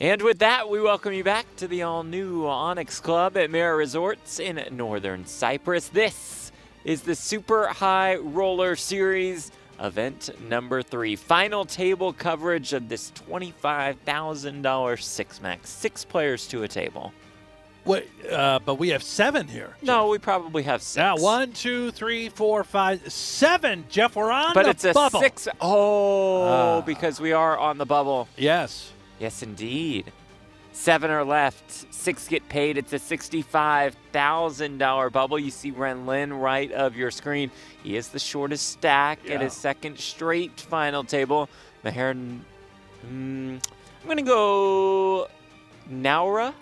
And with that, we welcome you back to the all-new Onyx Club at Maher Resorts in Northern Cyprus. This is the Super High Roller Series, event number 3. Final table coverage of this $25,000 six-max. 6 players to a table. Wait, but we have 7 here. No, Jeff. we probably have 6. Yeah, 1, 2, 3, 4, 5, 7. Jeff, we're on but the it's a bubble. 6. Because we are on the bubble. Yes. Yes, indeed. 7 are left. 6 get paid. It's a $65,000 bubble. You see Ren Lin right of your screen. He is the shortest stack at his second straight final table. Maher, I'm going to go Nouira.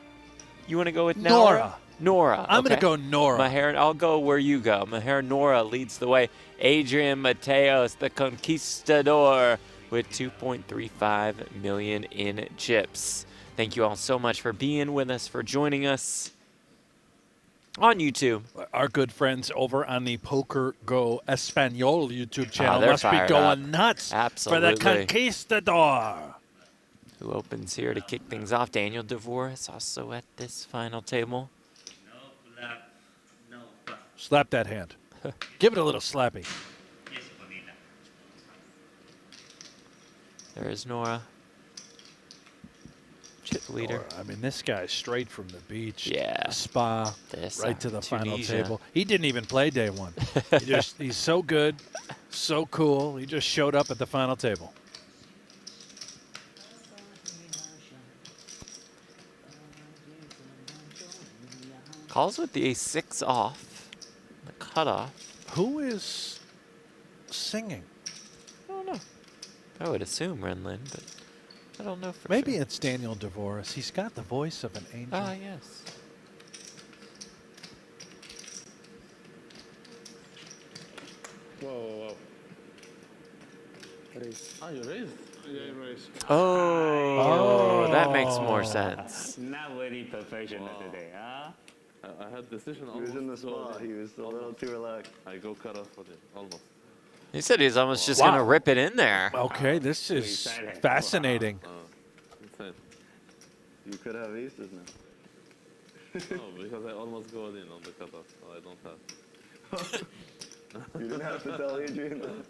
You want to go with Nouira? Nora. I'm going to go Nora. Maher, I'll go where you go. Maher Nouira leads the way. Adrian Mateos, the conquistador, with 2.35 million in chips. Thank you all so much for being with us, for joining us on YouTube. Our good friends over on the pokergo Espanol YouTube channel they're must be fired going up. nuts Absolutely. for the conquistador. Who opens here to kick things off? Daniel Dvoress also at this final table. Slap that hand. Give it a little slappy. There is Nora. Chip leader. Nora, I mean, this guy's straight from the beach, Yeah. the spa, right to the final table. He didn't even play day one. He's so good, so cool. He just showed up at the final table. Calls with the A6 off. The cutoff. Who is singing? I don't know. I would assume Ren Lin, but I don't know for Maybe sure. it's Daniel Dvoress. He's got the voice of an angel. Ah, yes. Whoa. Raise. Ah, you raised? Yeah, you raised. Oh, that makes more sense. Not very professional today, huh? I had decision He was in the almost. spot. He was a little too relaxed. I go cut off for him, almost. He said he's almost just going to rip it in there. Okay, this is fascinating. Insane. You could have aces now. No, because I almost go in on the cutoff, so I don't have. You didn't have to tell Adrian that.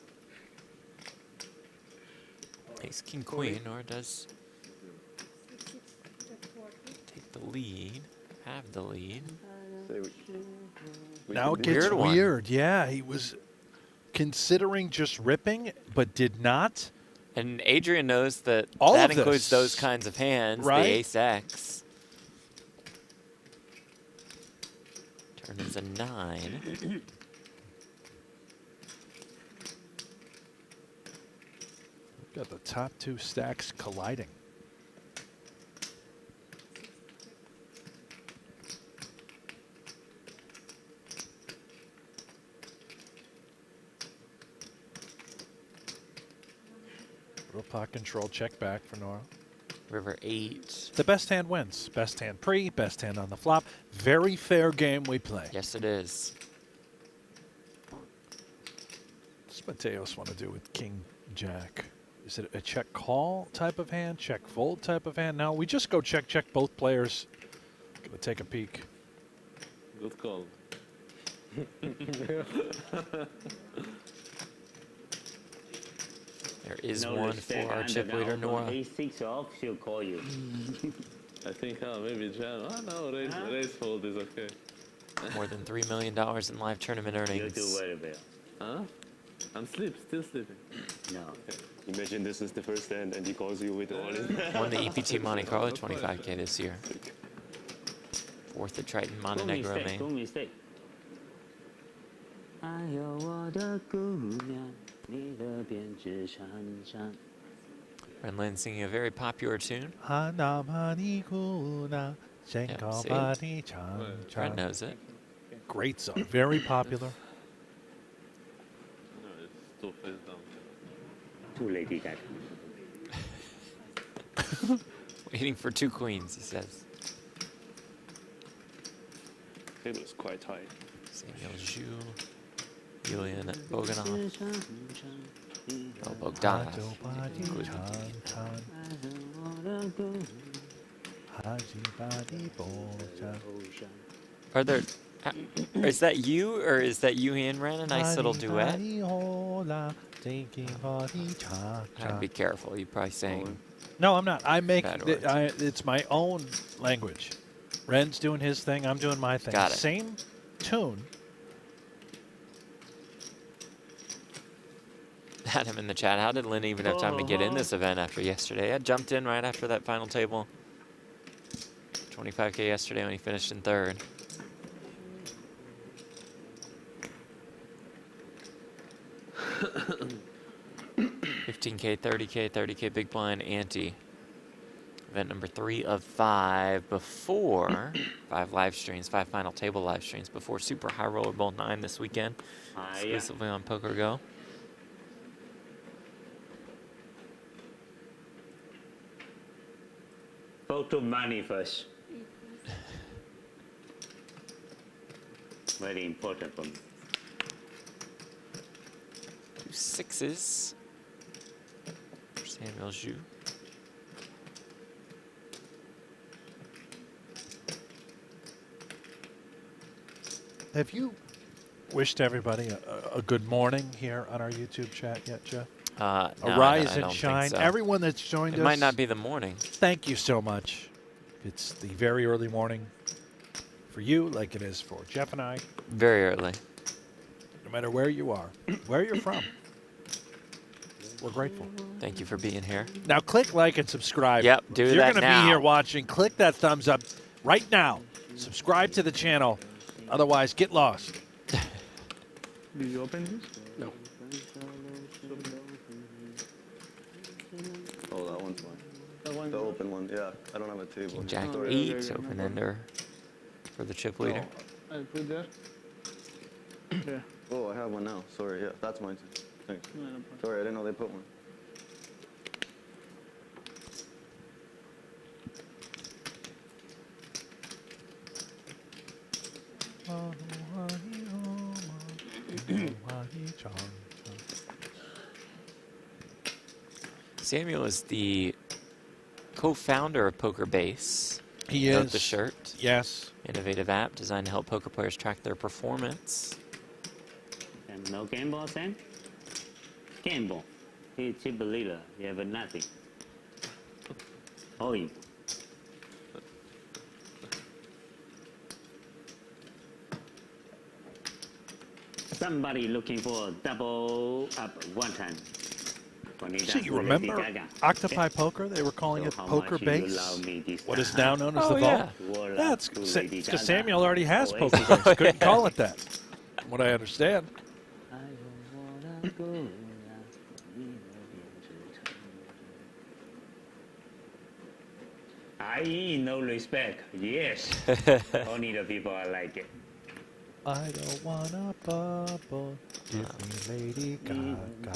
Ace, king, queen, or does take the lead, have the lead. Now it gets Weird one. weird. Yeah, he was considering just ripping, but did not. And Adrian knows that All that of includes this. those kinds of hands, Right. the ace X. Turn is a 9. Got the top 2 stacks colliding. Little pot control, check back for Nora. River 8. The best hand wins. Best hand pre, best hand on the flop. Very fair game we play. Yes, it is. What's Mateos want to do with King Jack? Is it a check call type of hand, check fold type of hand? No, we just go check both players. Gonna take a peek. Good call. There is No one respect for our under chip the leader, elbow. Nora. A6 off, she'll call you. I think maybe Jan. Oh no, raise fold is okay. More than $3 million in live tournament You earnings. do very well. Huh? I'm still sleeping. No. Imagine this is the first hand and he calls you with all in. Won the EPT Monte Carlo 25K this year. 4th at Triton Montenegro, Two Maine. mistake. 哎呦我的姑娘，你的胭脂闪闪。 Ren Lin singing a very popular tune. Ren knows it. Great song. Very popular. No, it's 2 face down. Too lady that. Waiting for 2 queens, he says. It was quite tight. Samuel Zhu, Yulian Bogdanov. Oh, Bogdanov. Are there? Is that you or is that Yulian Ren? A nice little duet. Gotta be careful. You probably sang. No, I'm not. I make Bad words. it's my own language. Ren's doing his thing. I'm doing my thing. Got it. Same tune. Adam in the chat. How did Lin even have time to get in this event after yesterday? I jumped in right after that final table. 25K yesterday when he finished in third. $15K, 30K, 30K big blind ante. Event number 3 of 5 before 5 live streams, 5 final table live streams before Super High Roller Bowl 9 this weekend, exclusively on pokergo. Photo money first. Very important for me. 2 6s for Samuel Zhu. Have you wished everybody a good morning here on our YouTube chat yet, Jeff? No, Rise I and don't shine. think so. Everyone that's joined It us. might not be the morning. Thank you so much. It's the very early morning for you, like it is for Jeff and I. Very early. No matter where you are, where you're from. We're grateful. Thank you for being here. Now click like and subscribe. Yep, do if that you're going to now. be here watching, click that thumbs up right now. Subscribe to the channel. Otherwise, get lost. Did you open this? No. Oh, that one's mine. The open one, yeah. I don't have a table. King Jack Sorry. 8, open ender for the chip leader. I put there. Yeah. Oh, I have one now. Sorry, yeah, that's mine too. Thanks. No, no problem. Sorry, I didn't know they put one. Samuel is the co-founder of Poker Base. He Wrote is. the shirt. Yes. Innovative app designed to help poker players track their performance. And no game ball, Sam? Game ball. He's chip leader. You have nothing. Oh, somebody looking for double up one time. So you remember Octopi Poker? They were calling it Poker Base. What is now known as the yeah. Vault. That's because Samuel already has Poker Base. Couldn't call it that, from what I understand. I no respect. Yes. Only the people I like it. I don't want a bubble. Give me Lady Gaga.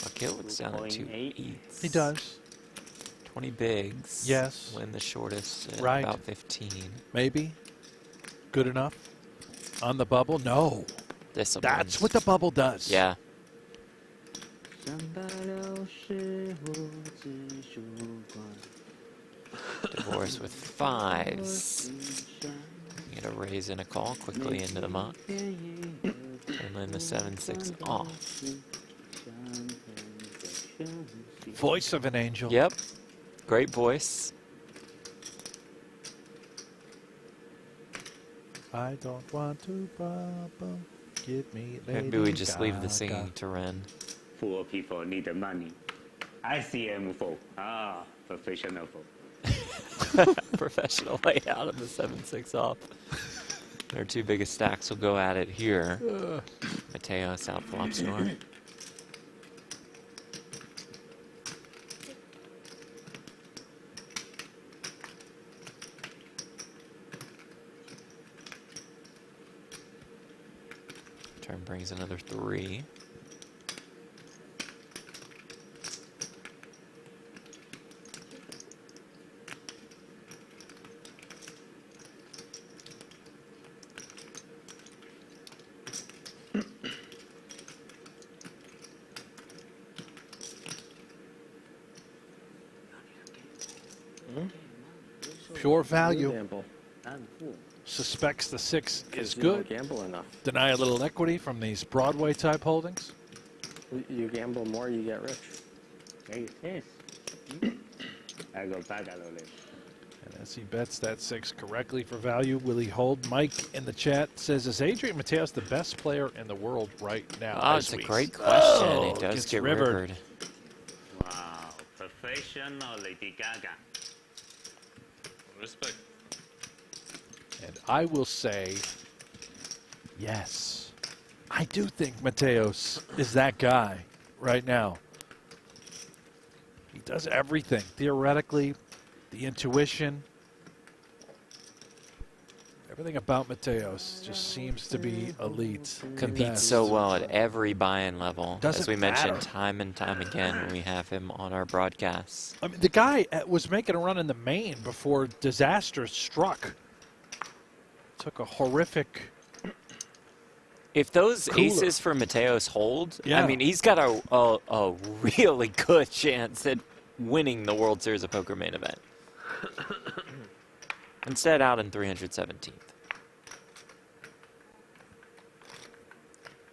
Wakil looks down at 2 8s. He does. 20 bigs. Yes. Win the shortest at Right. about 15. Maybe. Good enough. On the bubble? No. This That's what the bubble does. Yeah. Dvoress with 5s. Get a raise and a call quickly into the muck. And then the 7-6 off. Voice of an angel. Yep. Great voice. I don't want to bubble. Give me Lady Maybe we just leave the Gaga. singing to Ren. Poor people need the money. I see him full. Ah, professional full. Professional layout of the 7-6 off. Their 2 biggest stacks will go at it here. Mateos out flop snore. Turn brings another 3. Pure value. Gamble. Suspects the 6 is You don't good. gamble enough. Deny a little equity from these Broadway type holdings. You gamble more, you get rich. Yes. I go back a little bit. And as he bets that 6 correctly for value, will he hold? Mike in the chat says, is Adrian Mateos the best player in the world right now? Oh, it's a great question. Oh, It does gets get rivered. rivered. Wow, professional Lady Gaga. Respect. And I will say, yes. I do think Mateos is that guy right now. He does everything. Theoretically, the intuition, everything about Mateos just seems to be elite. Competes so well at every buy-in level, as Doesn't we mentioned matter. time and time again when we have him on our broadcasts. I mean, the guy was making a run in the main before disaster struck. Took a horrific... If those Cooler. aces for Mateos hold, Yeah. I mean, he's got a really good chance at winning the World Series of Poker main event. Instead, out in 317th.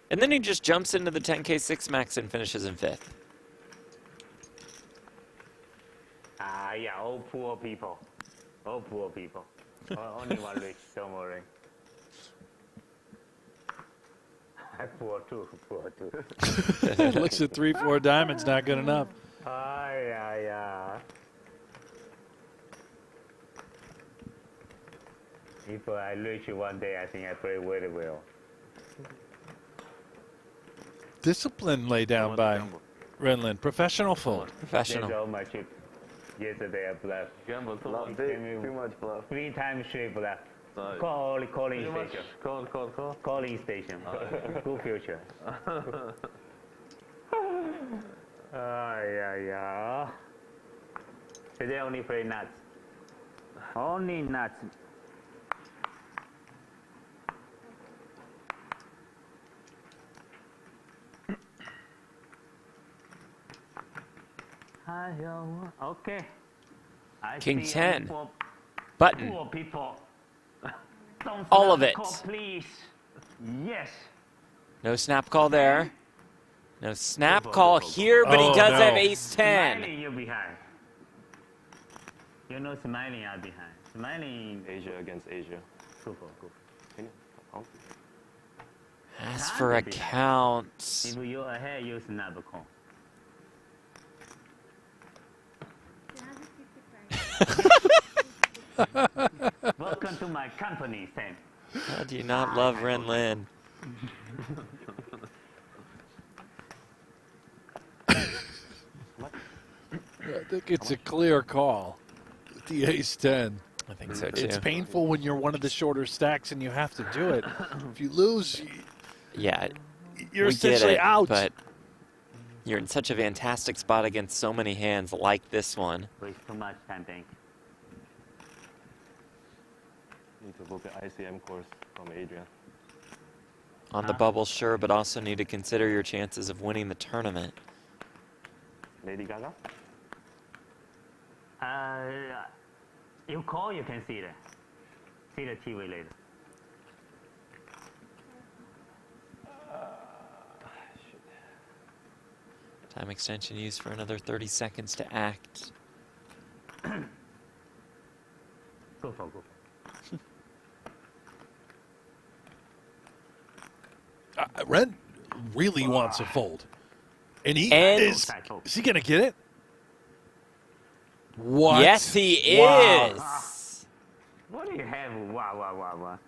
And then he just jumps into the 10K 6 max and finishes in 5th. Yeah, all poor people. All poor people. Only one rich, don't worry. Poor too, poor too. Looks at 3-4 diamonds, not good enough. Yeah. If I reach one day, I think I play very well. Discipline laid down by Ren Lin. Professional fold. That's Professional. all my chip. Yesterday I bluffed. Gamble too much. Too much bluff. 3 times straight bluff. Sorry. Calling Too much. station. Call. Calling station. Good future. Yeah. Today only play nuts. Only nuts. Okay. I King see 10. Poor, Button. poor people. Don't All snap of the it. call, please. Yes. No snap call there. No snap call here, but he Oh, does no. have ace 10. Smiling, you're behind. You know, smiling, are behind. Smiling, Asia against Asia. good. Can you? Oh. As for a count. If you're ahead, you snap a call. Welcome to my company, Sam. How do you not love Ren Lin? I think it's a clear call. The ace 10. I think so too. It's painful when you're one of the shorter stacks and you have to do it. If you lose, Yeah, you're we get essentially it, out. but you're in such a fantastic spot against so many hands like this one. Waste too much time, bank. Need to book an ICM course from Adrian. On the bubble, sure, but also need to consider your chances of winning the tournament. Lady Gaga? You call, you can see that. See the TV later. Time extension used for another 30 seconds to act. Go for. Ren really wants a fold. And he And- is he going to get it? What? Yes, he Wow. is. What do you have? Wow.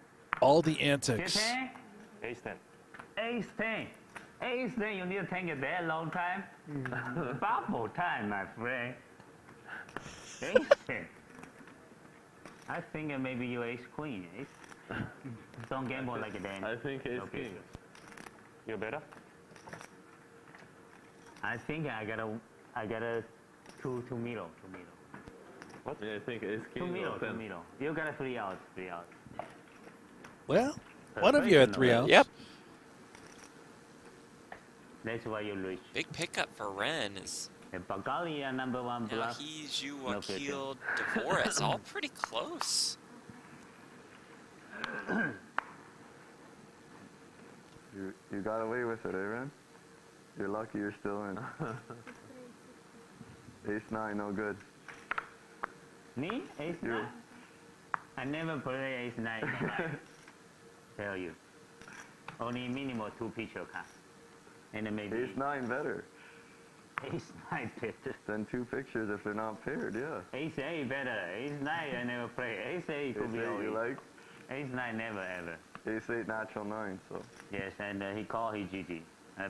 All the antics. 10? Ace 10. Ace 10. Ace 10, you need to take it that long time? Bubble time, my friend. Ace 10. I think maybe you ace queen. Ace. Don't gamble like that. I think ace Okay. king. You're better? I think I gotta two middle. Yeah, I think ace Two king middle, or two 10. middle. You got a 3 outs. Well, one of you had 3 outs. Yep. That's why you reach. Big pickup for Ren is The Bulgaria #1 Now bluff. he's you, No Wakil, Dvoress, all pretty close. You got away with it, Ren? You're lucky you're still in. Ace-9, no good. Me? Ace-9? I never play Ace-9. Tell you. Only minimum 2 picture cards. And maybe Ace-9 better Ace-9 better. than 2 pictures if they're not paired, yeah. Ace-8 better. Ace-9 I never play. Ace-8 could be Ace-8 always. you like? Ace-9 never ever. Ace-8 natural 9, so. Yes, and he called his GG.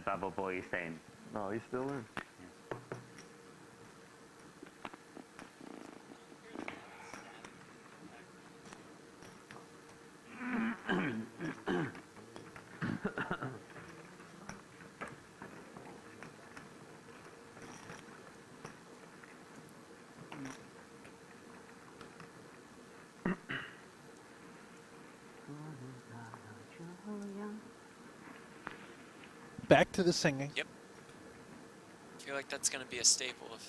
Bubble Boy is same. No, he's still in. Back to the singing. Yep. I feel like that's going to be a staple of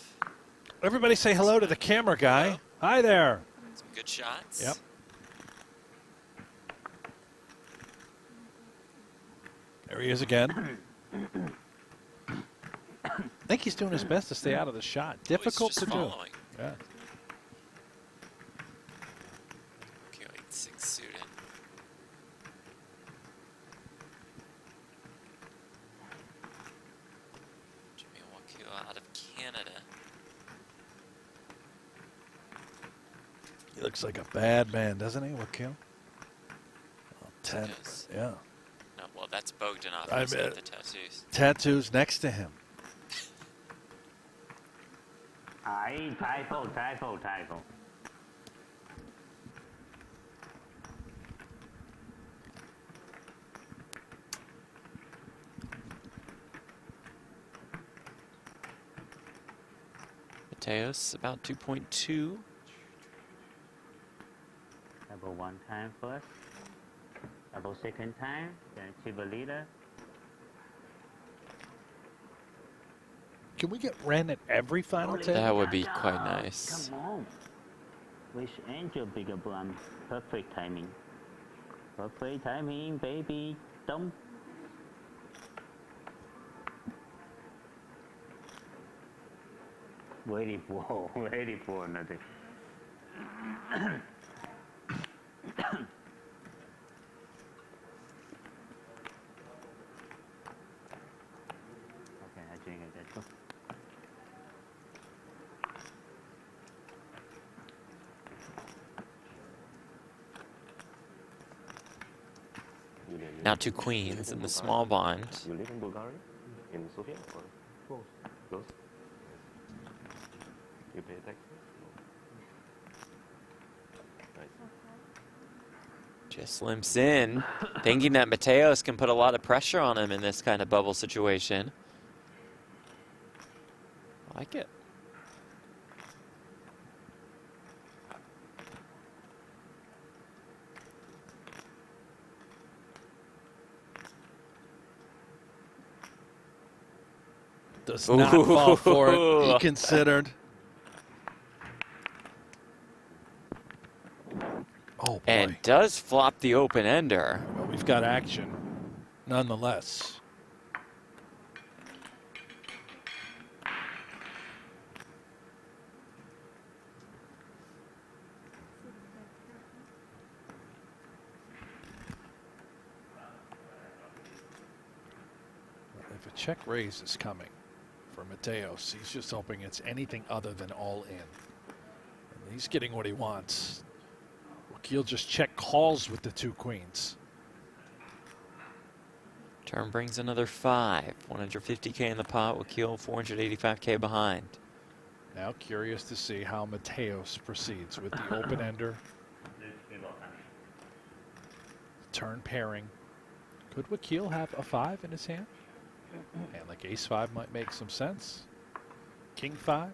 Everybody say hello to the camera guy. Hello. Hi there. some good shots. Yep. There he is again. I think he's doing his best to stay out of the shot. Difficult just to do. following. Yeah. Okay, 8-6 suited. Jamil Wakil out of Canada. He looks like a bad man, doesn't he, Wakil? Oh, 10. does. Yeah. No, well, that's Bogdanov. I He's got bet. the tattoos. Tattoos next to him. Typo. Mateos about 2.2. Double 1 time first. Double 2nd time. Then chip a leader. Can we get Ren at every final Holy table? That would be cow. quite nice. Come on. Wish Angel bigger blind. Perfect timing. Perfect timing, baby. Don't. Ready for another. Okay, I drink it. That's good. Now 2 queens in the small blind. You live in Bulgaria? In Sofia? Or close? Close? You pay taxes? No. Nice. Just limps in, thinking that Mateos can put a lot of pressure on him in this kind of bubble situation. I like it. Does not fall for it. He considered. Oh, boy. And does flop the open ender. Well, we've got action, nonetheless. If a check raise is coming for Mateos, he's just hoping it's anything other than all in. And he's getting what he wants. Wakil just check calls with the 2 queens. Turn brings another 5. 150K in the pot. Wakil 485K behind. Now curious to see how Mateos proceeds with the open ender. Turn pairing. Could Wakil have a 5 in his hand? And like ace-5 might make some sense. King-5.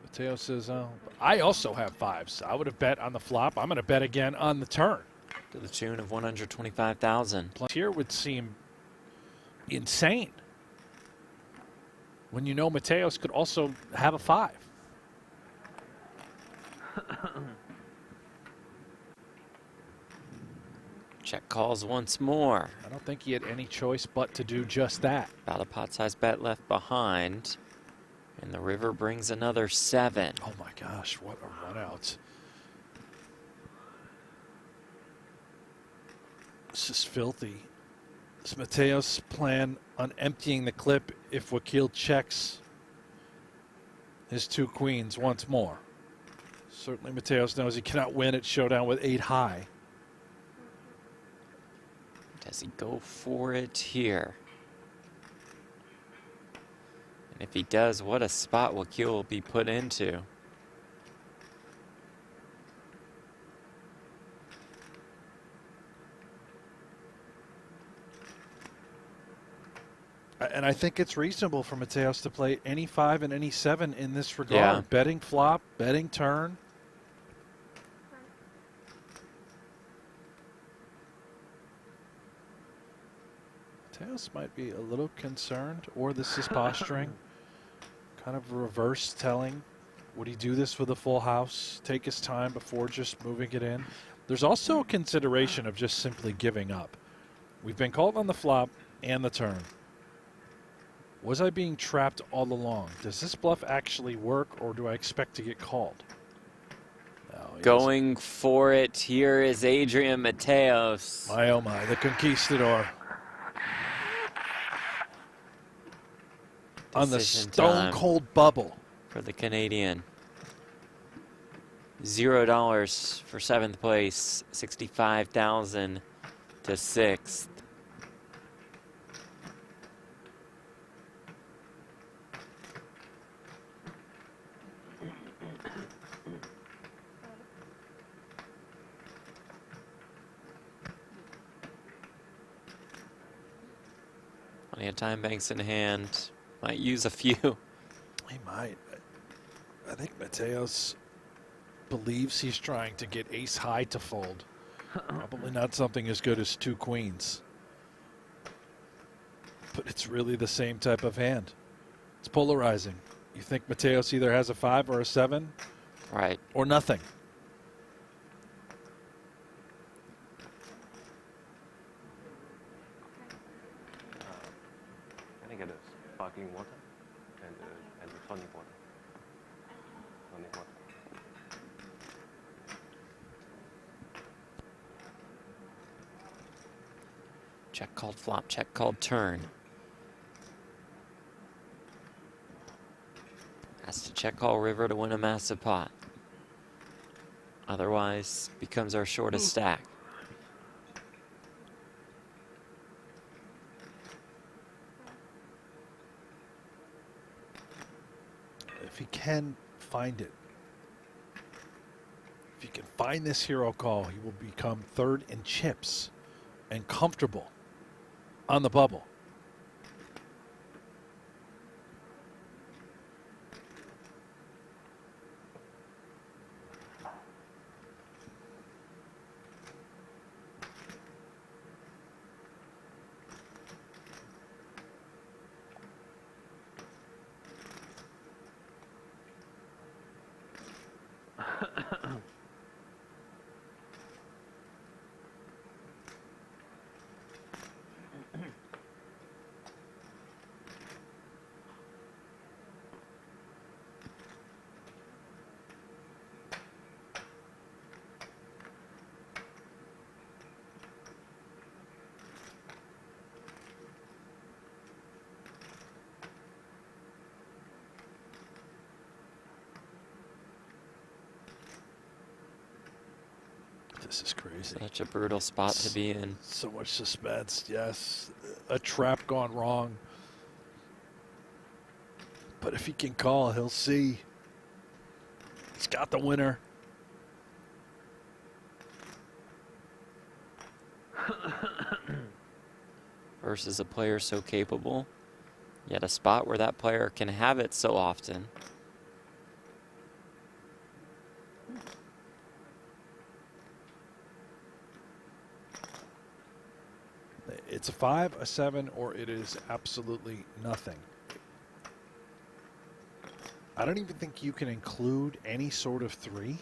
Mateos says, I also have 5s. I would have bet on the flop. I'm going to bet again on the turn. To the tune of 125,000. Here would seem insane. when you know Mateos could also have a 5. Check calls once more. I don't think he had any choice but to do just that. About a pot-sized bet left behind. And the river brings another 7. Oh my gosh, what a run out. This is filthy. Is Mateos' plan on emptying the clip if Wakil checks his 2 queens once more? Certainly Mateos knows he cannot win at showdown with 8 high. Does he go for it here? And if he does, what a spot Wakil will be put into. And I think it's reasonable for Mateos to play any 5 and any 7 in this regard. Yeah. Betting flop, betting turn. Mateos might be a little concerned, or this is posturing. Kind of reverse telling. Would he do this with a full house? Take his time before just moving it in? There's also a consideration of just simply giving up. We've been called on the flop and the turn. Was I being trapped all along? Does this bluff actually work, or do I expect to get called? No, Going for it here is Adrian Mateos. My oh my, the conquistador. On the Decision stone time cold bubble. for the Canadian. $0 for 7th place, 65,000 to 6th. Plenty of time banks in hand. Might use a few. He might. I think Mateos believes he's trying to get ace high to fold. Probably not something as good as 2 queens. But it's really the same type of hand. It's polarizing. You think Mateos either has a 5 or a 7? Right. Or nothing. Can I get a sparkling water and a tonic water? Tonic water. Check called flop, check called turn. Has to check call river to win a massive pot. Otherwise, becomes our shortest stack. If he can find it. If he can find this hero call, he will become 3rd in chips and comfortable on the bubble. This is crazy. Such a brutal spot to be in. So much suspense, yes. A trap gone wrong. But if he can call, he'll see. He's got the winner. Versus a player so capable. Yet a spot where that player can have it so often. It's a 5, a 7, or it is absolutely nothing. I don't even think you can include any sort of 3.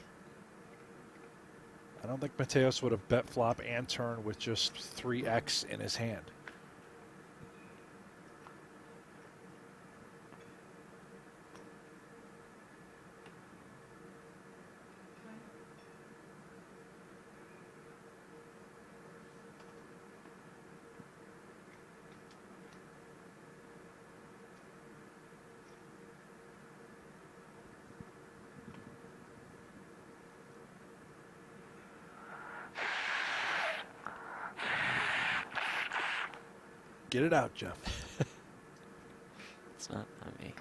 I don't think Mateos would have bet flop and turn with just 3x in his hand. Get it out, Jeff. It's not me.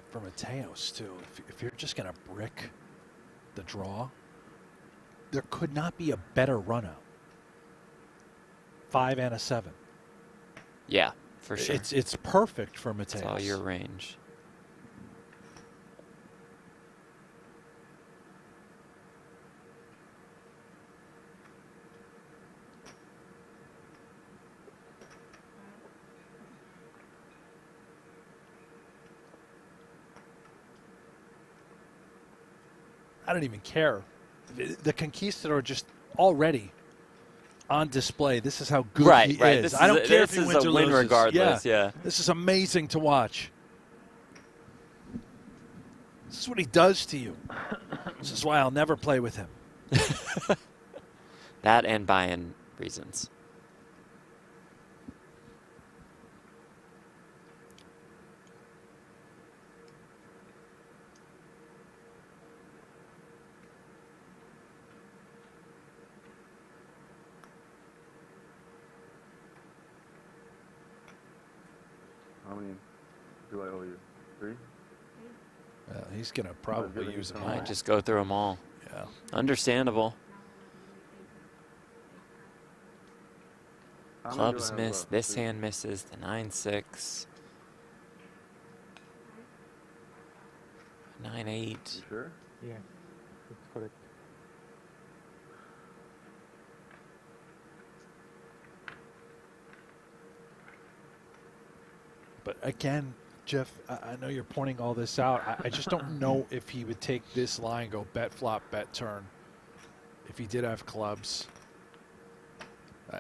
For Mateos, too, if you're just going to brick the draw, there could not be a better run out. 5 and a 7. Yeah, for sure. It's perfect for Mateos. It's all your range. I don't even care. The Conquistador just already on display. This is how good he is. I don't care if he wins or loses. Regardless. Yeah. This is amazing to watch. This is what he does to you. This is why I'll never play with him. That and buy-in reasons. How many do I owe you? 3? He's going to probably use them all. Might just go through them all. Yeah. Understandable. Clubs miss. This hand misses. The 9-6. 9-8. You sure? Yeah, that's correct. But again, Jeff, I know you're pointing all this out. I just don't know if he would take this line, go bet flop, bet turn, if he did have clubs.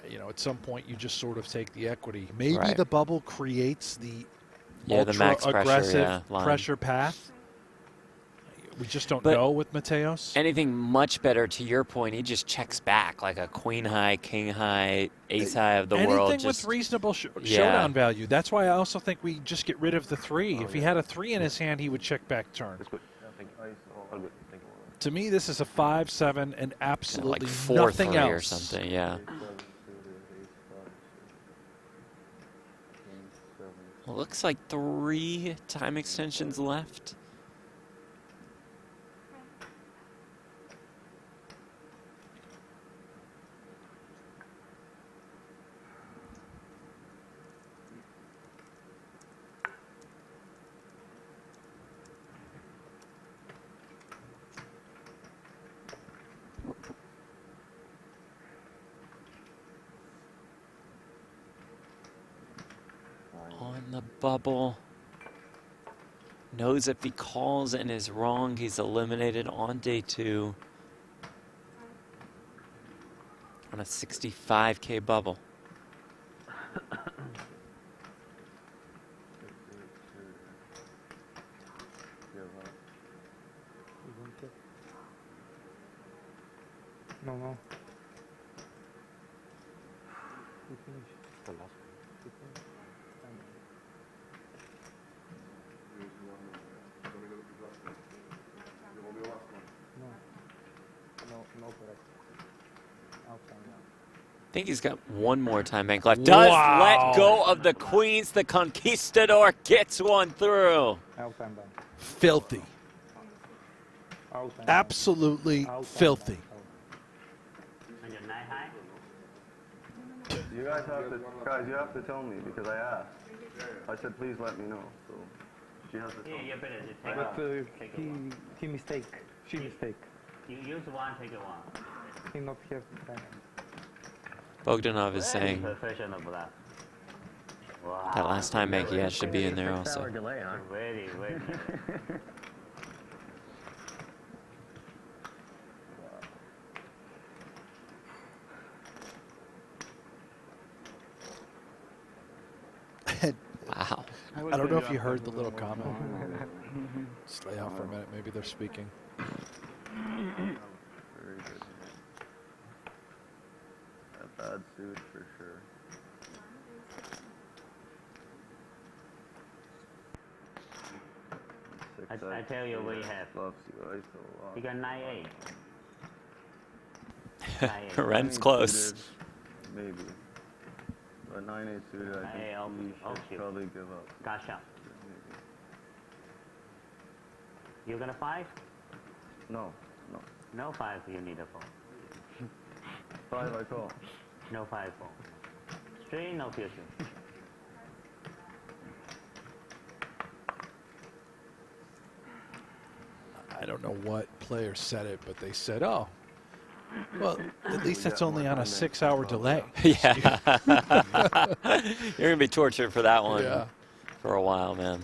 You know, at some point you just sort of take the equity. Maybe the bubble creates the the max aggressive pressure, pressure path. We just don't know with Mateos. Anything much better, to your point, he just checks back like a queen high, king high, ace high of the world. Anything with reasonable showdown value. That's why I also think we just get rid of the 3. If he had a 3 in his hand, he would check back turn. That's good. Thank you. All good. Thank you. To me, this is a 5-7 and absolutely like 4-3 nothing else. or something. Yeah. Well, looks like 3 time extensions left. On the bubble. Knows if he calls and is wrong, he's eliminated on day 2. On a 65K bubble. No. We finished the last one. No, correct. I think he's got one more time bank left. Does let go of the queens. The Conquistador gets one through. Filthy. Absolutely filthy. You guys have to tell me because I asked. I said, please let me know. So she has to tell me. But he mistake. She mistake. You use one, take one. He's not here. Bogdanov is saying Professional bluff. Wow. that last time Makias should be in there also. delay, huh? Ready. Wow. I don't know if you heard the little comment. Stay out for a minute. Maybe they're speaking. Very good. A bad suit for sure. I tell you what you have. Loves you guys a lot. You got 9-8. 9-8. Ren's close. Maybe. But 9-8 suited, I think you should probably give up. Gotcha. Maybe. You got a 5? No. No 5, you need a 4. 5 I call. No 5, 4. Straight, no future. I don't know what player said it, but they said, "Oh, well, at least it's only on a 6-hour delay." Yeah. You're going to be tortured for that one Yeah. for a while, man.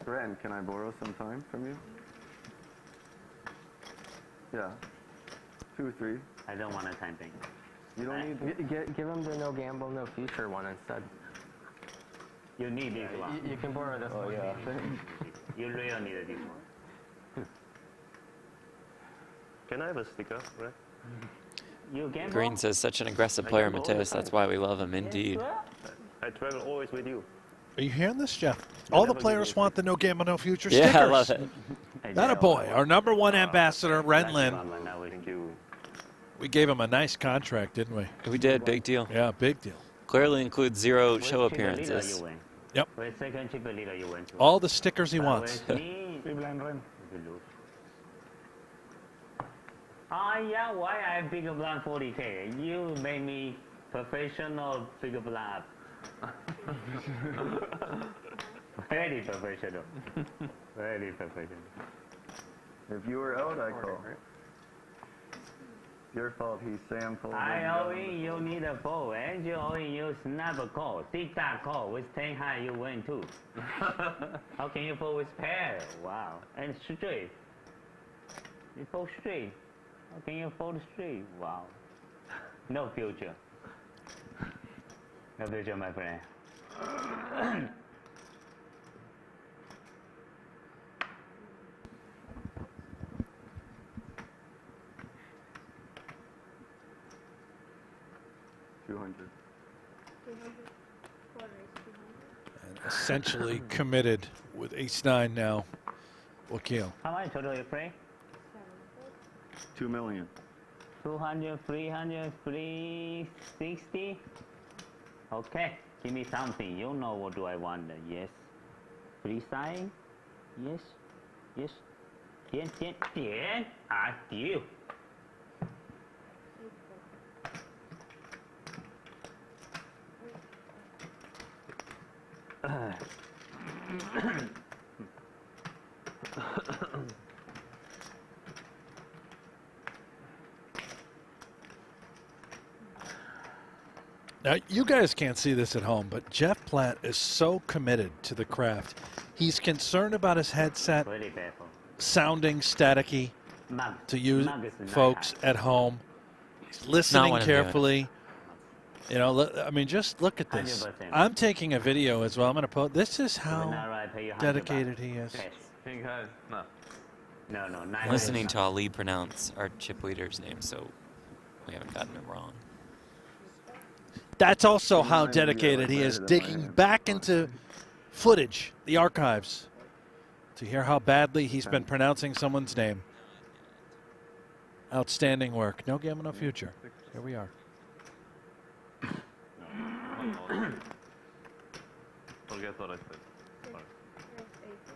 Ren, can I borrow some time from you? Yeah. 2, 3. I don't want a time thing. You don't need. Give him the no gamble, no future one instead. You need this one. You can borrow this Oh one. yeah. You really need this one. Can I have a sticker, right? You gamble? Green says such an aggressive player, gamble all the Mateos. That's time. why we love him, indeed. I travel always with you. Are you hearing this, Jeff? All the never give players me a want the no gamble, no future stickers. Yeah, I love it. That a boy. Our #1 ambassador, Ren Lin. Thank you. We gave him a nice contract, didn't we? We did, big deal. Yeah, big deal. Clearly includes 0 show With cheaper leader, appearances. you win. Yep. With second cheaper leader, you win too. All the stickers he But wants. with me, you lose. Oh yeah, why I bigger blind 40K? You made me professional bigger blind. Very professional. Very professional. If you were out, I call. Your fault. He's Sam full. I only you need a 4, and you only use never call. Sit-down call with 10 high, you win too. How can you fold with pair? Wow. And straight. You fold straight. How can you fold straight? Wow. No future. No future, my friend. And essentially committed with ace-9 now. Wakil. How much total you play? 2 million. 200, 300, 360. Okay, give me something. You know what do I want? Yes. Freestyle. Yes. Yes. 点. Ah, deal. Now, you guys can't see this at home, but Jeff Platt is so committed to the craft. He's concerned about his headset Really careful. sounding staticky Mug. to you Mug is not folks high. at home. He's Not listening what I'm doing. carefully. You know, I mean, just look at this. 100%. I'm taking a video as well. I'm going to post. This is When I how ride, pay you $100. dedicated he is. Yes. Pink eyes. No. No, 9. Listening to Ali pronounce our chip leader's name, so we haven't gotten it wrong. That's also how dedicated he is, digging back into footage, the archives, to hear how badly he's been pronouncing someone's name. Outstanding work. No gamble, no future. Here we are. Forget what I said.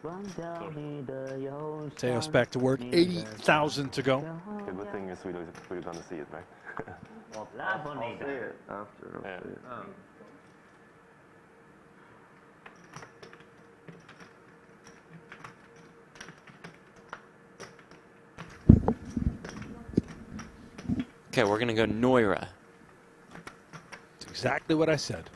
Mateos back to work. 80,000 to go. The good thing is we're gonna see it, right? I'll say it after. I'll Yeah. say it. Okay, we're going to go Nouira. That's exactly what I said.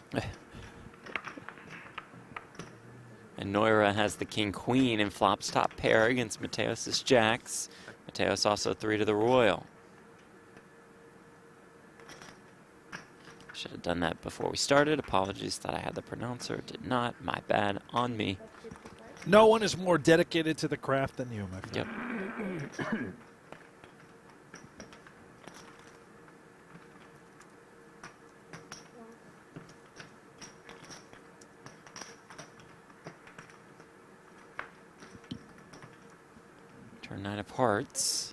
And Nouira has the king-queen and flops top pair against Mateos' jacks. Mateos also 3 to the royal. Should have done that before we started. Apologies, thought I had the pronouncer. Did not. My bad. On me. No one is more dedicated to the craft than you, my friend. Yep. Turn 9 of hearts.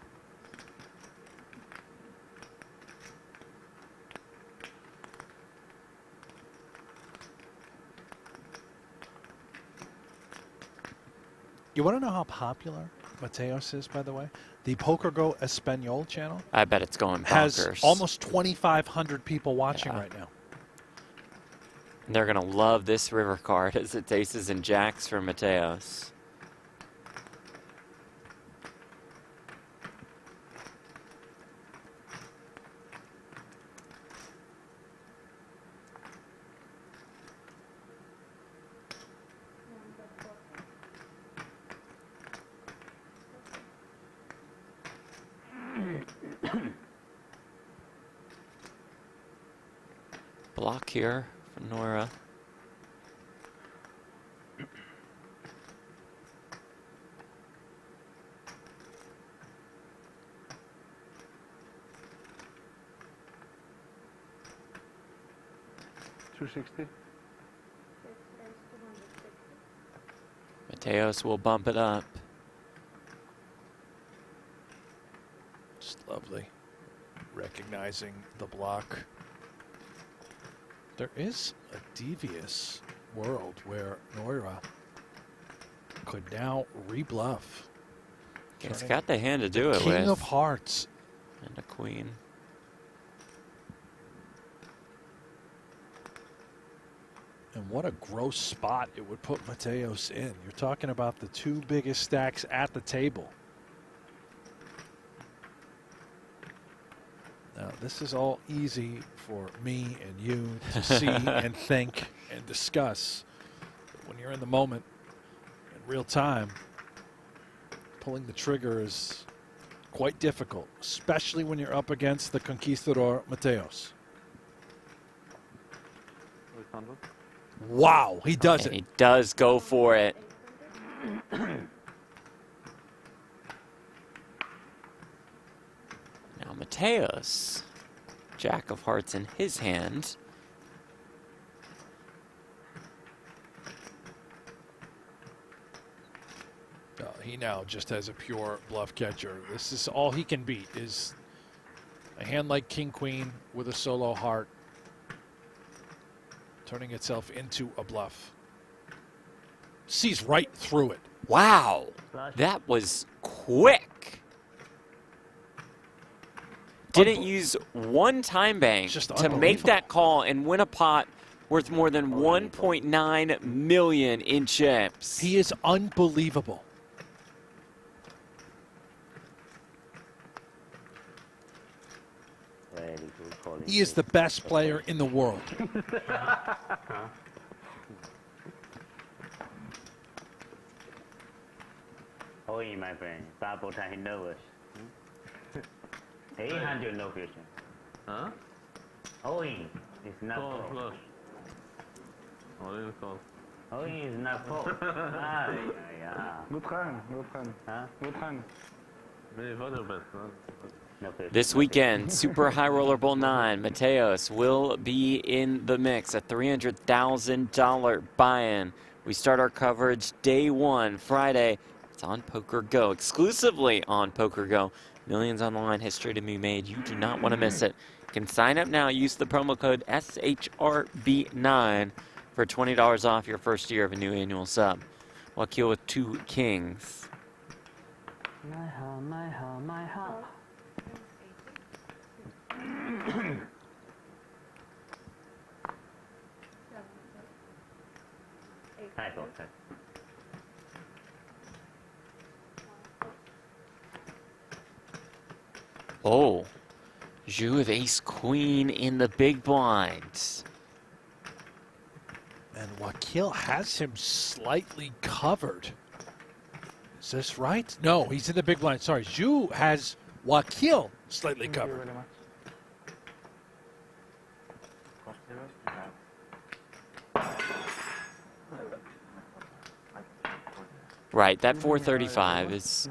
You want to know how popular Mateos is, by the way? The pokergo Espanol channel I bet it's going bonkers. has almost 2,500 people watching right now. And they're going to love this river card as it's aces and jacks for Mateos. Block here for Nouira. $260. Mateos will bump it up. Just lovely. Recognizing the block. There is a devious world where Nouira could now rebluff. He's got the hand to do it with. King of hearts. And a queen. And what a gross spot it would put Mateos in. You're talking about the 2 biggest stacks at the table. Now, this is all easy for me and you to see and think and discuss. But when you're in the moment, in real time, pulling the trigger is quite difficult, especially when you're up against the conquistador Mateos. Wow, he does it. He does go for it. Now Mateos, jack of hearts in his hand. He now just has a pure bluff catcher. This is all he can beat, is a hand like king-queen with a solo heart, turning itself into a bluff. Sees right through it. Wow, that was quick. Didn't use one time bank to make that call and win a pot worth more than 1.9 million in chips. He is unbelievable. He is the best player in the world. Oh, my friend, Bible time nervous. 800 no question. Huh? Owing is not Call, full. flush. Oh, then call. Owing is not full. Ah, yeah. Good hand, good hand. Huh? Good hand. Maybe other bet, huh? No question. This weekend, Super High Roller Bowl 9, Mateos will be in the mix, a $300,000 buy-in. We start our coverage day 1, Friday. It's on pokergo, exclusively on pokergo. Millions on the line, history to be made. You do not want to miss it. You can sign up now. Use the promo code SHRB9 for $20 off your first year of a new annual sub. Wakil with 2 kings. My heart, my heart, my heart. Oh, Zhu with ace-queen in the big blind. And Wakil has him slightly covered. Is this right? No, he's in the big blind. Sorry, Zhu has Wakil slightly covered. Right, that 435 does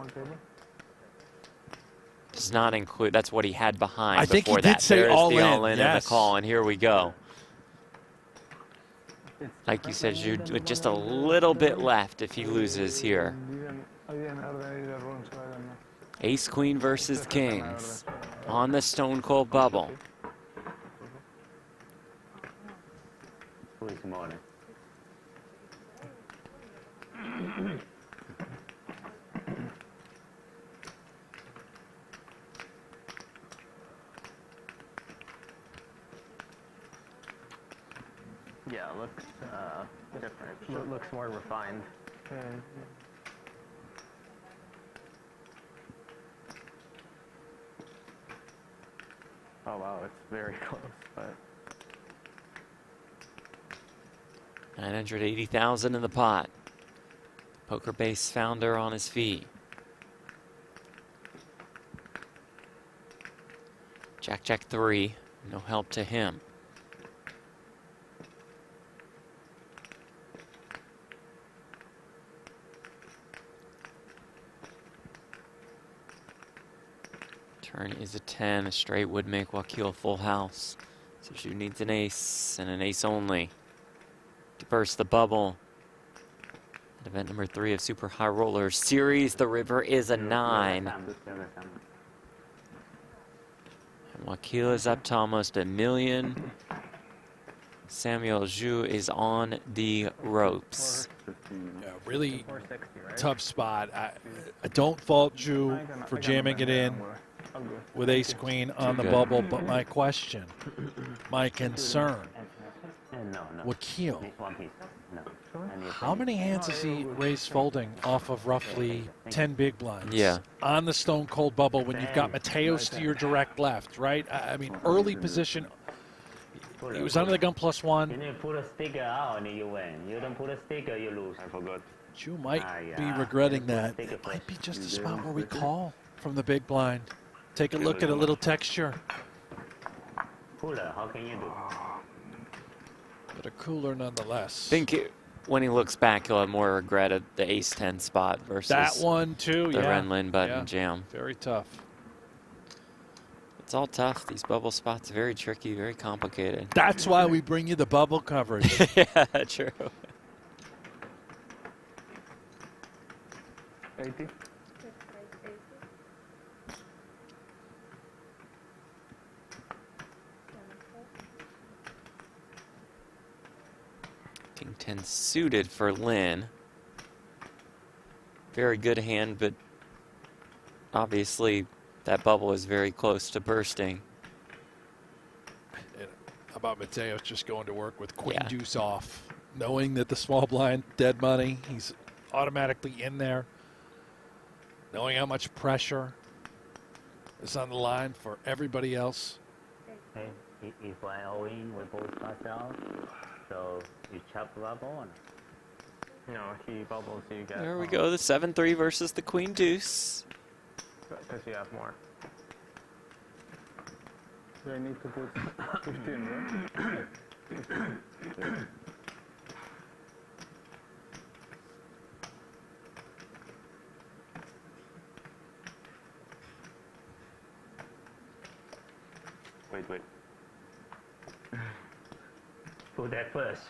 not include, that's what he had behind I think before he did that. say There's all the in, all in and yes. the call, and here we go. Like you said, Zhu, with just a little bit left if he loses here. Ace-queen versus kings on the stone cold bubble. Who is smaller? Yeah, looks different. Looks more refined. Oh wow, it's very close, but 980,000 in the pot. Poker Base founder on his feet. Jack, Jack 3, no help to him. Turn is a 10, a straight would make Wakil full house. So Zhu needs an ace and an ace only to burst the bubble. At event number 3 of Super High Roller Series, the river is a 9. And Wakil is up to almost $1 million. Samuel Zhu is on the ropes. Yeah, really tough spot. I don't fault Zhu for jamming it in with ace-queen on the bubble, but my question, my concern, Wakil, how many hands has he raised folding off of roughly 10 big blinds? Yeah. On the stone cold bubble when you've got Mateos to your direct left, right? I mean, early position, he was under the gun +1. You need to put a sticker out and you win. You don't put a sticker, you lose. I forgot. Zhu might be regretting that. It might be just a spot where we call from the big blind. Take a look at a little texture. Cooler, how can you do? But a cooler nonetheless. I think when he looks back, he'll have more regret at the ace-10 spot versus that one too, the yeah. Ren Lin button jam. Very tough. It's all tough. These bubble spots, very tricky, very complicated. That's why we bring you the bubble coverage. Yeah, true. 80. King 10 suited for Lin. Very good hand, but obviously that bubble is very close to bursting. And how about Mateos just going to work with queen Yeah. deuce off, knowing that the small blind dead money, he's automatically in there, knowing how much pressure is on the line for everybody else. Hey, if I all in, we both pass out. So you chop the bubble and No, he bubbles, you get. There we go, the 7-3 versus the queen deuce. Because you have more. Do I need to put 15, right? Wait. put that first.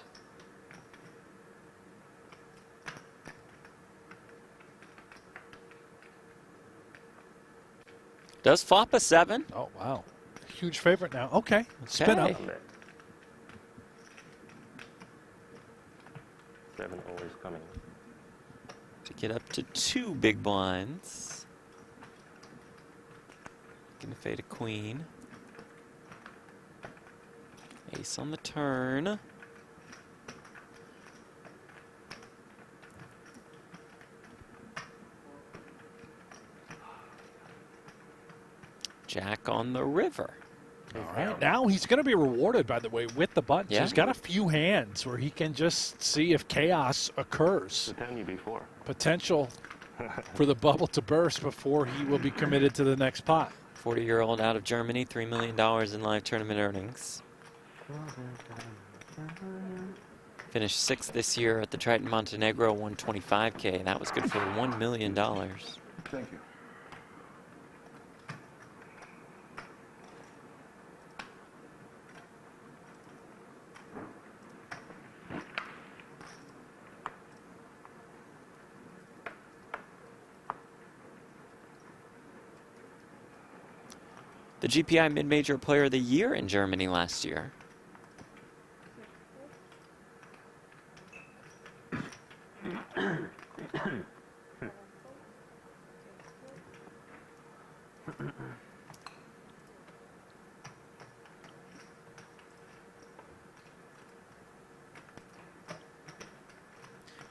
Does flop a 7? Oh, wow. Huge favorite now. Okay, spin up. Okay. 7 always coming. To get up to 2 big blinds. Gonna fade a queen. Ace on the turn. Jack on the river. All right, now he's going to be rewarded, by the way, with the buttons. Yeah. He's got a few hands where he can just see if chaos occurs. To tell you before. Potential for the bubble to burst before he will be committed to the next pot. 40-year-old out of Germany, $3 million in live tournament earnings. Finished 6th this year at the Triton Montenegro, won $25K. That was good for $1 million. Thank you. The GPI Mid-Major Player of the Year in Germany last year.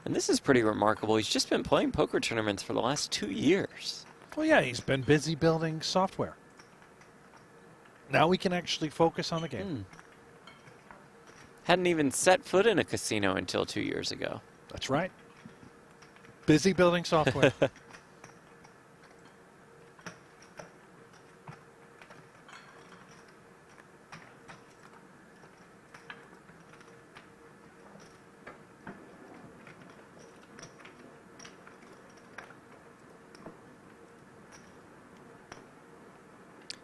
And this is pretty remarkable. He's just been playing poker tournaments for the last 2 years. Well, yeah, he's been busy building software. Now we can actually focus on the game. Hadn't even set foot in a casino until 2 years ago. That's right. Busy building software.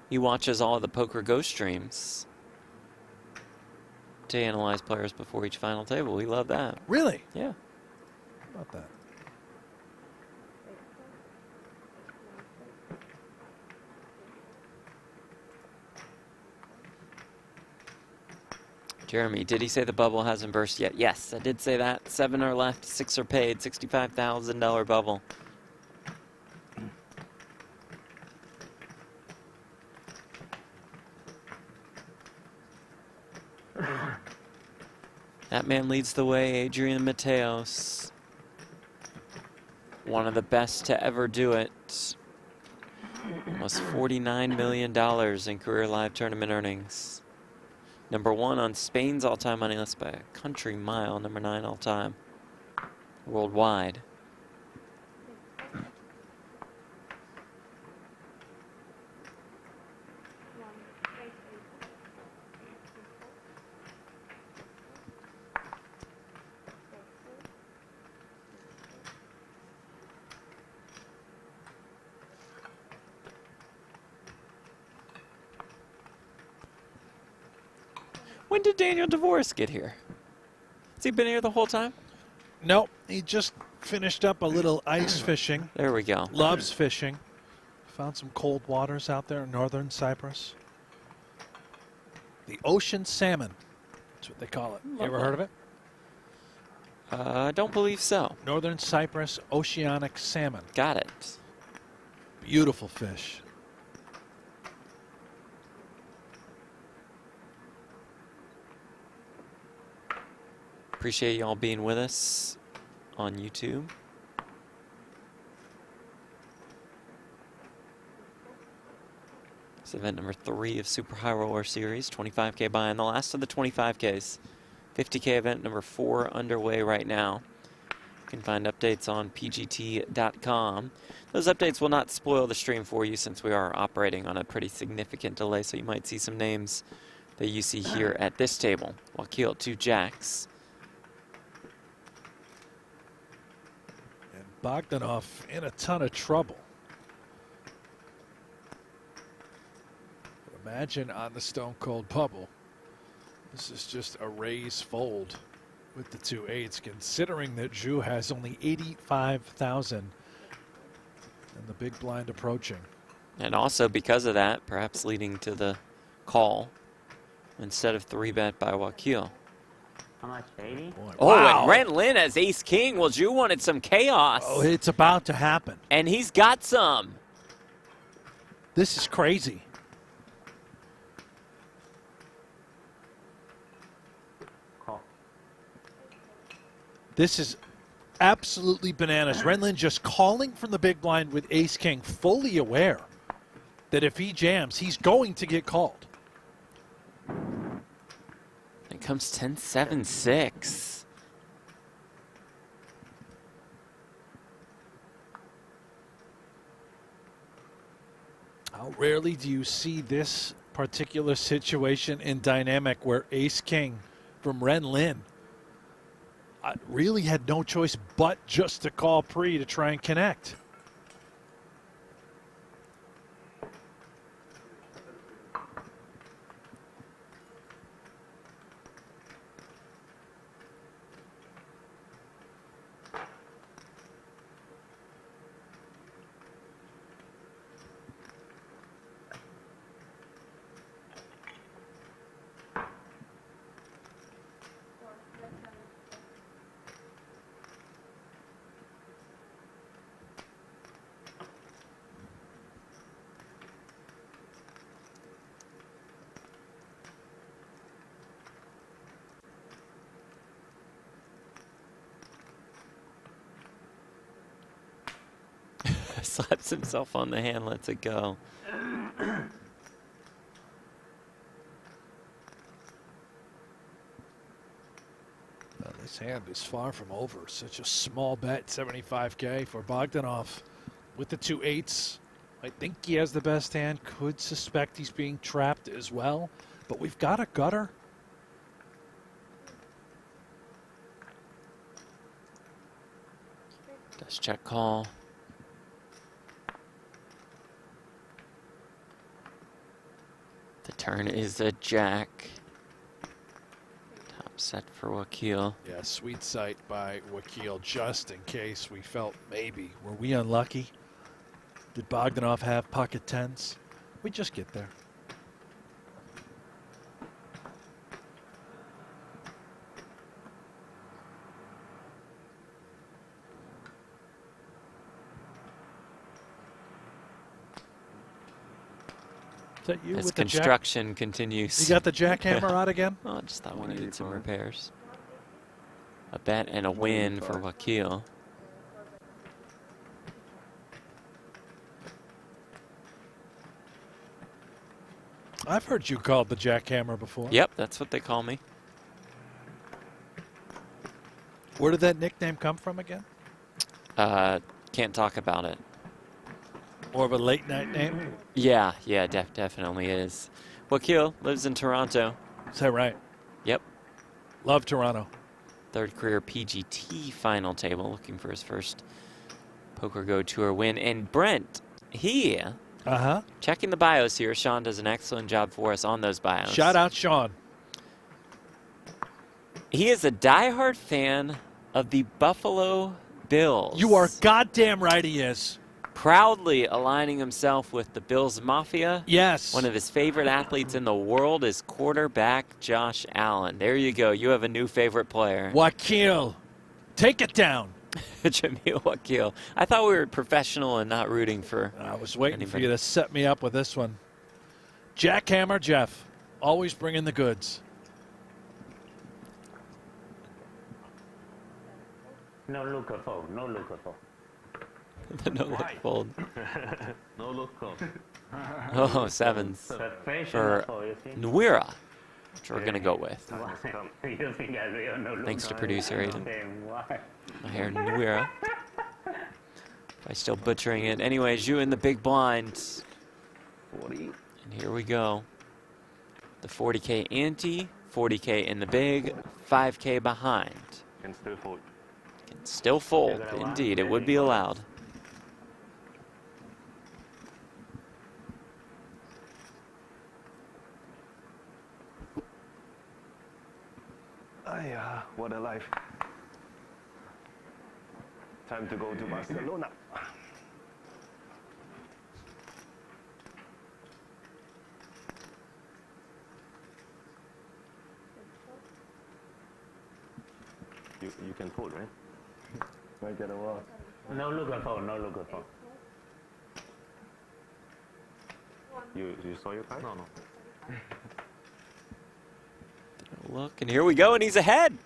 He watches all of the pokergo streams to analyze players before each final table. We love that. Really? Yeah. How about that? Jeremy, did he say the bubble hasn't burst yet? Yes, I did say that. 7 are left, 6 are paid, $65,000 bubble. That man leads the way, Adrian Mateos. One of the best to ever do it. Almost $49 million in career live tournament earnings. Number 1 on Spain's all-time money list by a country mile. Number 9 all-time worldwide. When did Daniel Dvoress get here? Has he been here the whole time? Nope. He just finished up a little ice fishing. There we go. Loves fishing. Found some cold waters out there in northern Cyprus. The ocean salmon. That's what they call it. You ever heard of it? I don't believe so. Northern Cyprus oceanic salmon. Got it. Beautiful fish. Appreciate y'all being with us on YouTube. It's event number 3 of Super High Roller Series, 25K buy-in, the last of the 25Ks. 50K event number 4 underway right now. You can find updates on pgt.com. Those updates will not spoil the stream for you since we are operating on a pretty significant delay, so you might see some names that you see here at this table. Wakil, 2 jacks. Bogdanov in a ton of trouble. Imagine on the Stone Cold Bubble. This is just a raise fold with the 2 8s, considering that Zhu has only 85,000 and the big blind approaching. And also because of that, perhaps leading to the call instead of 3-bet by Wakil. How much, 80? Boy, Oh, wow. and Ren Lin has ace-king. Well, Zhu wanted some chaos. Oh, it's about to happen. And he's got some. This is crazy. Call. This is absolutely bananas. Ren Lin just calling from the big blind with ace-king, fully aware that if he jams, he's going to get called. comes 10-7-6. How rarely do you see this particular situation in dynamic where ace-king from Ren Lin really had no choice but just to call pre to try and connect. Slaps himself on the hand, lets it go. Well, this hand is far from over. Such a small bet, 75K for Bogdanov with the 2 8s. I think he has the best hand. Could suspect he's being trapped as well, but we've got a gutter. Does check call. The turn is a jack. Top set for Wakil. Yeah, sweet sight by Wakil, just in case we felt maybe. Were we unlucky? Did Bogdanov have pocket tens? We just get there. Is that you As with the construction continues. You got the jackhammer out again? Oh, I just thought we needed some repairs. A bet and a win for Wakil. I've heard you called the jackhammer before. Yep, that's what they call me. Where did that nickname come from again? Can't talk about it. More of a late night name? Yeah, definitely is. Wakil lives in Toronto. Is that right? Yep. Love Toronto. Third career PGT final table, looking for his first PokerGo Tour win. And Brent, he, checking the bios here. Sean does an excellent job for us on those bios. Shout out Sean. He is a diehard fan of the Buffalo Bills. You are goddamn right he is. Proudly aligning himself with the Bills Mafia. Yes. One of his favorite athletes in the world is quarterback Josh Allen. There you go. You have a new favorite player. Wakil, take it down. Jamil Wakil. I thought we were professional and not rooting for I was waiting for anybody. you to set me up with this one. Jackhammer Jeff, always bringing the goods. No looker fold, no looker fold. The no look fold. No look call. Oh, sevens for Nouira, which we're going to go with. You think I real no looker? Thanks to producer Aiden. Damn, why? Maher Nouira. If I'm still butchering it. Anyways, you in the big blind. 40. And here we go. The 40K ante, 40K in the big, 5K behind. Can still fold. Can still fold. Indeed, it would be allowed. What a life. Time to go to Barcelona. You can fold, right? Might get a loss. No looker fold, no looker fold. You saw your card? No. Look, and here we go, and he's ahead.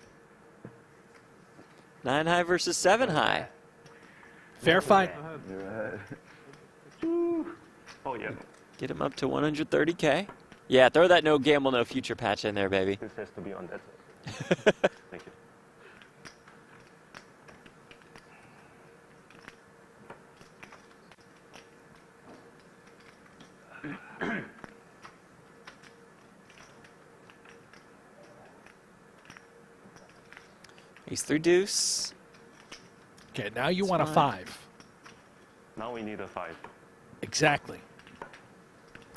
9 high versus 7 high. Fair fight. You're ahead. Oh, yeah. Get him up to 130K. Yeah, throw that no gamble, no future patch in there, baby. This has to be on that side. Thank you. Ace 3 deuce. Okay, now you want a fine. 5. Now we need a 5. Exactly.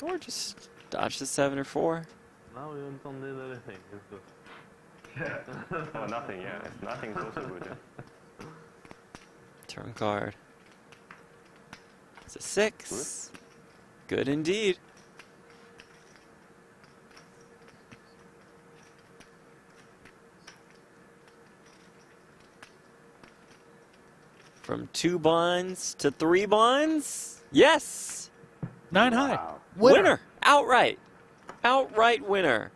Or just dodge the 7 or 4. Now you don't need anything. It's good. Oh, nothing, yeah. It's nothing so good. Yeah. Turn card. It's a 6. Good indeed. From 2 blinds to 3 blinds? Yes! 9 high. Wow. Winner! Outright! Outright winner.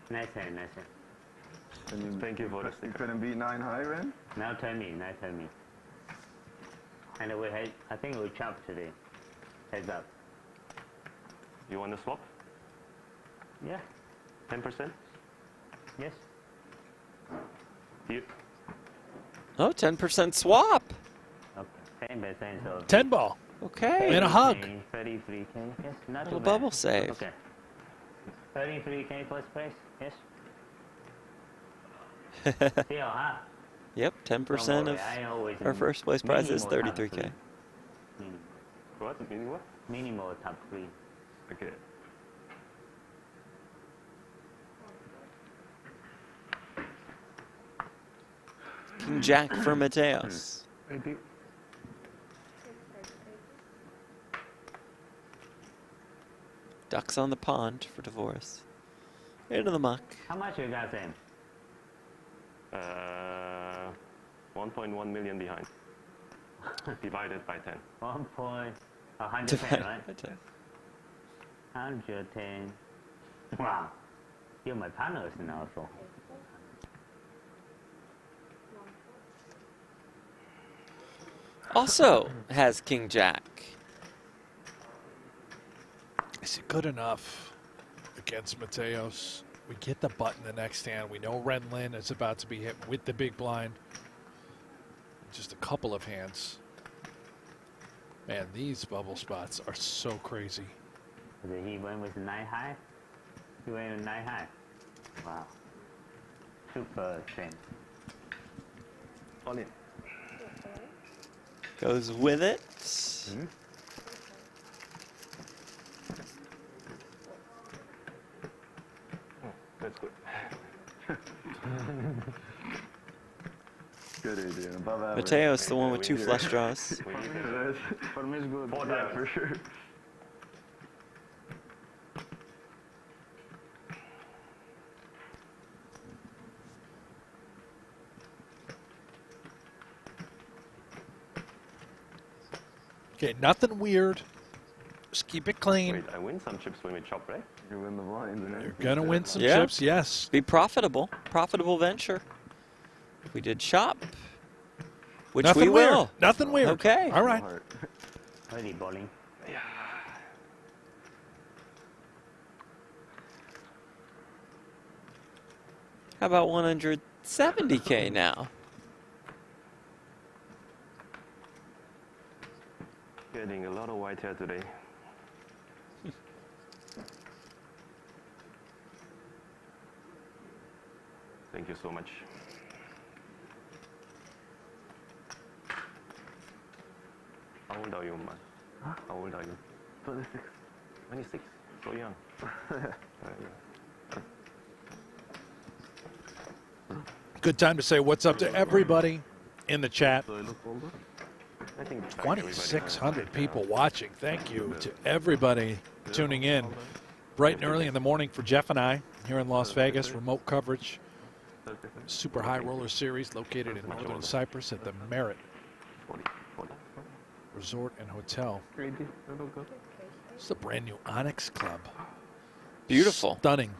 Nice hand, nice hand. Thank you for the You sticker. couldn't beat 9 high, Ren? Now tell me, now tell me. And I think we chop today. Heads up. You want to swap? Yeah. 10%? Yes. Deal. Oh, 10% swap. Okay. 10%. So 10 ball. Okay. And a hug. 33K. Yes. Not Little too bad. bubble save. Okay. 33K first price. Yes. Deal, huh? Yep, 10% Don't worry, of I always our first place prize is minimal top 33K. three. What? Meaning what? Minimal top 3. Okay. King Jack for Mateos. Ducks on the pond for Dvoress. Into the muck. How much you got then? 1.1 million behind. Divided by 10. 1.110, right? 110. Wow. You're my partners now, so. Also has King Jack. Is it good enough against Mateos? We get the button the next hand. We know Ren Lin is about to be hit with the big blind. Just a couple of hands. Man, these bubble spots are so crazy. He went with 9 high? He went with 9 high. Wow. Super thin. All in. Goes with it. That's good. Good, Adrian. Above average. Mateos, the one with 2 flush draws. We need it. For me, it's good. 4 Yeah, times. for sure. Okay, nothing weird. Just keep it clean. Wait, I win some chips when we chop, right? You win the blinds and You're everything. going to win some Yeah. chips, yes. Be profitable. Profitable venture. If we did shop, which Nothing we weird. will. Nothing weird. Okay. All right. Heart. Ready bowling. How about 170K now? Getting a lot of white hair today. Thank you so much. How old are you, man? How old are you? 26. 26. So young. Good time to say what's up to everybody in the chat. Do I look older? I think it's like everybody. 2,600 people watching. Thank you to everybody tuning in bright and early in the morning for Jeff and I here in Las Vegas. Remote coverage. Super High Roller Series located in Northern Cyprus at the Merit 40. Resort and Hotel. Grady, I look good. It's the brand new Onyx Club. Beautiful. Stunning.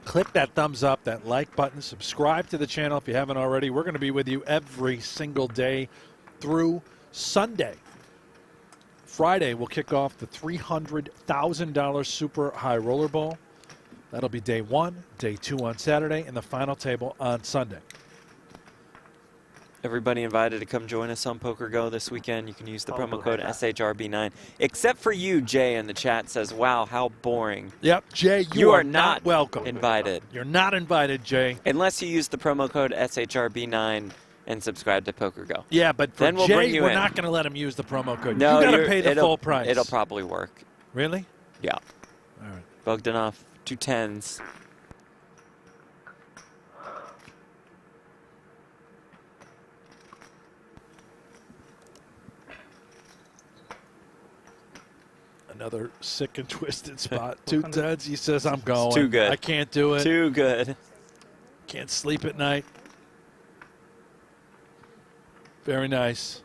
Click that thumbs up, that like button, subscribe to the channel if you haven't already. We're going to be with you every single day through Sunday. Friday, we'll kick off the $300,000 Super High Roller Bowl. That'll be day 1, day 2 on Saturday, and the final table on Sunday. Everybody invited to come join us on PokerGo this weekend. You can use the promo code SHRB9. Except for you, Jay, in the chat says, wow, how boring. Yep, Jay, you are not welcome. Invited. You're not invited, Jay. Unless you use the promo code SHRB9 and subscribe to PokerGo. Yeah, but for then we'll Jay, bring you we're in. not going to let him use the promo code. No, you got to pay the full price. It'll probably work. Really? Yeah. All right. Bogdanov, 2 10s. Another sick and twisted spot. 2 10s. He says, I'm going. Too good. I can't do it. Too good. Can't sleep at night. Very nice.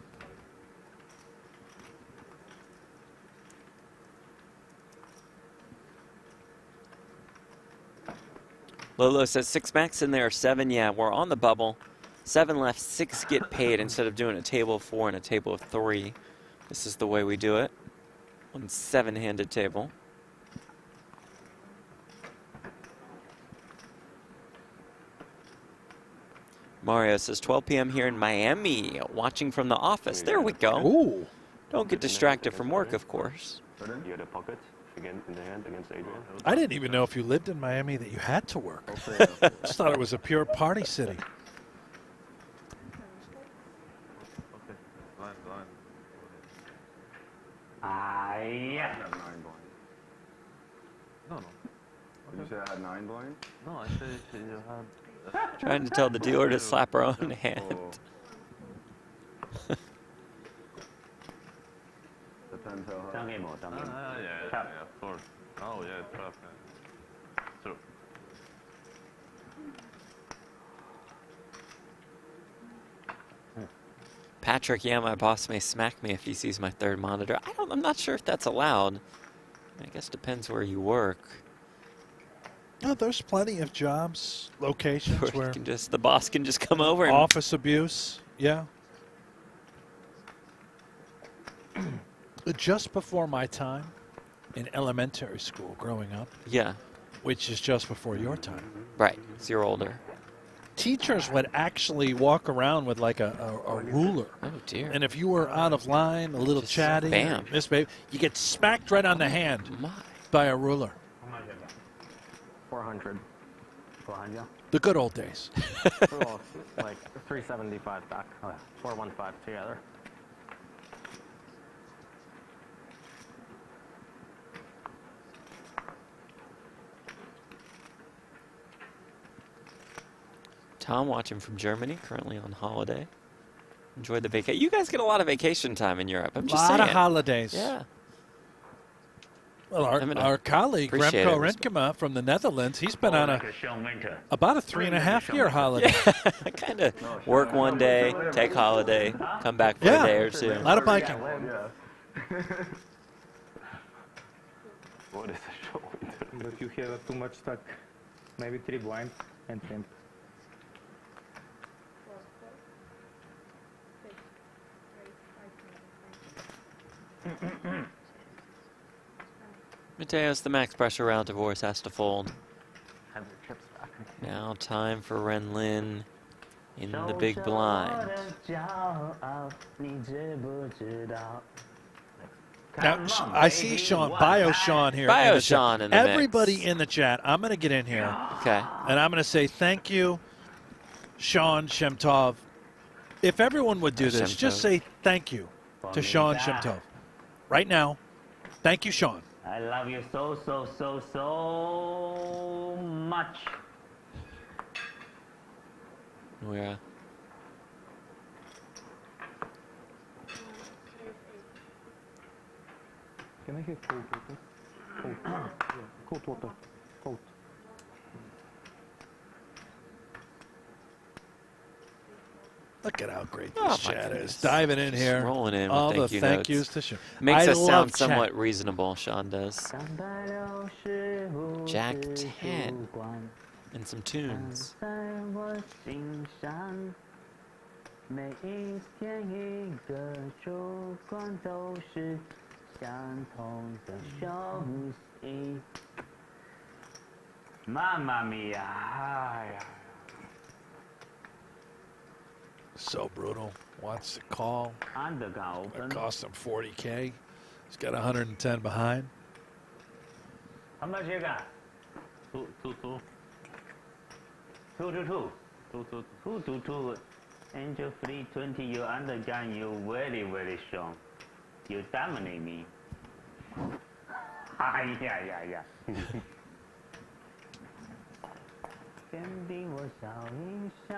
Lolo says 6 max and there are 7. Yeah, we're on the bubble. 7 left, 6 get paid instead of doing a table of 4 and a table of 3. This is the way we do it. On 7-handed table. Mario says 12 p.m. here in Miami, watching from the office. There we go. Ooh. Don't get distracted from work, of course. You had a pocket again in the hand against Adrian. I didn't even know if you lived in Miami that you had to work. Just thought it was a pure party city. Yeah. I have 9 blinds. No, no. Did you say I had 9 blinds? No, I said you had... Trying to tell the dealer to slap her own hand. Oh. Depends how high. Yeah, of course. Oh, yeah, it's tough. Yeah. True. Patrick, yeah, my boss may smack me if he sees my 3rd monitor. I'm not sure if that's allowed. I guess it depends where you work. No, there's plenty of jobs, locations where The boss can just come over and office abuse. Yeah. Just before my time in elementary school growing up, yeah, which is just before your time, right. So you're older. teachers would actually walk around with like a ruler. Oh, dear. And if you were out of line, a little Just chatty, bam. misbehaved, you get smacked right on the hand My. by a ruler. 400. 400. The good old days. Well, like 375 back. 415 together. Tom watching from Germany, currently on holiday. Enjoy the vacation. You guys get a lot of vacation time in Europe. I'm A just lot saying. of holidays. Yeah. Well, I'm gonna our colleague, appreciate Remco it. Renkema from the Netherlands, he's been on about a 3.5-year holiday. Yeah. Kind of work one day, take holiday, come back for Yeah. a day or two. A lot of biking. What is a show? But you have too much stuck. Maybe 3 blinds and 10. Mateos, the max pressure round, Dvoress has to fold. Have your chips back. Now time for Ren Lin in the big blind. Now, I see Sean, Bio Sean here. Bio in the Sean chat. in the mix. Everybody in the chat, I'm going to get in here, Okay. and I'm going to say thank you, Sean Shemtov. If everyone would do this, Shemtov. just say thank you to Sean Shemtov. Right now, thank you, Sean. I love you so, so, so, so much. Nouira. Can I have cold water? Cold. Yeah, cold water. Cold. Look at how great Oh, this my chat goodness. is. Diving in Just here. rolling in with All the thank you thank notes. yous to Sean. Makes I us love sound chat. somewhat reasonable, Sean does. Jack 10 and some tunes. 每一天一个主管都是 Mamma mia. Ay, ay. So brutal. Wants to call. Underground That open. cost him 40K. He's got 110 behind. How much you got? 2, 2, 2. 2 to 2. 2, 2. 2 to 2. Angel 320. You undergun. You very, very strong. You dominate me. Ah, yeah, yeah, yeah. 天地我笑一笑，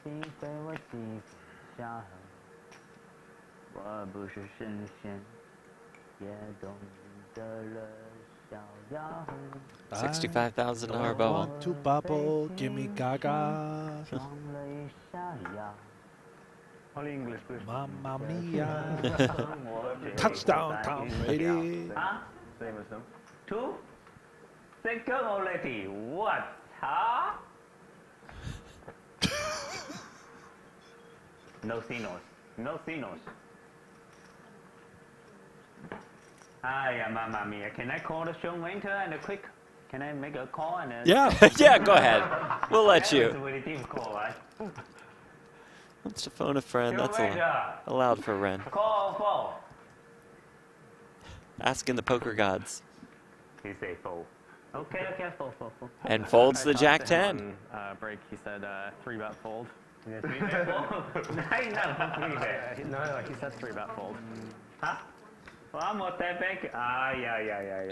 心非我喜笑，我不是神仙，也懂得了逍遥。 $65,000 bubble. Want to bubble, gimme gaga. 装了一下药， Only English, please. Mamma mia. 我这 Touchdown, Tom Brady. Huh? Same as him. 2? Second already. What? Huh? No signals. No signals. Hiya, mamma mia. Can I call the show winter and a quick? Can I make a call and a Yeah. Yeah, go ahead. We'll let That was you. a really deep call, right? Wants to phone a friend. That's Show winter. allowed for Ren. Call 4. Asking the poker gods. He say 4. Okay, 4. And folds the I Jack talked to him 10. on break, he said 3-bet fold. Yes, 3 bet 4. Nice, no, 3 bet. No, he said 3-bet fold. Huh? One more step back. Ah, yeah.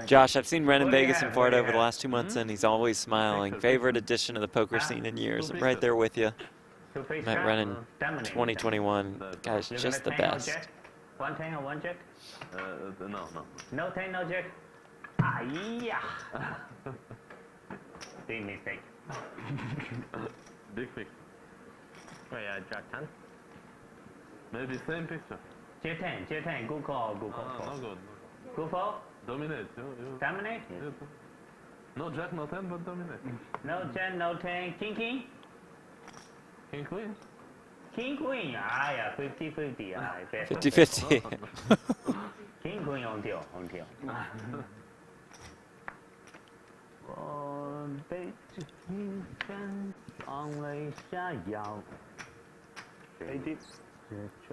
Josh, I've seen Ren in What do you Vegas have? and Florida What do over you the have? last 2 months, and he's always smiling. Favorite addition to the poker scene in years. I'm right there with you. Two face Met trap. Ren in Dominate. 2021. Guy's You're just the gonna 10 or best. jack? 1 10 or 1 jack? No. No 10, no jack. Ah, yeah. Big mistake. Big fix. Wait, Jack 10? Maybe same picture. J10, good call, good call. No good. Good call? Dominate. You. Dominate? You. No jack, no 10, but dominate. No 10, no 10. King, king? King queen. King, queen. Ah, yeah, 50-50. Ah, best. 50-50. King, queen on deal.我被这一生放了一下药，这圈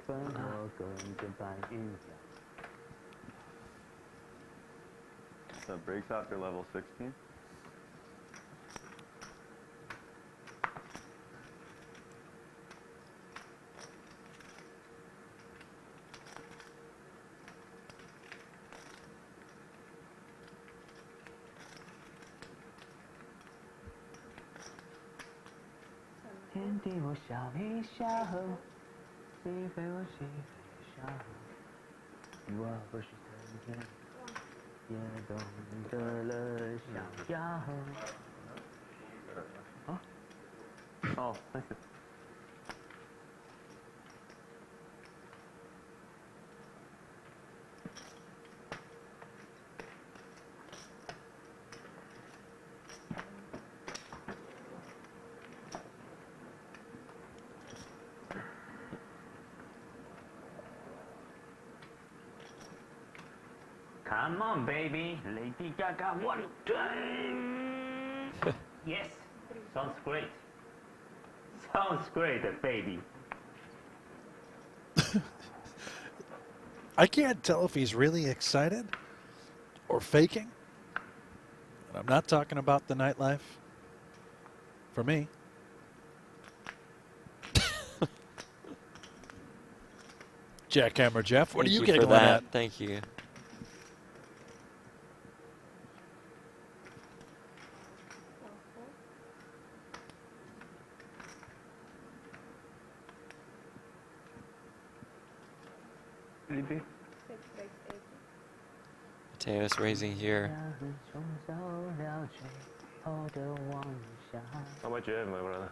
粉我跟着白云摇。 So breaks after level 16.天地我笑一笑，是非我是非笑，我不是神仙，也懂得了逍遥。 Oh, thank you. Come on, baby. Lady Gaga, one time. Yes. Sounds great. Sounds great, baby. I can't tell if he's really excited or faking. And I'm not talking about the nightlife. For me. Jackhammer Jeff, what Thank are you for giggling that. at? Thank you. Mateos raising here. How much you have, my brother?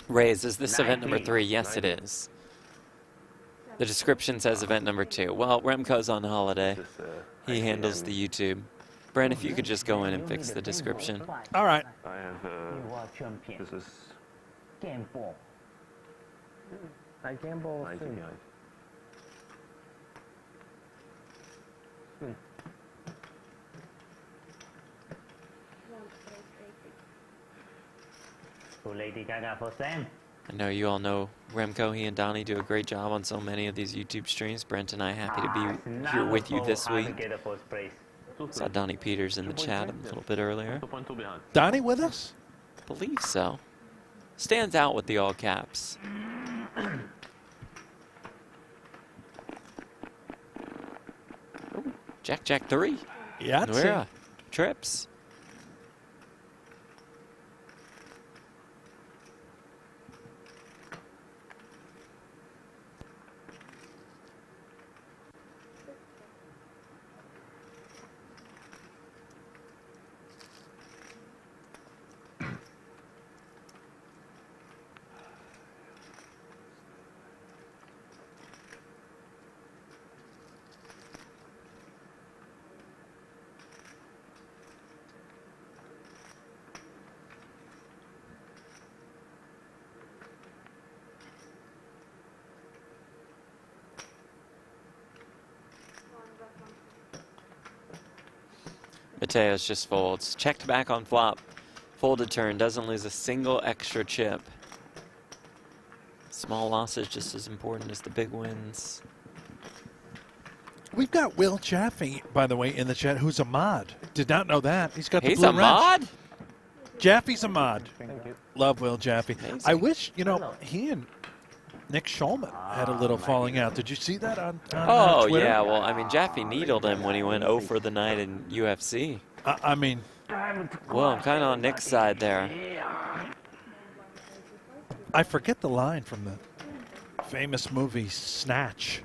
Raise, is this event number 90. 3? Yes, it is. The description says event number 2. Well, Remco's on holiday. Just, He handles the YouTube. Brent, if you could just go in and fix the description. All right. I have, 你我全骗 this is, Game 4 I gamble 90 soon. behind. To Lady Gaga for Sam. I know you all know Remco. He and Donnie do a great job on so many of these YouTube streams. Brent and I happy to be here with you this week. Get the first place. Saw Donnie Peters in the chat a little bit earlier. 2.2 behind. Donnie with us? Believe so. Stands out with the all caps. Ooh, Jack 3. Yeah, Nouira trips. Mateos just folds. Checked back on flop. Folded turn. Doesn't lose a single extra chip. Small losses just as important as the big wins. We've got Will Jaffe, by the way, in the chat, who's a mod. Did not know that. He's got the He's blue a wrench. mod? Jaffe's a mod. Thank you. Love Will Jaffe. Amazing. I wish, you know, he and Nick Schulman had a little falling out. Did you see that on Oh, Twitter? yeah. Well, I mean, Jaffe needled him when he went 0 for the night in UFC. I mean, Well, I'm kind of on Nick's side there. I forget the line from the famous movie Snatch.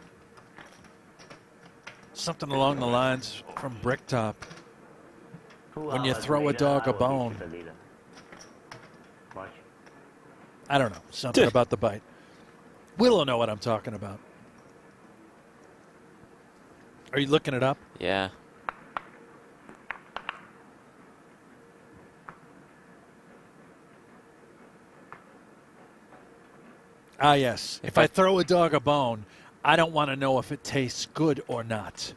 Something along the lines from Bricktop. When you throw a dog a bone. Watch. I don't know. Something about the bite. Will know what I'm talking about. Are you looking it up? Yeah. Ah, yes. If I throw a dog a bone, I don't want to know if it tastes good or not.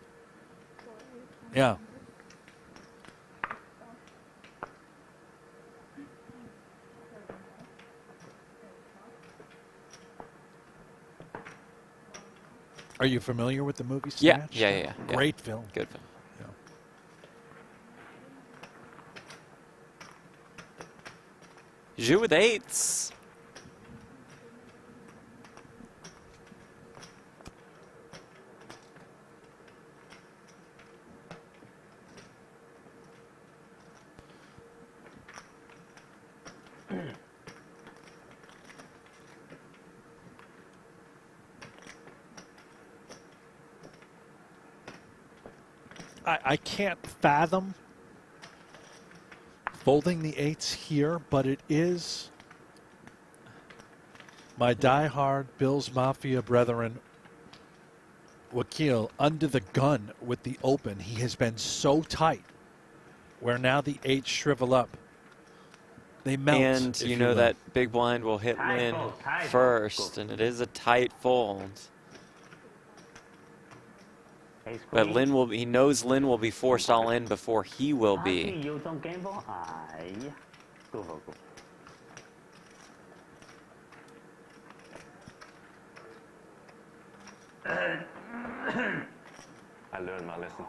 Yeah. Are you familiar with the movie Yeah, Snatch? yeah. Great film. Good film. Yeah. Zhu with eights. I can't fathom folding the eights here, but it is my diehard Bills Mafia brethren, Wakil, under the gun with the open. He has been so tight where now the eights shrivel up. They melt. And you know that big blind will hit Lin first, and it is a tight fold. But Lin will be, he knows Lin will be forced all in before he will be. You don't gamble? Go for go. I learned my lesson.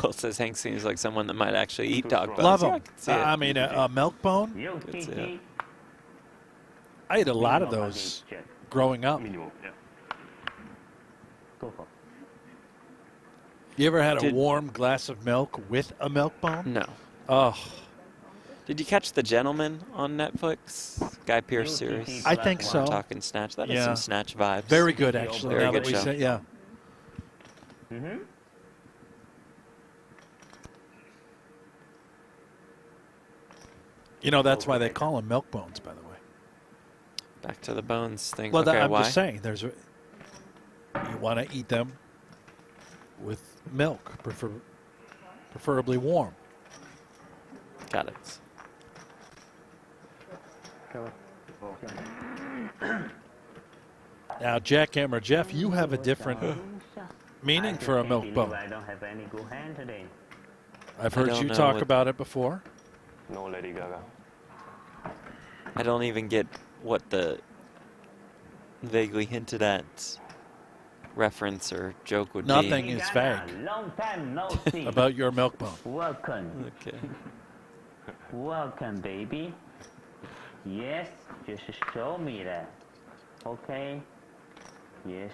Will says Hank seems like someone that might actually eat dog bones. Love Yeah, I him. can see it. I mean, a milk bone. Good to see it. I ate a lot of those growing up. Minimum, yeah. Go for. You ever had a warm glass of milk with a milk bone? No. Oh. Did you catch The Gentleman on Netflix? Guy Pearce series? I think so. Talking Snatch. That is Yeah. some Snatch vibes. Very good, actually. Very now good that we show. say, yeah. Mm-hmm. You know, that's why they call them milk bones, by the way. Back to the bones thing. Well, okay, I'm why? just saying, you want to eat them with milk, preferably warm. Got it. Now, Jackhammer Jeff, you have a different meaning for a milk bone. I don't have any good hand today. I've heard you talk about it before. No Lady Gaga. I don't even get what the vaguely hinted at reference or joke would Nothing be. is vague Long time no see. about your milk bone. Welcome. Okay. Welcome, baby. Yes, just show me that. Okay. Yes.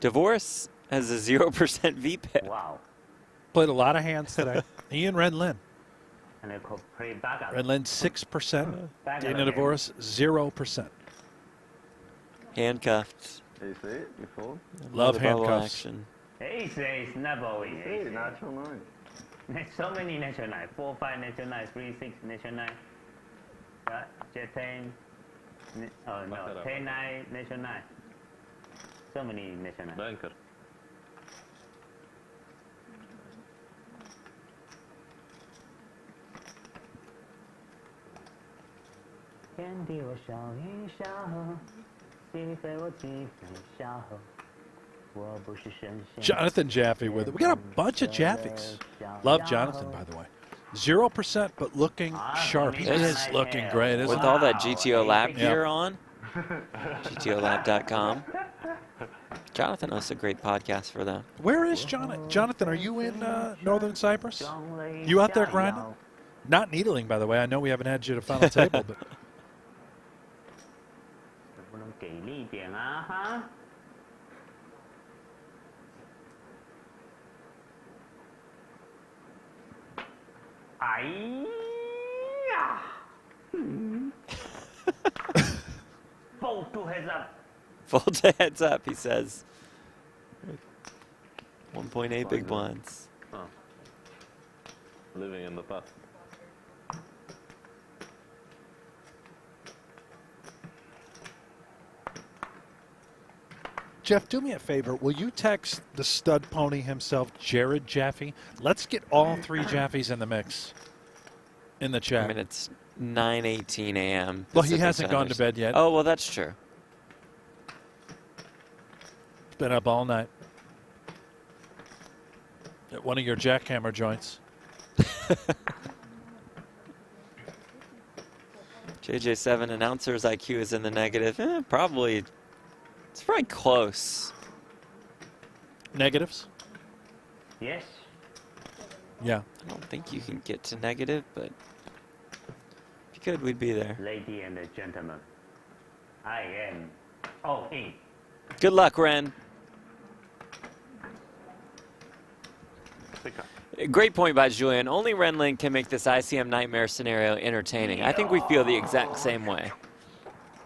Dvoress has a 0% VPIP. Wow. Played a lot of hands today. He and Ren Lin. And I could play back up. Ren Lin 6%. Dana Dvoress 0%. Handcuffed. Ace 8, you fold? Love Bubble handcuffs. action. Ace, never win. Hey, natural 9. There's so many natural 9. 4, 5 natural 9, 3, 6 natural 9. Jet 10. Oh no, 10, 9 natural 9. So many natural 9. Banker. Jonathan Jaffe with it. We got a bunch of Jaffes. Love Jonathan, by the way. 0%, but looking sharp. He is looking great, isn't With he? all that GTO Lab Yep. gear on. GTOLab.com. Jonathan hosts a great podcast for them. Where is Jonathan? Jonathan, are you in Northern Cyprus? You out there grinding? Not needling, by the way. I know we haven't had you to final table, but 不能给力一点啊哈！哎呀！Fold two heads up. Fold to heads up, he says. 1.8 big blinds. Oh. Living in the past. Jeff, do me a favor. Will you text the stud pony himself, Jared Jaffe? Let's get all three Jaffes in the mix in the chat. I mean, it's 9:18 a.m. Well, he Pacific hasn't gone to Standard. bed yet. Oh, well, that's true. He's been up all night at one of your jackhammer joints. JJ7 announcer's IQ is in the negative. Probably. It's probably close. Negatives? Yes. Yeah. I don't think you can get to negative, but if you could, we'd be there. Lady and gentlemen, I am all in. Good luck, Ren. Great point by Julian. Only Ren Lin can make this ICM nightmare scenario entertaining. I think we feel the exact same way.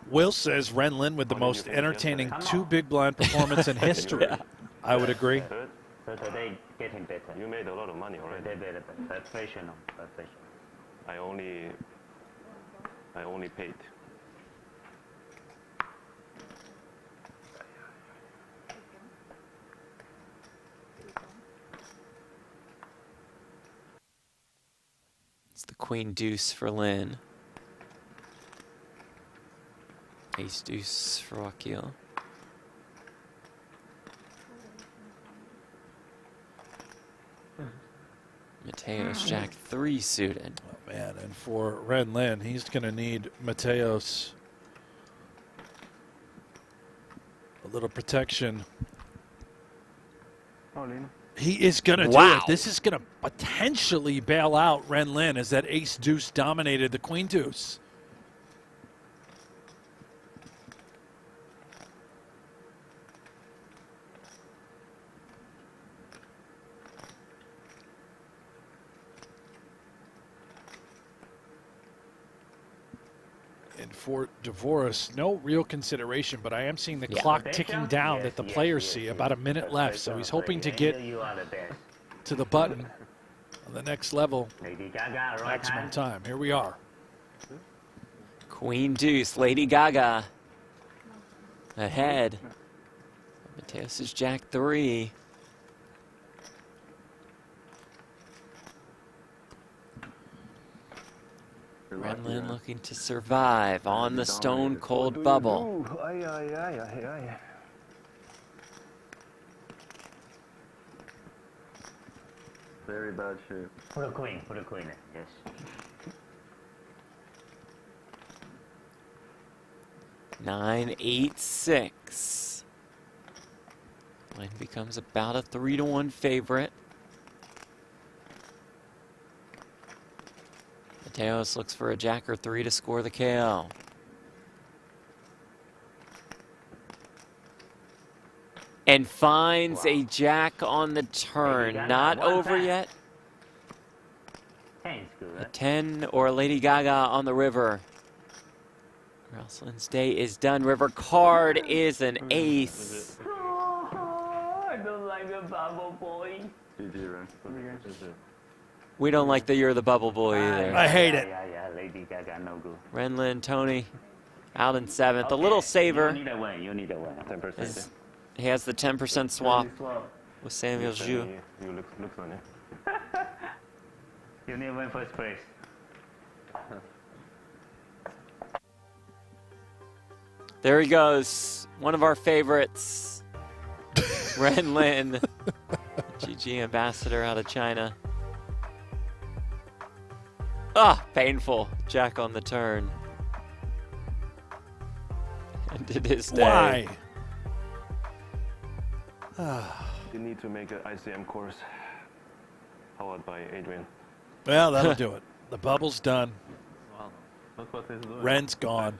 Will says Ren Lin with the most entertaining two big blind performance in history. Yeah. I would agree. So today getting better. You made a lot of money already. Today better. Professional. I only paid. It's the Queen Deuce for Lin. Ace Deuce for Wakil. Mateos Jack 3 suited. Oh, man, and for Ren Lin, he's going to need Mateos a little protection. He is going to do it. This is going to potentially bail out Ren Lin as that ace deuce dominated the queen deuce. And for Dvoress, no real consideration, but I am seeing the clock ticking down that the players see. About a minute left, so he's hoping to get to the button on the next level. Maximum time. Here we are. Queen Deuce, Lady Gaga ahead. Mateos is Jack 3. Ren Lin looking to survive on the stone cold bubble. Aye, aye, aye, aye, aye. Very bad shape. Put a queen, yes. Nine, 8, 6. Lin becomes about a 3-1 favorite. Mateos looks for a jack or 3 to score the KO. And finds a jack on the turn. Not over yet. 10's good, A right? 10 or a Lady Gaga on the river. Or else Lin's day is done. River card is an ace. Oh, I don't like the bubble boy. GG, Ren. We don't like that you're the bubble boy either. I hate it. Yeah, Lady Gaga, no good. Ren Lin, Tony, out in 7th. A little saver. You need a win, you need a win. 10%. Is, he has the 10% swap with Samuel Zhu. You look on it. You need to win first place. There he goes. One of our favorites. Ren Lin. GG ambassador out of China. Ah, painful. Jack on the turn. Ended his day. Why? You need to make an ICM course powered by Adrian. Well, that'll do it. The bubble's done. Look what he's doing. Ren's gone.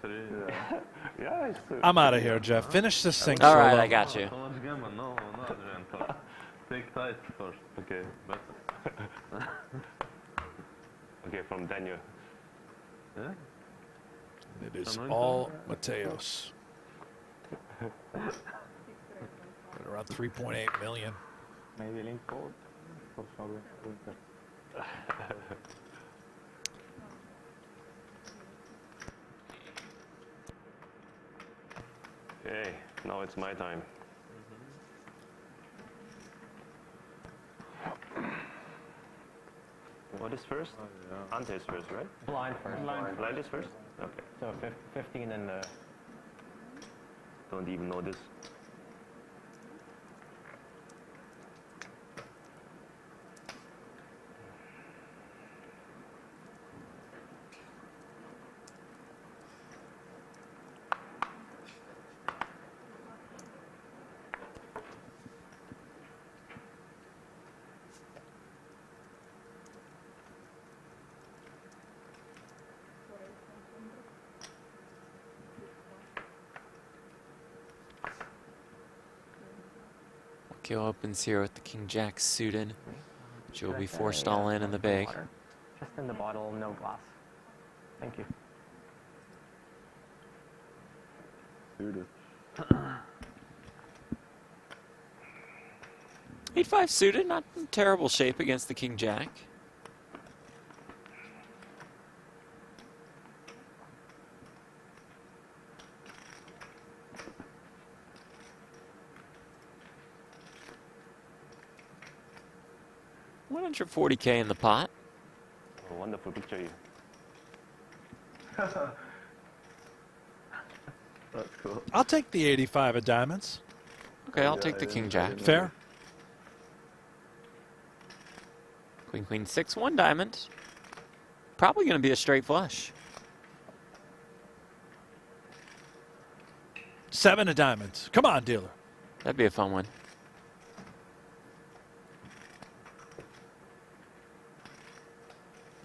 Yeah, it's I'm out of here, Jeff. Finish this thing All solo. right, I got you. So much gamma. No, Adrian. First. Take tight first. okay. Better. Okay, from Daniel. Yeah? It is all Mateos. At around 3.8 million. Maybe link code for solving. Okay, now it's my time. What is first? Ante is first, right? Blind first. Blind is first? Okay. So 15 and Don't even know this. Wakil opens here with the King Jack suited. She will be forced all in the big. just in the bottle, no glass. Thank you. Suited. 8-5 suited, not in terrible shape against the King Jack. $140K in the pot. A wonderful picture here. That's cool. I'll take the 85 of diamonds. Okay, I'll take the King Jack. Fair. Queen, Queen, 6, 1 diamond. Probably going to be a straight flush. 7 of diamonds. Come on, dealer. That'd be a fun one.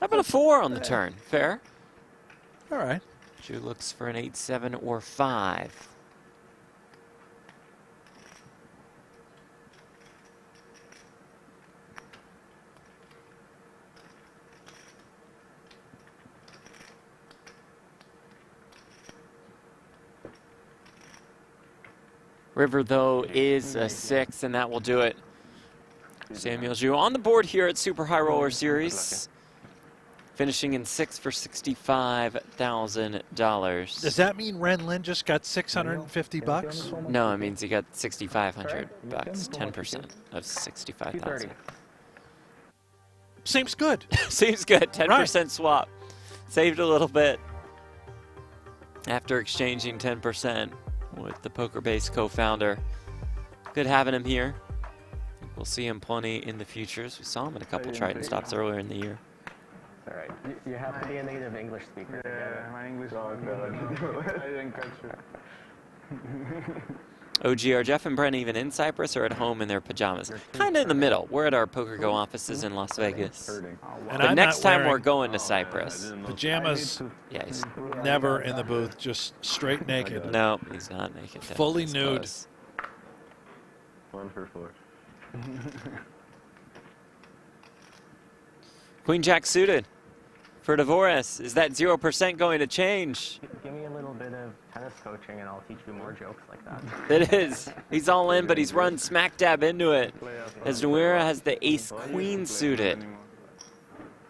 How about a 4 on the turn? Fair. All right. Drew looks for an 8, 7, or 5. River, though, is a 6, and that will do it. Samuel Zhu on the board here at Super High Roller Series, finishing in 6 for $65,000. Does that mean Ren Lin just got 650 bucks? No, it means he got 6,500 bucks, 10% of 65,000. Seems good. Seems good. 10% swap. Saved a little bit after exchanging 10% with the poker-based co-founder. Good having him here. We'll see him plenty in the futures. We saw him in a couple Triton stops earlier in the year. All right. You have to be a native English speaker. Yeah, my English is good. I didn't catch it. OG, are Jeff and Brent even in Cyprus or at home in their pajamas? Kind of in the middle. We're at our PokerGo offices in Las Vegas. And But I'm next not time we're wearing going to Cyprus. pajamas, Yeah, he's, never in the booth, just straight naked. no, he's not naked. Fully He's nude. close. 1 for 4. Queen Jack suited for Dvoress. Is that 0% going to change? Give me a little bit of tennis coaching and I'll teach you more jokes like that. It is. He's all in, but he's run smack dab into it. As Nouira has the ace-queen suited.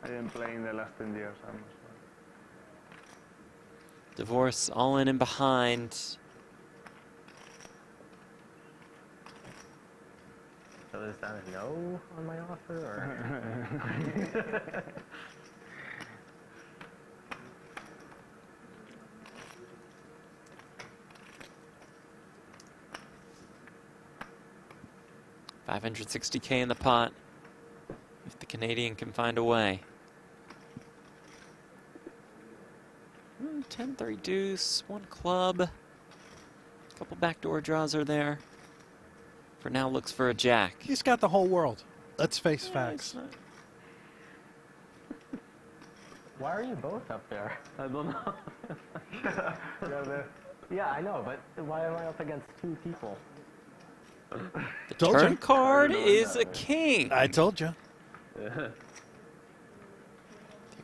I didn't play in the last 10 years. Dvoress all in and behind. So is that a no on my offer, or? $560K in the pot. If the Canadian can find a way. 10-3 deuce, 1 club. A couple backdoor draws are there. For now, looks for a jack. He's got the whole world. Let's face facts. Why are you both up there? I don't know. Yeah, I know, but why am I up against 2 people? The Told turn you. card is a king. I told you. The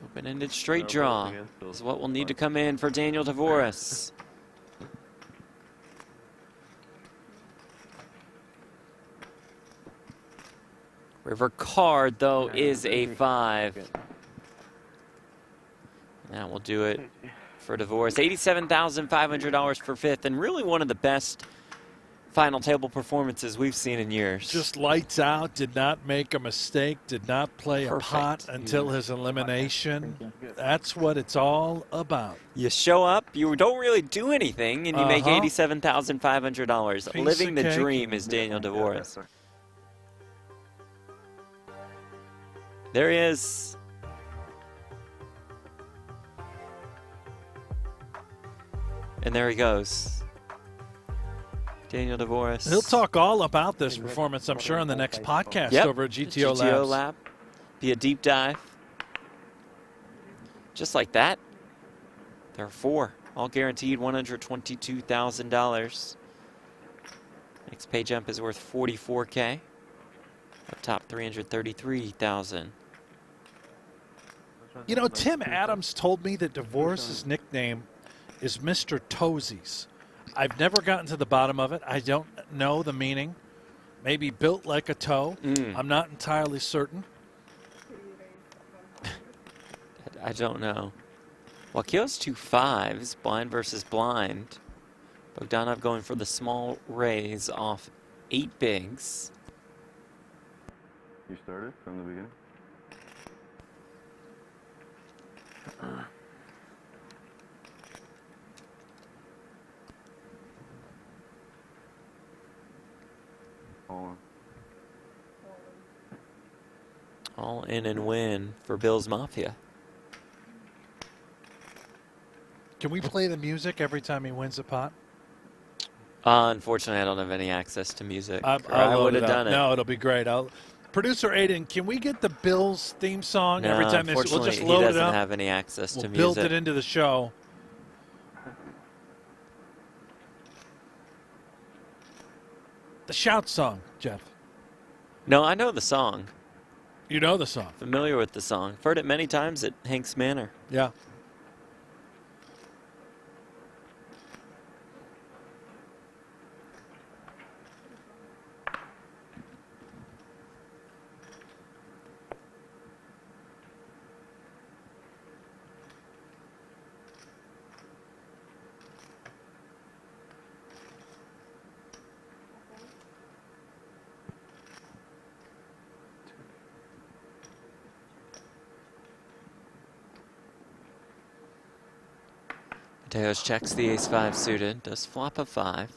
open-ended straight draw is what will need to come in for Daniel Dvoress. River card, though, is a 5. That will do it for Dvoress. $87,500 for 5th, and really one of the best final table performances we've seen in years. Just lights out, did not make a mistake, did not play a pot until his elimination. That's what it's all about. You show up, you don't really do anything, and you make $87,500. Piece Living of the cake. dream is Daniel Dvoress. There he is. And there he goes. Daniel Dvoress. He'll talk all about this performance, I'm sure, on the next podcast over at GTO Labs. Lab. Be a deep dive. Just like that. There are 4. All guaranteed $122,000. Next pay jump is worth $44K. Up top, $333,000. You know, Tim Adams told me that Dvoress's nickname is Mr. Toesies. I've never gotten to the bottom of it. I don't know the meaning. Maybe built like a toe. I'm not entirely certain. I don't know. Wakil's 2 5s, blind versus blind. Bogdanov going for the small raise off 8 bigs. You started from the beginning? All in and win for Bill's Mafia. Can we play the music every time he wins a pot? Unfortunately, I don't have any access to music. I would have done it. No, it'll be great. Producer Aiden, can we get the Bills theme song every time? We'll just load he it doesn't up. have any access to We'll music. build it into the show. The shout song, Jeff. No, I know the song. You know the song. Familiar with the song. Heard it many times at Hank's Manor. Yeah. Mateos checks the ace-5 suited, does flop a 5.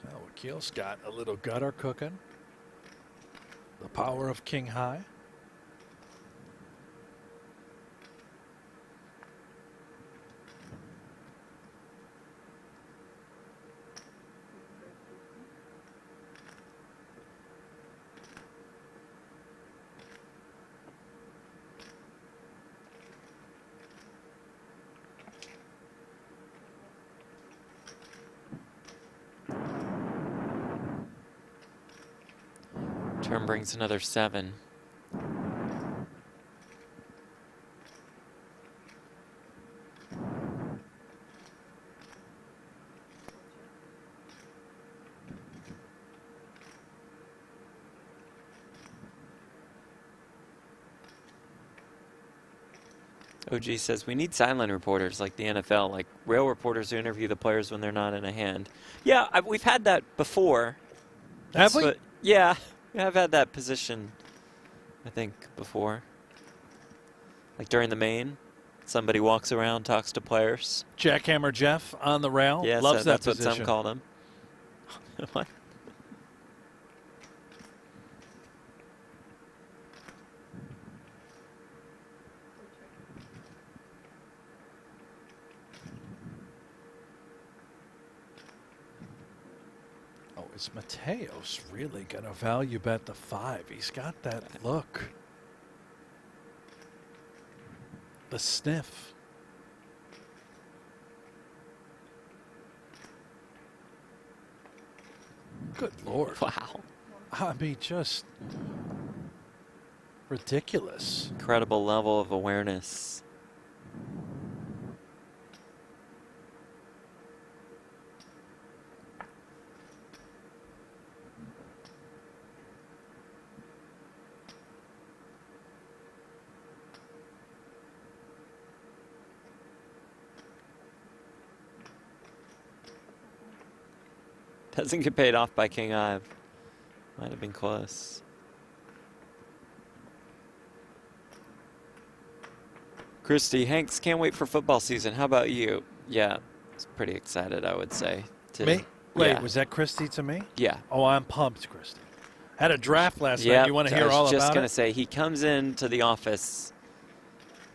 Well, Wakil's got a little gutter cooking. The power of king high. Turn brings another 7. OG says we need sideline reporters like the NFL, like rail reporters who interview the players when they're not in a hand. Yeah, we've had that before. Have we? Yeah, we have had that position, I think, before. Like during the main, somebody walks around, talks to players. Jackhammer Jeff on the rail. Yeah, Loves so that that's what position. some call him. What? Oh, is Mateos really going to value bet the 5? He's got that look. The sniff. Good Lord. Wow. I mean, just ridiculous. Incredible level of awareness. Doesn't get paid off by King Ive. Might have been close. Christy, Hanks, can't wait for football season. How about you? Yeah, it's pretty excited, I would say. Me? Wait, yeah. was that Christy to me? Yeah. Oh, I'm pumped, Christy. Had a draft last night. You want to hear all I was about just going it? to say, he comes into the office.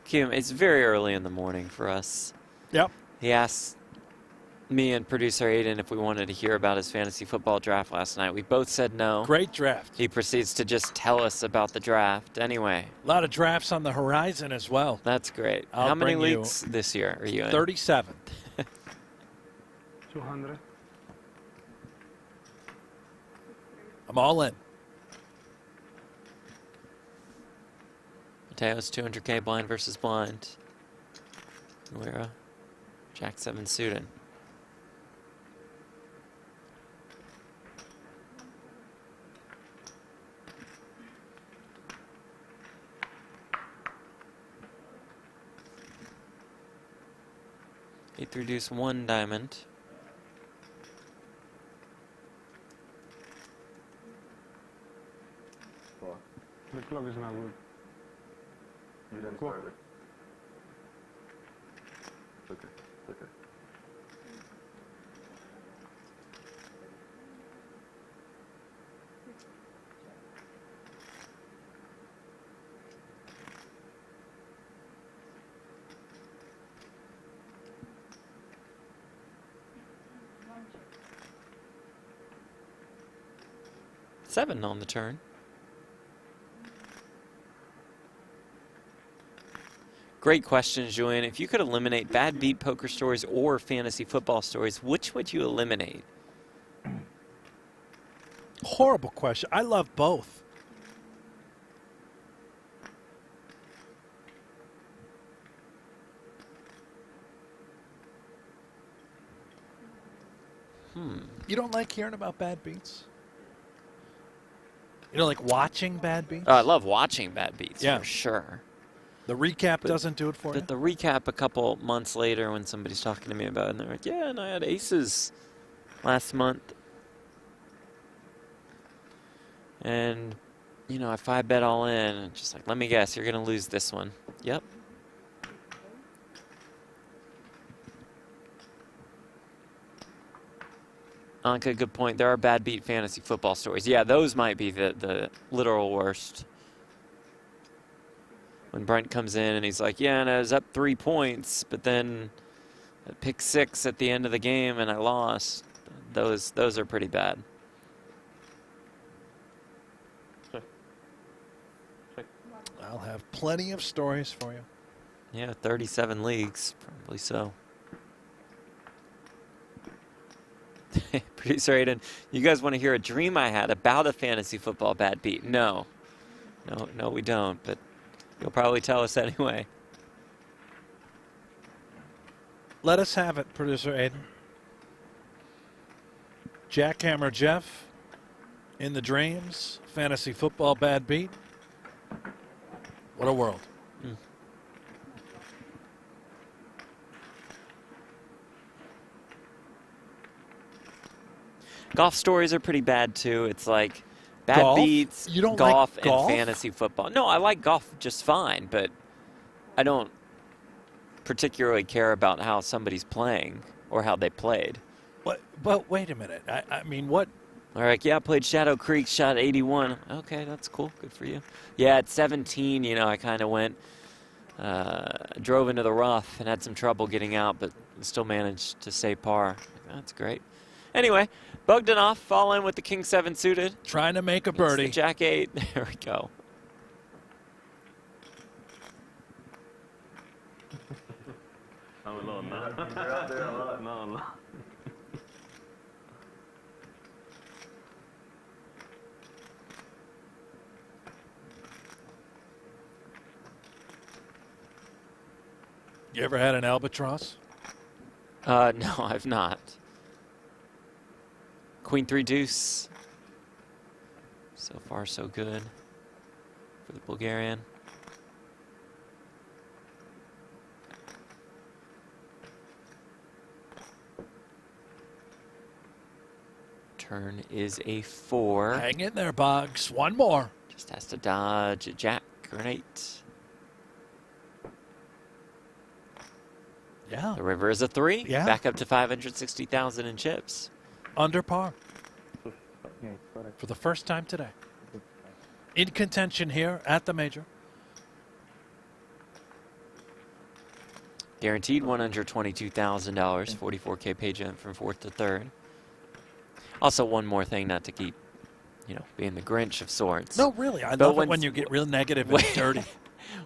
Kim, it's very early in the morning for us. Yep. He asks me and producer Aiden if we wanted to hear about his fantasy football draft last night. We both said no. Great draft. He proceeds to just tell us about the draft. Anyway. A lot of drafts on the horizon as well. That's great. I'll How many bring you leagues this year are you in? 37. 200. I'm all in. Mateos 200K blind versus blind. Nouira, Jack 7 suited. Eight reduce 1 diamond. The clock is not good. You didn't Cool. start it. Okay, okay. Seven on the turn. Great question, Julian. If you could eliminate bad beat poker stories or fantasy football stories, which would you eliminate? Horrible question. I love both. You don't like hearing about bad beats? You don't like watching bad beats? I love watching bad beats, Yeah. for sure. The recap doesn't do it for you? But the recap a couple months later when somebody's talking to me about it, and they're like, yeah, and I had aces last month. And, you know, I 5-bet all in. And just like, let me guess, you're going to lose this one. Yep. Anka, good point. There are bad beat fantasy football stories. Yeah, those might be the literal worst. When Brent comes in and he's like, yeah, and I was up 3 points, but then I picked 6 at the end of the game and I lost. Those are pretty bad. I'll have plenty of stories for you. Yeah, 37 leagues, probably so. Producer Aiden, you guys want to hear a dream I had about a fantasy football bad beat? No, we don't, but you'll probably tell us anyway. Let us have it, Producer Aiden. Jackhammer Jeff in the dreams, fantasy football bad beat. What a world. Golf stories are pretty bad too. It's like bad Golf? beats, You don't golf, like golf? and fantasy football. No, I like golf just fine, but I don't particularly care about how somebody's playing or how they played. What? But wait a minute. I mean, what? All right, yeah, I played Shadow Creek, shot 81. Okay, that's cool. Good for you. Yeah, at 17, you know, I kind of went, drove into the rough and had some trouble getting out, but still managed to stay par. That's great. Anyway, Bogdanov fall in with the King 7 suited. Trying to make a birdie. It's the Jack 8. There we go. I'm alone now. You're out there a lot. No, no. You ever had an albatross? No, I've not. Queen 3 deuce. So far, so good for the Bulgarian. Turn is a 4. Hang in there, Boggs. One more. Just has to dodge a jack or an 8. Yeah. The river is a 3. Yeah. Back up to 560,000 in chips. Under par Yeah, it's correct. for the first time today. In contention here at the major. Guaranteed $122,000, 44K pay jump from 4th to 3rd. Also, one more thing, not to keep, you know, being the Grinch of sorts. No, really. I But love it when you get real negative and dirty.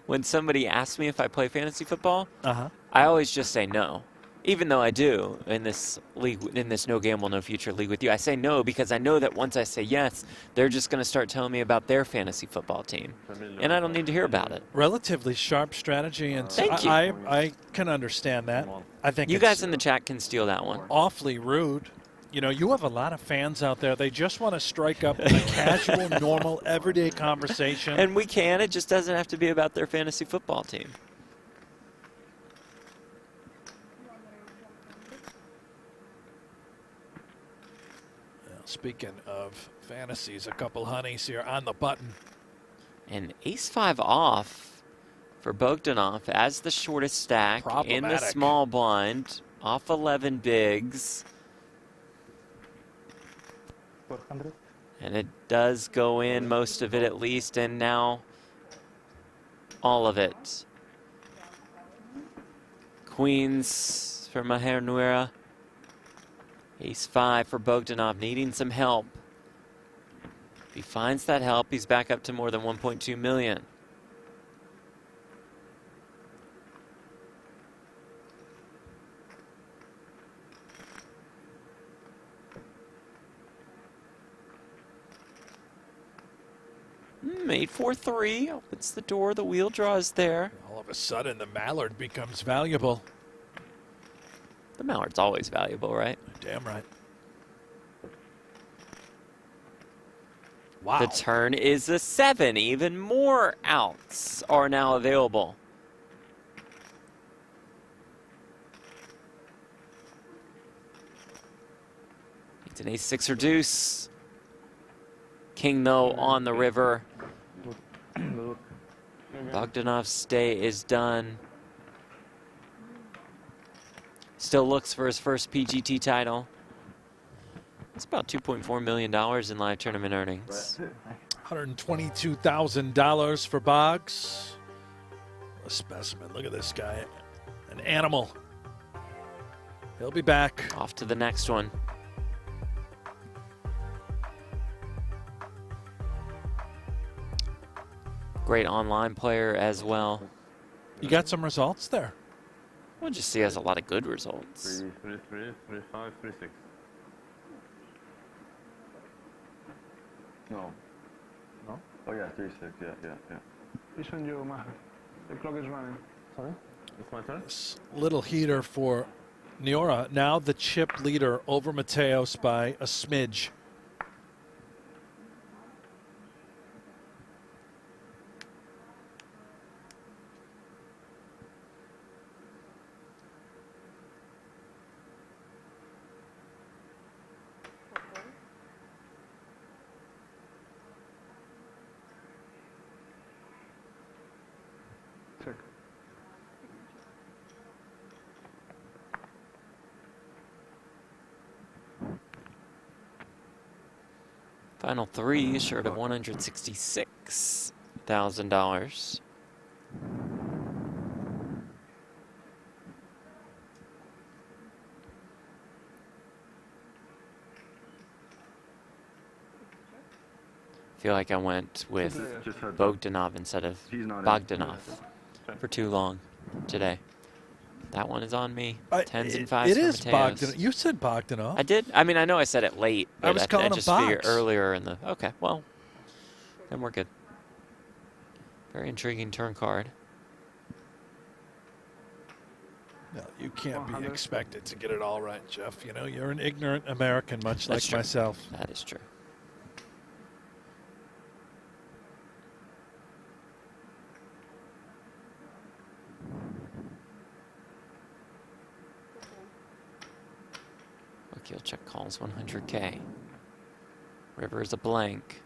When somebody asks me if I play fantasy football, Uh-huh. I always just say no. Even though I do in this league, in this no gamble, no future league with you, I say no because I know that once I say yes, they're just going to start telling me about their fantasy football team, and I don't need to hear about it. Relatively sharp strategy, and Thank you. I can understand that. I think You it's guys in the chat can steal that one. awfully rude. You know, you have a lot of fans out there. They just want to strike up a casual, normal, everyday conversation. And we can. It just doesn't have to be about their fantasy football team. Well, speaking of fantasies, a couple honeys here on the button. And ace-5 off for Bogdanov as the shortest stack in the Problematic. small blind, off 11 bigs. 400. And it does go in, most of it at least, and now all of it. Queens for Maher Nouira. Ace-5 for Bogdanov, needing some help. If he finds that help, he's back up to more than 1.2 million. Mate 4-3, opens the door, the wheel draws there. All of a sudden, the Mallard becomes valuable. The Mallard's always valuable, right? Damn right. Wow. The turn is a 7. Even more outs are now available. It's an ace-6 or deuce. King, though, on the river. Bogdanov's stay is done. Still looks for his first PGT title. That's about $2.4 million in live tournament earnings. $122,000 for Boggs. A specimen. Look at this guy. An animal. He'll be back. Off to the next one. Great online player as well. You got some results there. Well, just he has a lot of good results. 3, 3, 3, 3, 5, 3, 6. No. No? Oh yeah, 3, 6. Yeah, yeah, yeah. Which one you, Maher? The clock is running. Sorry? It's my turn? Little heater for Nouira. Now the chip leader over Mateos by a smidge. Check. Final three, short of $166,000. Feel like I went with Just heads up. Bogdanov instead of He's not in. Bogdanov for too long today. That one is on me. Tens and fives It for is Mateos. Bogdanov. You said Bogdanov. I did. I mean, I know I said it late. But I was calling him just figured Boggs. earlier in the. Okay, well, then we're good. Very intriguing turn card. No, you can't be expected to get it all right, Jeff. You know, you're an ignorant American, much That's like true. myself. That is true. Wakil check calls 100K. River is a blank.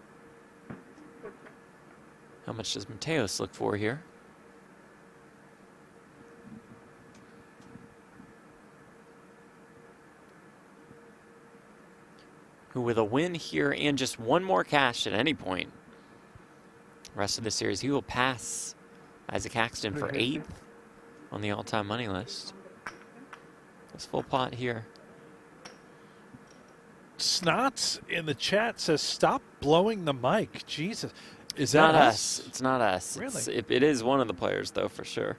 How much does Mateos look for here? Who with a win here and just one more cash at any point, rest of the series, he will pass Isaac Haxton for 8th on the all-time money list. It's full pot here. Snots in the chat says, "Stop blowing the mic." Jesus, is It's that not us? It's not us. Really? It is one of the players, though, for sure.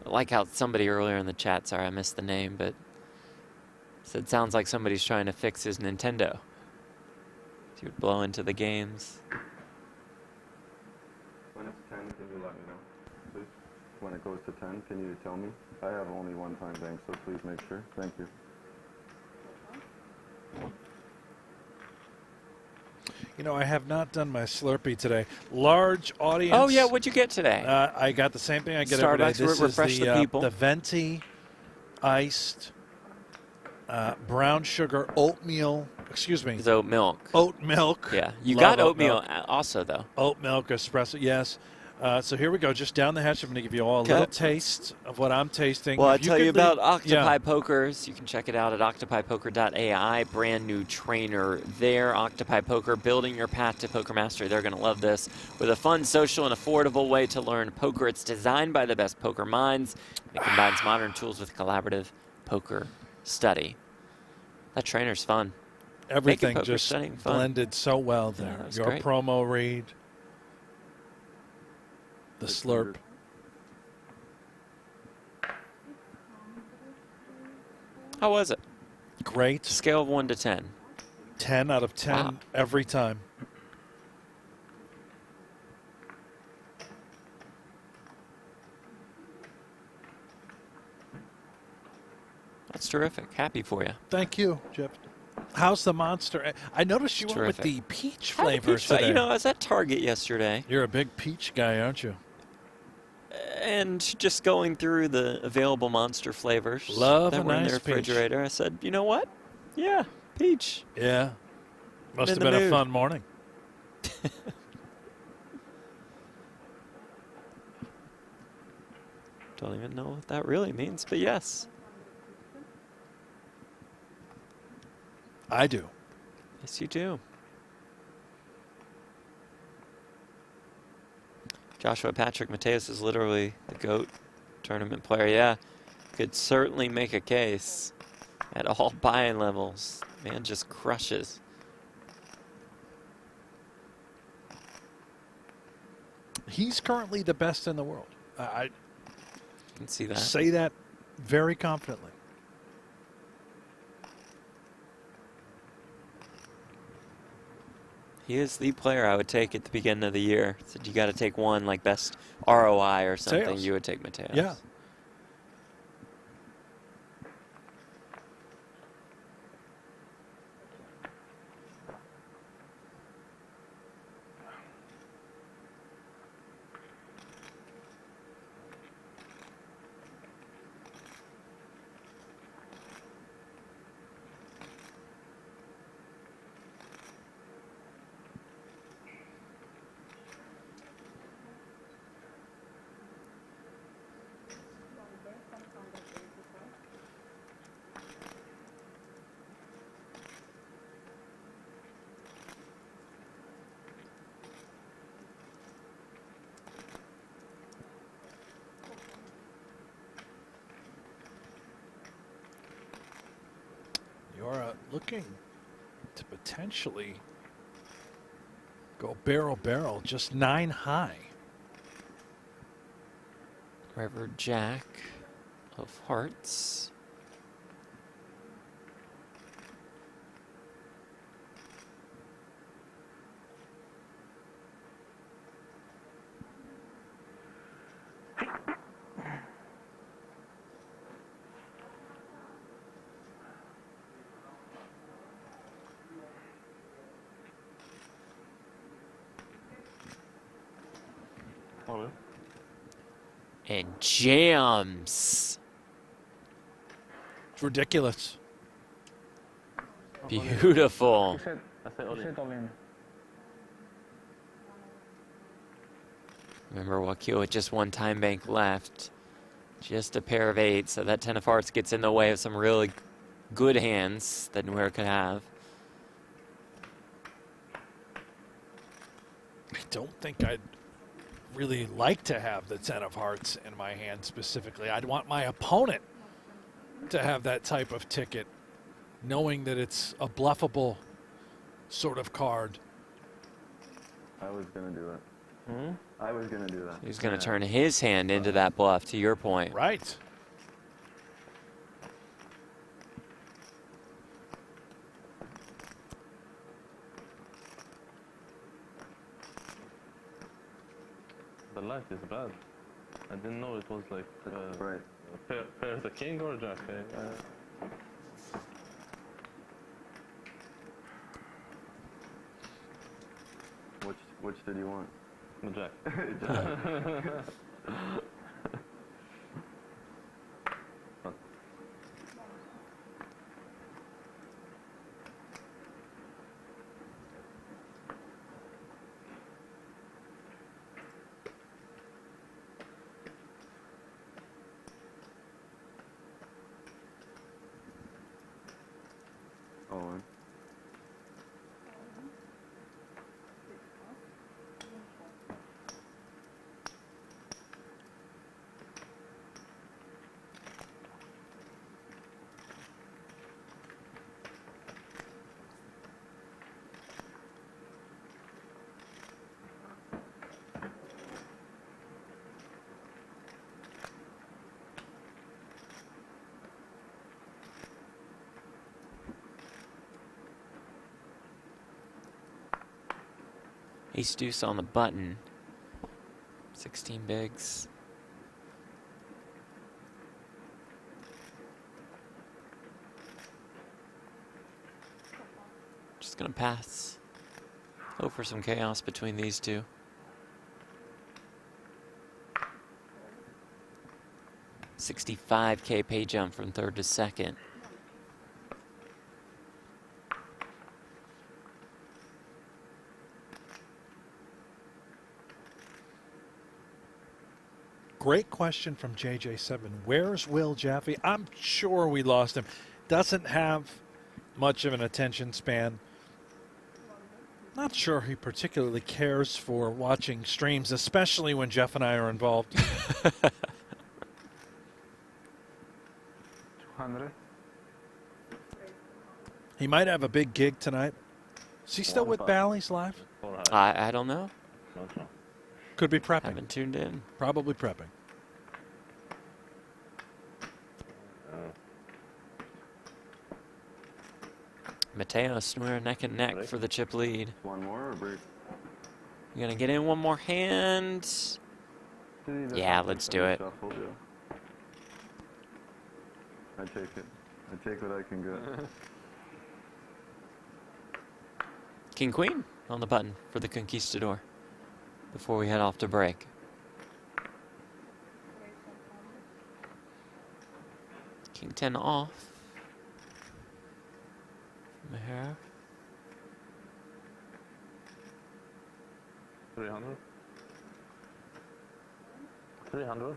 I like how somebody earlier in the chat, sorry I missed the name, but said sounds like somebody's trying to fix his Nintendo. He would blow into the games. When it's 10, can you let me know, please? When it goes to 10, can you tell me? I have only one-time bank, so please make sure. Thank you. You know, I have not done my Slurpee today. Large audience. Oh, yeah, what'd you get today? I got the same thing I get every day. Starbucks, This refresh is the people. the venti iced brown sugar oatmeal. Excuse me. It's oat milk. Oat milk. Yeah, you Love got oat oatmeal milk. also, though. Oat milk espresso. Yes. So here we go. Just down the hatch. I'm going to give you all a little taste of what I'm tasting. Well, I If tell you could leave- about Octopi Yeah. Pokers. You can check it out at octopipoker.ai. Brand new trainer there. Octopi Poker, building your path to poker mastery. They're going to love this. With a fun, social, and affordable way to learn poker. It's designed by the best poker minds. It combines modern tools with collaborative poker study. That trainer's fun. Everything poker just studying fun. blended so well there. that was Your great. promo read. The slurp. How was it? Great. Scale of 1 to 10. 10 out of 10 Wow. every time. That's terrific. Happy for you. Thank you, Jeff. How's the monster? I noticed you went with the Terrific. peach Had the flavors peach fla- today. You know, I was at Target yesterday. You're a big peach guy, aren't you? And just going through the available Monster flavors Love that a were in nice the peach. refrigerator, I said, you know what? Yeah, peach. Yeah. Must in have the been a mood. fun morning. Don't even know what that really means, but yes. I do. Yes, you do. Joshua Patrick Mateos is literally the GOAT tournament player. Yeah, could certainly make a case at all buy-in levels. Man just crushes. He's currently the best in the world. I can see that. Say that very confidently. He is the player I would take at the beginning of the year. Said you got to take one like best ROI or something. Mateos. You would take Mateos. Yeah. You're looking to potentially go barrel, just 9 high. River Jack of Hearts. And jams. It's ridiculous. Beautiful. Remember, Wakil with just one time bank left. Just a pair of 8, so that 10 of hearts gets in the way of some really good hands that Nouira could have. I don't think I'd really like to have the 10 of hearts in my hand specifically. I'd want my opponent to have that type of ticket, knowing that it's a bluffable sort of card. I was going to do it. I was going to do that. He's going to turn his hand into that bluff, to your point. Right. The light is bad. I didn't know it was like right. Pair the king or jack. Which did you want? The jack. Jack. All in. Ace deuce on the button. 16 bigs. Just gonna pass. Hope for some chaos between these two. $65K pay jump from third to second. Great question from JJ7. Where's Will Jaffe? I'm sure we lost him. Doesn't have much of an attention span. Not sure he particularly cares for watching streams, especially when Jeff and I are involved. 200. He might have a big gig tonight. Is he still with Bally's live? I don't know. Could be prepping. Haven't tuned in. Probably prepping. Mateos Nouira neck and neck for the chip lead. One more or break? You gonna get in one more hand? Yeah, let's do it. Shuffle, yeah. I take it. I take what I can get. King Queen on the button for the Conquistador before we head off to break. King 10 off. Maher. 300. 300.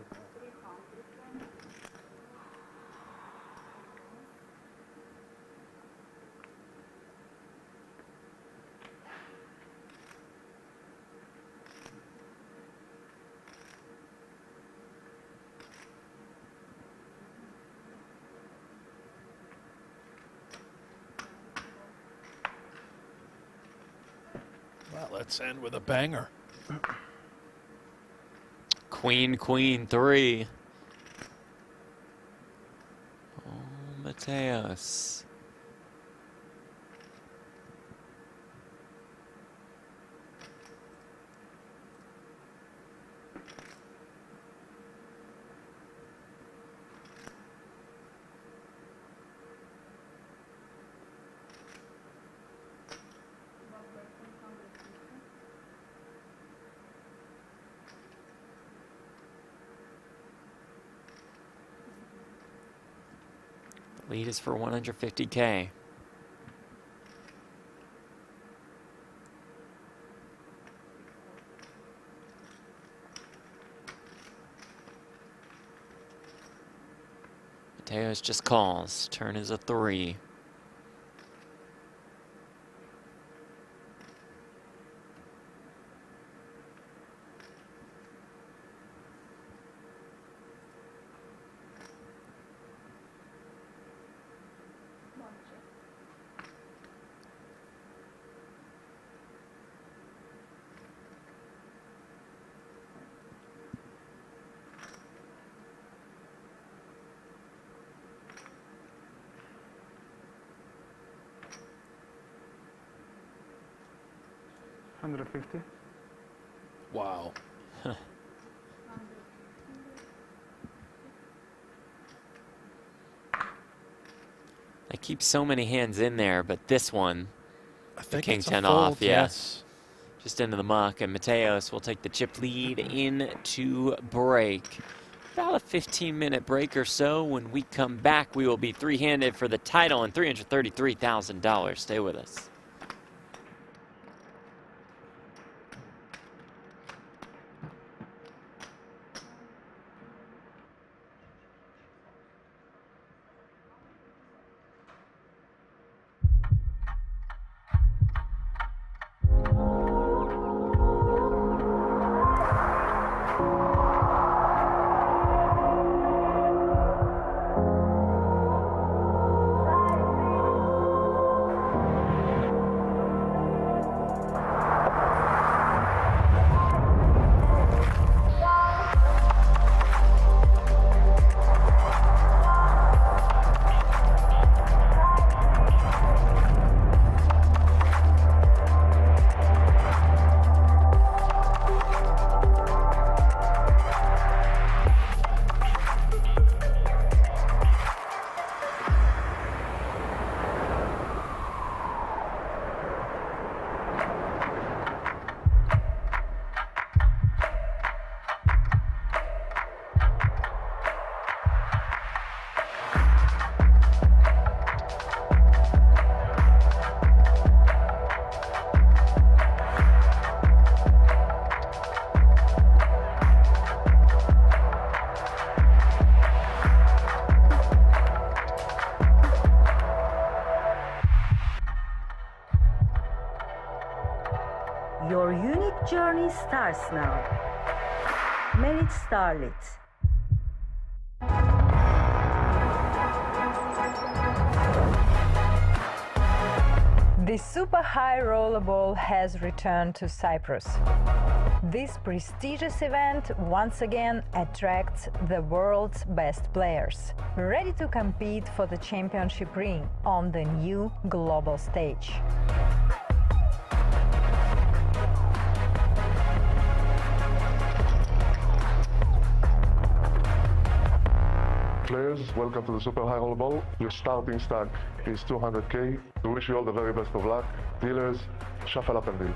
Well, let's end with a banger. Queen, Queen 3. Oh, Mateos. Lead is for 150K. Mateos just calls. Turn is a 3. $150. Wow. I keep so many hands in there, but this one, I think King it's a 10 fold, off, yeah. yes. Just into the muck, and Mateos will take the chip lead into break. About a 15-minute break or so. When we come back, we will be three-handed for the title and $333,000. Stay with us. Your unique journey starts now. Merit Starlet. The super high rollerball has returned to Cyprus. This prestigious event once again attracts the world's best players, ready to compete for the championship ring on the new global stage. Players, welcome to the Super High Rollerball. Your starting stack is 200k. We wish you all the very best of luck. Dealers, shuffle up and deal.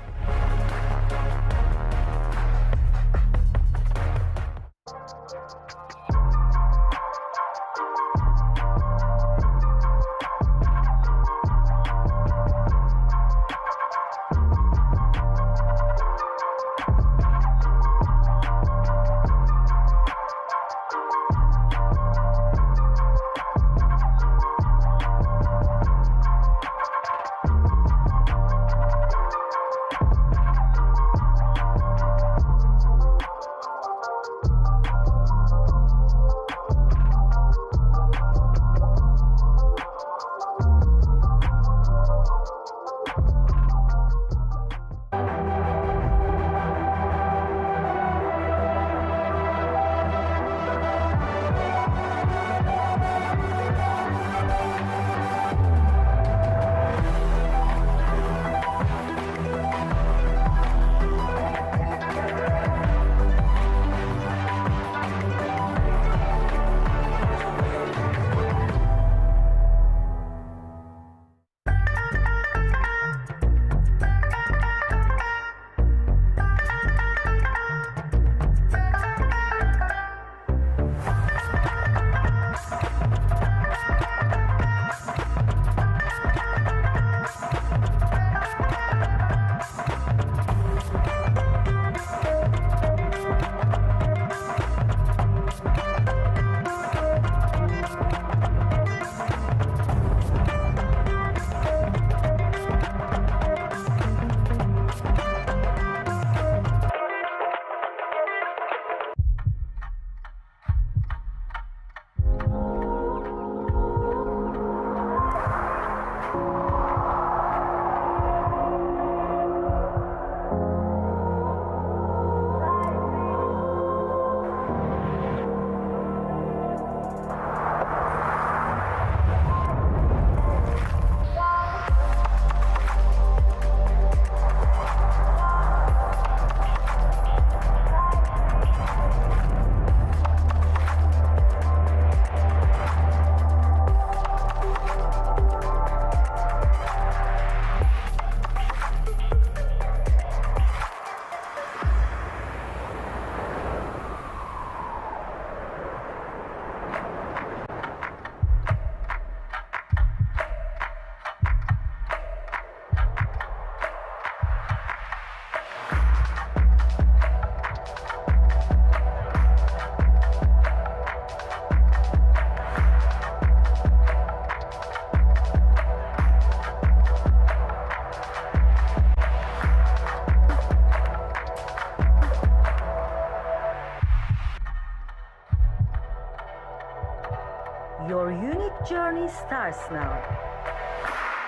Your unique journey starts now.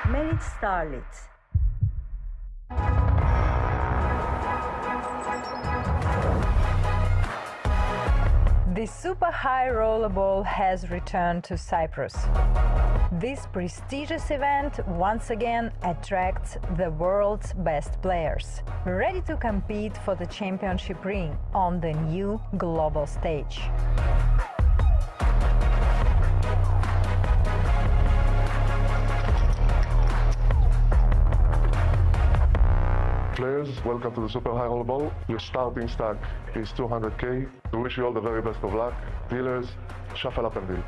Merit Starlet. The super high rollerball has returned to Cyprus. This prestigious event once again attracts the world's best players, ready to compete for the championship ring on the new global stage. Players, welcome to the Super High Rollerball. Your starting stack is 200k. We wish you all the very best of luck. Dealers, shuffle up and deal.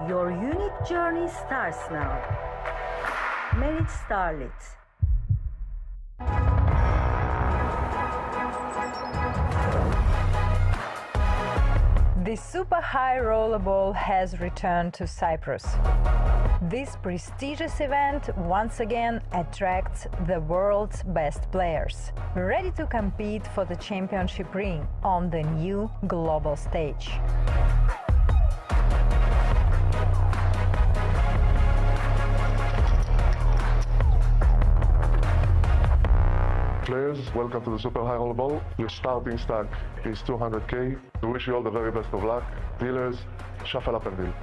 Your unique journey starts now. Merit Starlet. The super high rollerball has returned to Cyprus. This prestigious event once again attracts the world's best players, ready to compete for the championship ring on the new global stage. Players, welcome to the Super High Rollerball. Your starting stack is 200k. We wish you all the very best of luck. Dealers, shuffle up and deal.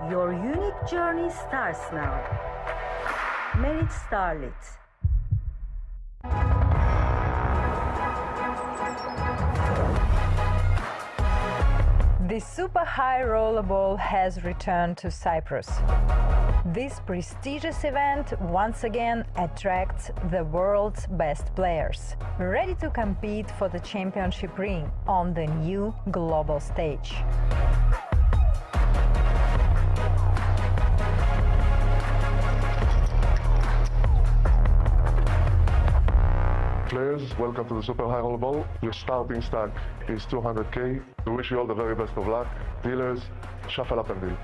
Your unique journey starts now. Merit Starlet. The super high rollerball has returned to Cyprus. This prestigious event once again attracts the world's best players, ready to compete for the championship ring on the new global stage. Players, welcome to the Super High Rollerball. Your starting stack is 200k. We wish you all the very best of luck. Dealers, shuffle up and deal.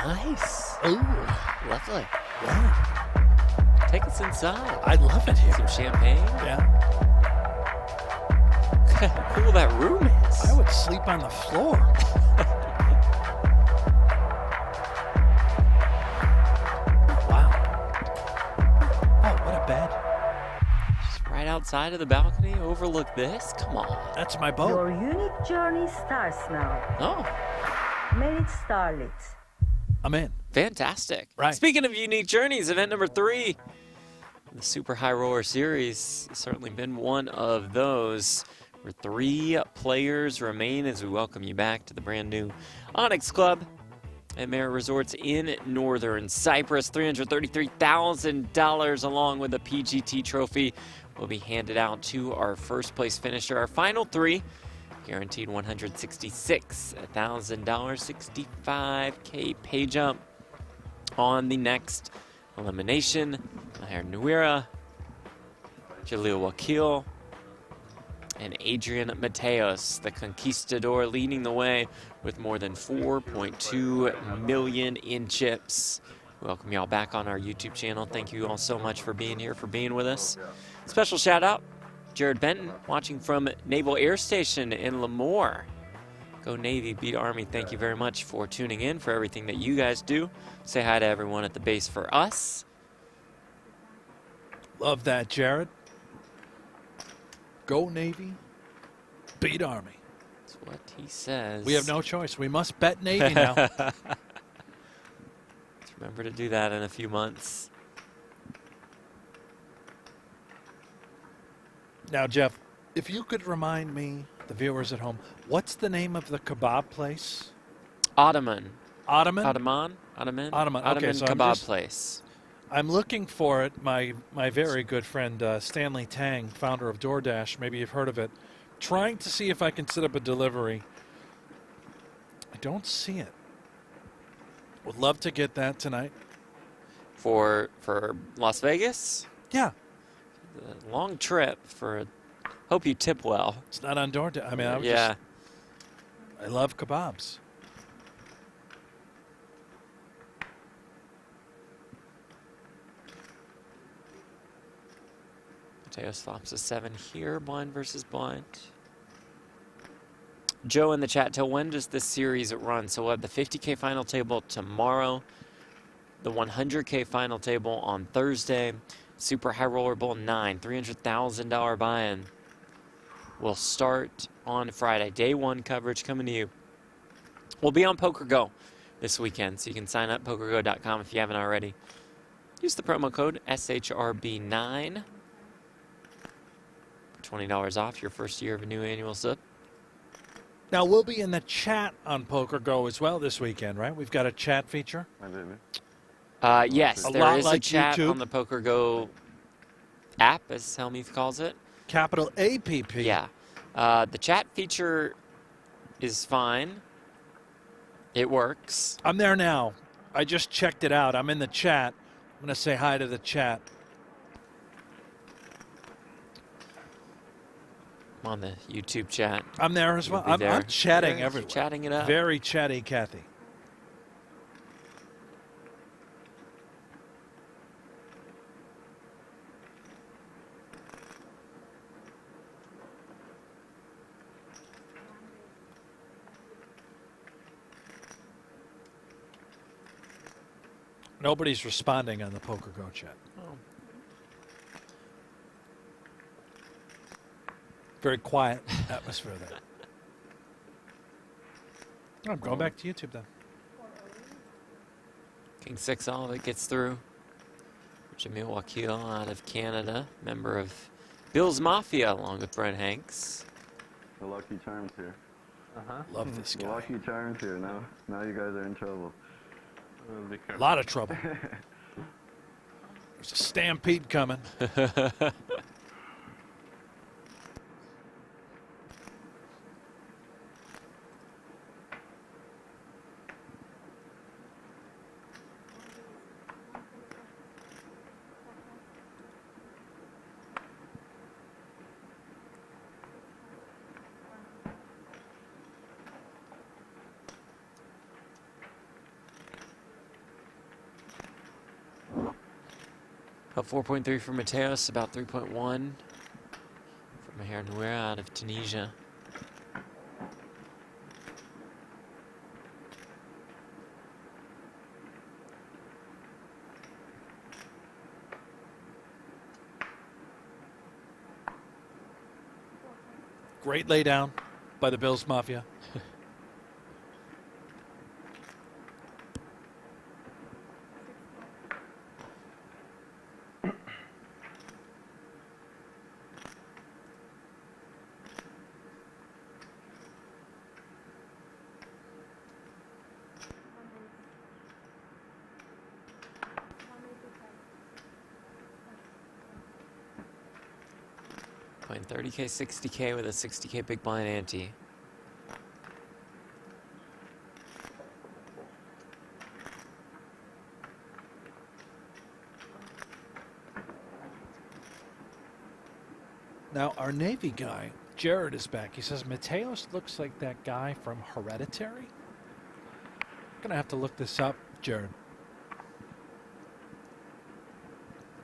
Nice. Ooh. Lovely. Yeah. Take us inside. I love it here. Some champagne. Yeah. Look how cool that room is. I would sleep on the floor. Wow. Oh, what a bed. Just right outside of the balcony, overlook this. Come on. That's my boat. Your unique journey starts now. Oh, Merit Starlit. I'm in. fantastic. Right. Speaking of unique journeys, event number 3, the Super High Roller Series has certainly been one of those, where 3 players remain as we welcome you back to the brand new Onyx Club at Maher Resorts in Northern Cyprus. $333,000 along with a PGT trophy will be handed out to our first place finisher. Our final 3 guaranteed $166,000, 65K pay jump on the next elimination. Maher Nouira, Jamil Wakil, and Adrian Mateos, the conquistador, leading the way with more than 4.2 million in chips. Welcome y'all back on our YouTube channel. Thank you all so much for being here, for being with us. Special shout out, Jared Benton, watching from Naval Air Station in Lemoore. Go Navy, beat Army. Thank you very much for tuning in, for everything that you guys do. Say hi to everyone at the base for us. Love that, Jared. Go Navy, beat Army. That's what he says. We have no choice. We must bet Navy now. Let's remember to do that in a few months. Now, Jeff, if you could remind me, the viewers at home, what's the name of the kebab place? Ottoman. Ottoman? Ottoman. Okay, so Kebab place. I'm looking for it. My very good friend Stanley Tang, founder of DoorDash, maybe you've heard of it, trying to see if I can set up a delivery. I don't see it. Would love to get that tonight. For Las Vegas? Yeah. A long trip for. Hope you tip well. It's not on DoorDash. I mean, I love kebabs. Mateos flops a 7 here. Blind versus blind. Joe in the chat, till when does this series run? So we'll have the 50K final table tomorrow, the 100K final table on Thursday, Super High Roller Bowl 9, $300,000 buy-in will start on Friday. Day 1 coverage coming to you. We'll be on pokergo this weekend, so you can sign up pokergo.com if you haven't already. Use the promo code SHRB9 for $20 off your first year of a new annual sub. Now, we'll be in the chat on PokerGo as well this weekend, right? We've got a chat feature. Yes, a there lot is like a chat YouTube. on the PokerGo app, as Helmuth calls it. Capital APP. Yeah. The chat feature is fine. It works. I'm there now. I just checked it out. I'm in the chat. I'm going to say hi to the chat. I'm on the YouTube chat. I'm there as well. I'm chatting everywhere. Chatting it up. Very chatty, Kathy. Nobody's responding on the PokerGo chat. Oh. Very quiet atmosphere there. I'm going back to YouTube then. King 6, all of it gets through. Jamil Wakil out of Canada, member of Bill's Mafia, along with Brent Hanks. The Lucky Charms here. Love this guy. The Lucky Charms here. Now you guys are in trouble. A lot of trouble. There's a stampede coming. About 4.3 for Mateos, about 3.1 for Maher Nouira out of Tunisia. Great lay down by the Bills Mafia. Playing 30K, 60K with a 60K big blind ante. Now, our Navy guy, Jared, is back. He says, Mateos looks like that guy from Hereditary. I'm going to have to look this up, Jared.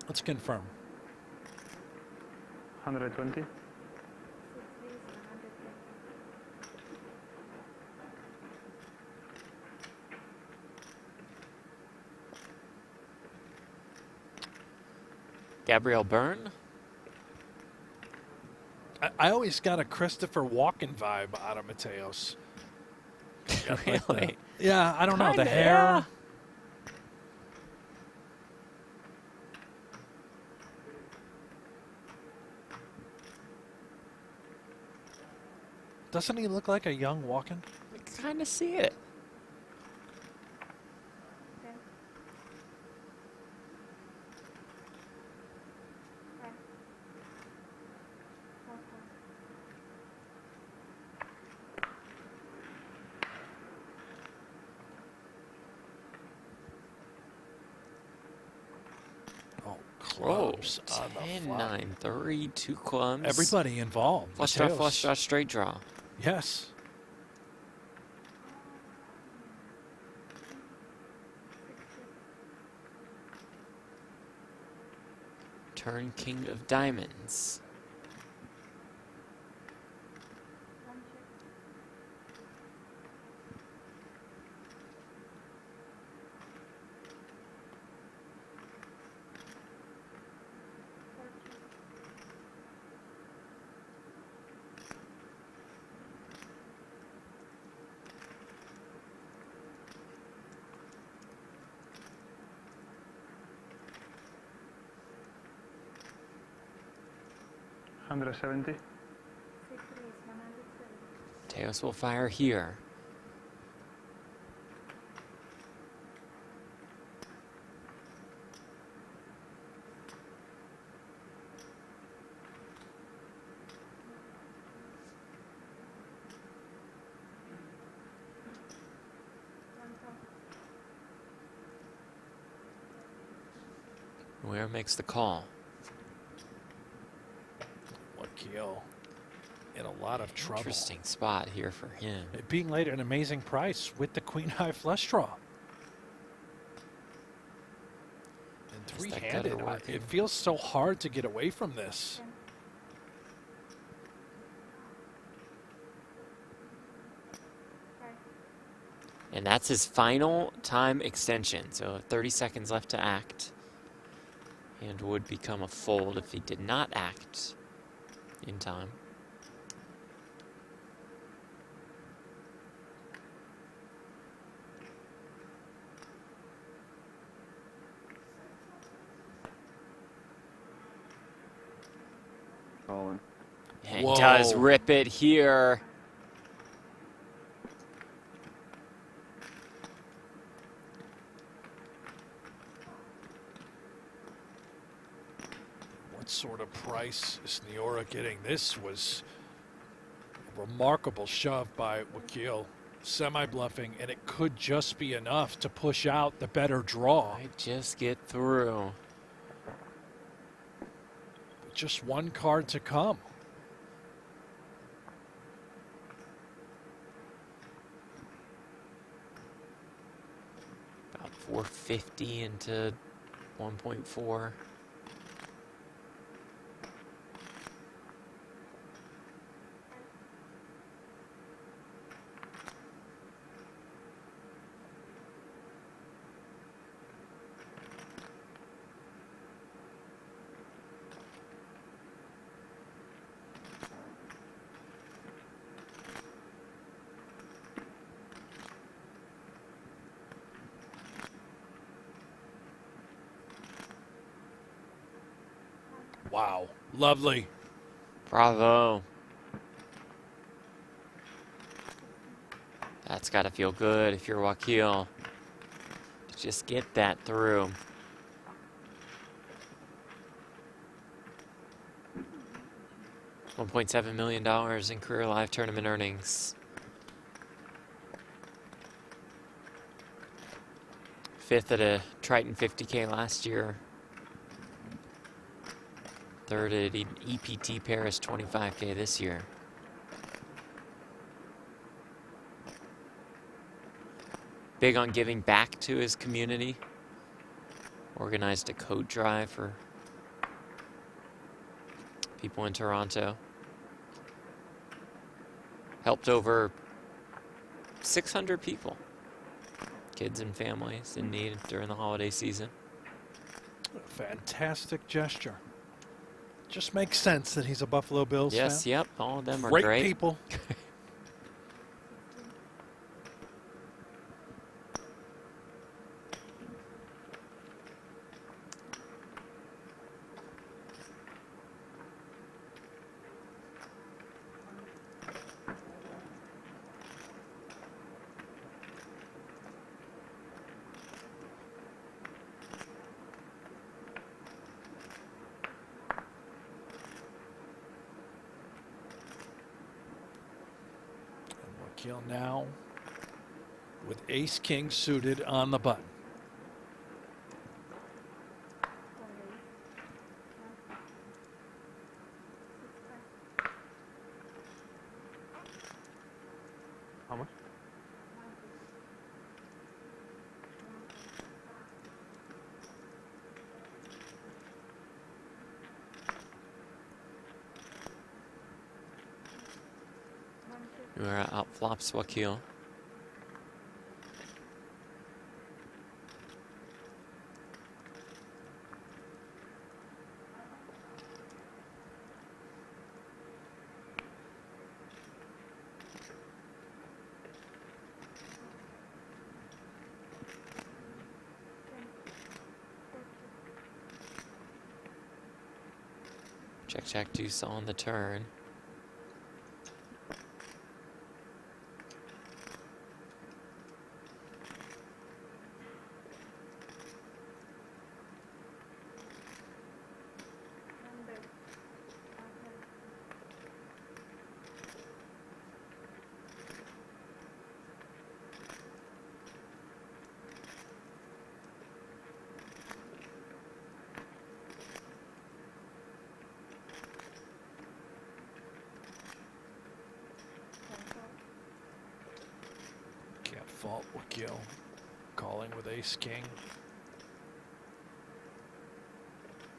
Let's confirm. 120. Gabriel Byrne? I always got a Christopher Walken vibe out of Mateos. Really? Yeah, I don't know. The Kinda, hair. yeah. Doesn't he look like a young Walken? I kind of see it. Clubs on the 10, flop. 9, 3, 2 clubs. Everybody involved. Flush Mateos. draw, straight draw. Yes. Turn king of diamonds. $170. Mateos will fire here. Where makes the call? Wakil in a lot of trouble. Interesting spot here for him. It being laid at an amazing price with the queen high flush draw. And Just that three-handed, gutter working. it feels so hard to get away from this. And that's his final time extension. So 30 seconds left to act. And would become a fold if he did not act in time. Colin. And he does rip it here. What sort of price is Nouira getting? This was a remarkable shove by Wakil. Semi-bluffing, and it could just be enough to push out the better draw. I just get through. Just one card to come. About 450 into 1.4. Wow. Lovely. Bravo. That's got to feel good if you're Wakil. Just get that through. $1.7 million in career live tournament earnings. Fifth at a Triton 50K last year. Third at EPT Paris 25K this year. Big on giving back to his community. Organized a coat drive for people in Toronto. Helped over 600 people. Kids and families in need during the holiday season. Fantastic gesture. Just makes sense that he's a Buffalo Bills fan. Yes, yep, all of them are Great great. people. Wakil now with ace king suited on the button. How much? Nouira outflops Wakil. Check, check, deuce on the turn. Can't fault Wakil calling with ace king.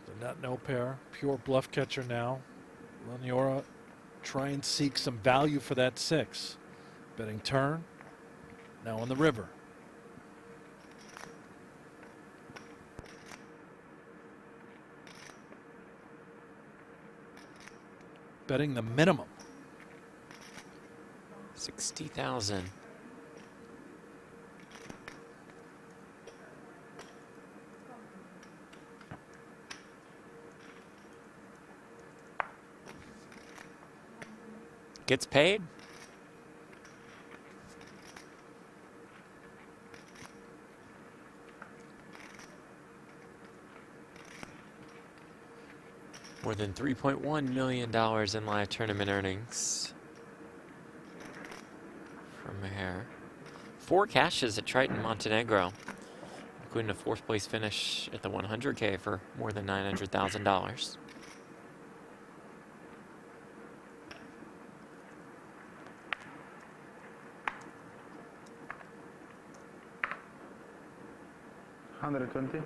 The nut no pair, pure bluff catcher now. Will Nouira try and seek some value for that six? Betting turn, now on the river. Betting the minimum. 60,000. Gets paid. More than $3.1 million in live tournament earnings from Maher. 4 cashes at Triton Montenegro, including a 4th place finish at the 100K for more than $900,000. $120.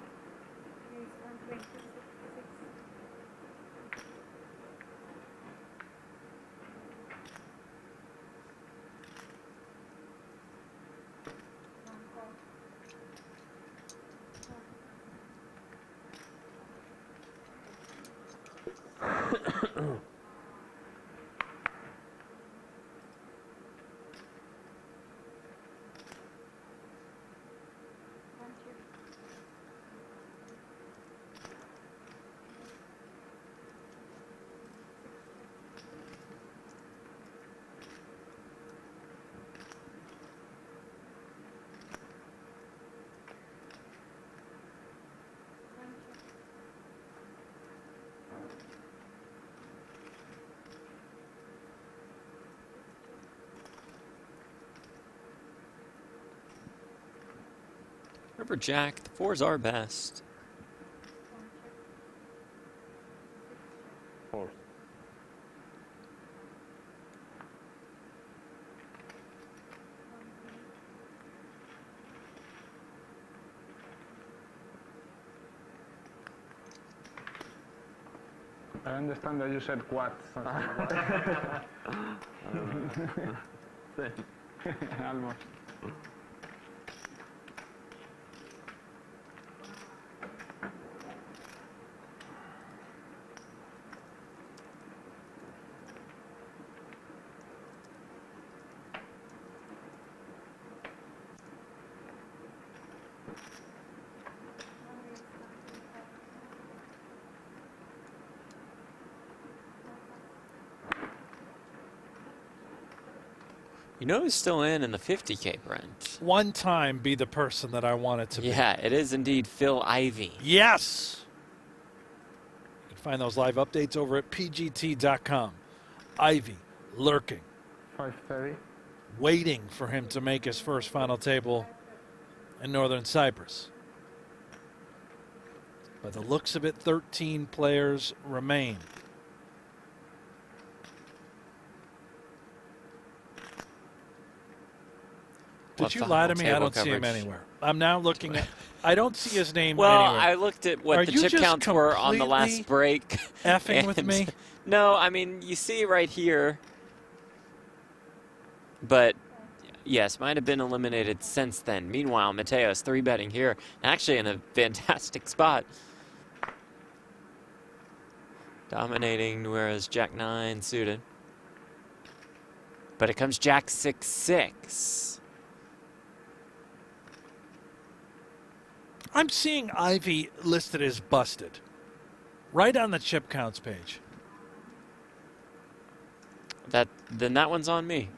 River Jack, the 4s are best. Fourth. I understand that you said quad. Almost. You know who's still in the 50K, Brent? One time be the person that I want it to be. Yeah, it is indeed Phil Ivey. Yes! You can find those live updates over at pgt.com. Ivey lurking, 5:30. waiting for him to make his first final table in Northern Cyprus. By the looks of it, 13 players remain. Did you lie to me? I don't see him anywhere. I'm now looking at. I don't see his name Well, anywhere. I looked at what the chip counts were on the last break. Effing with me? No, I mean, you see right here. But, yes, might have been eliminated since then. Meanwhile, Mateos 3-betting here. Actually in a fantastic spot. Dominating Nouira's Jack-9 suited. But it comes Jack 6-6. I'm seeing Ivey listed as busted. Right on the chip counts page. Then that one's on me.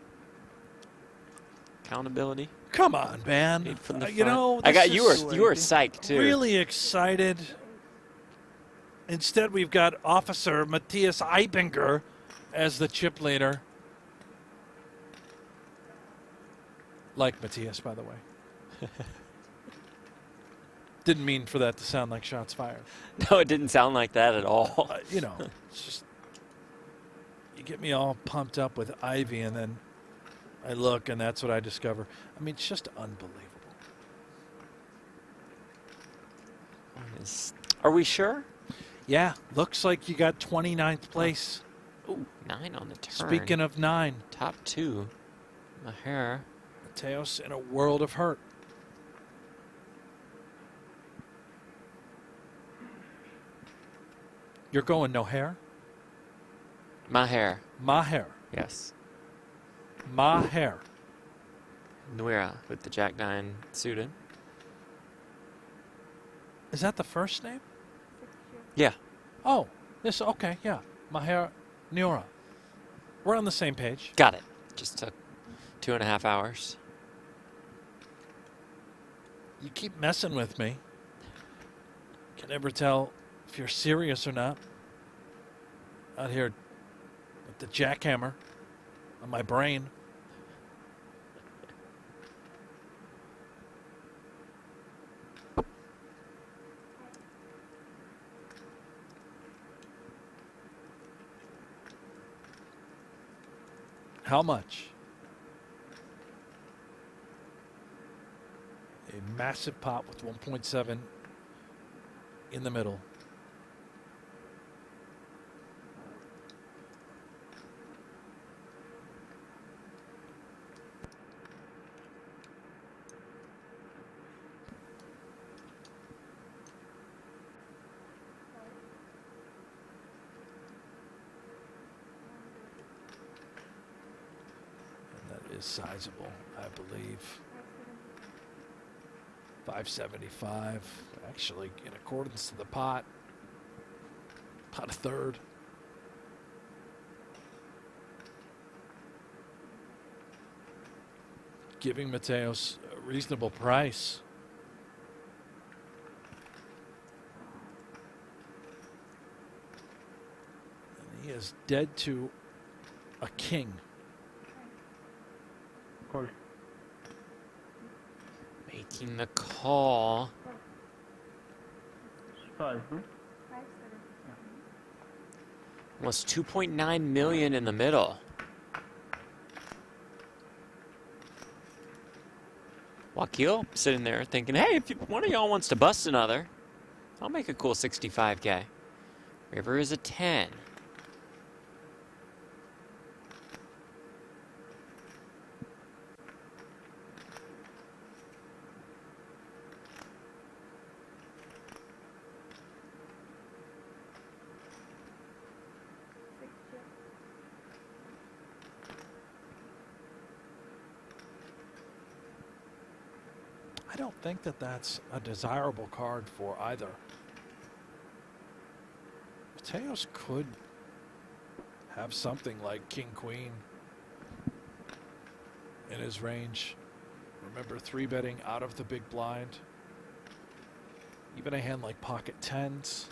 Accountability. Come on, man. You know, I got you were psyched too. Really excited. Instead, we've got Officer Matthias Eibinger as the chip leader. Like Matthias, by the way. Didn't mean for that to sound like shots fired. No, it didn't sound like that at all. You know, it's just you get me all pumped up with Ivey, and then I look, and that's what I discover. I mean, it's just unbelievable. Are we sure? Yeah, looks like you got 29th place. Ooh, 9 on the turn. Speaking of 9. Top 2. Maher. Mateos in a world of hurt. You're going no hair? Maher. Maher. Yes. Maher. Nouira with the Jack-9 suited. Is that the first name? Yeah. Oh, this, okay, yeah. Maher Nouira. We're on the same page. Got it. Just took 2.5 hours. You keep messing with me. Can never tell if you're serious or not. Out here with the jackhammer on my brain. How much? A massive pot with 1.7 in the middle. Is sizable, I believe. 575, actually, in accordance to the pot. Pot a third. Giving Mateos a reasonable price. And he is dead to a king. Making the call. Almost 2.9 million in the middle. Wakil sitting there thinking, hey, if one of y'all wants to bust another, I'll make a cool 65K. River is a 10. I don't think that that's a desirable card for either. Mateos could have something like King Queen in his range. Remember 3-betting out of the big blind. Even a hand like pocket tens.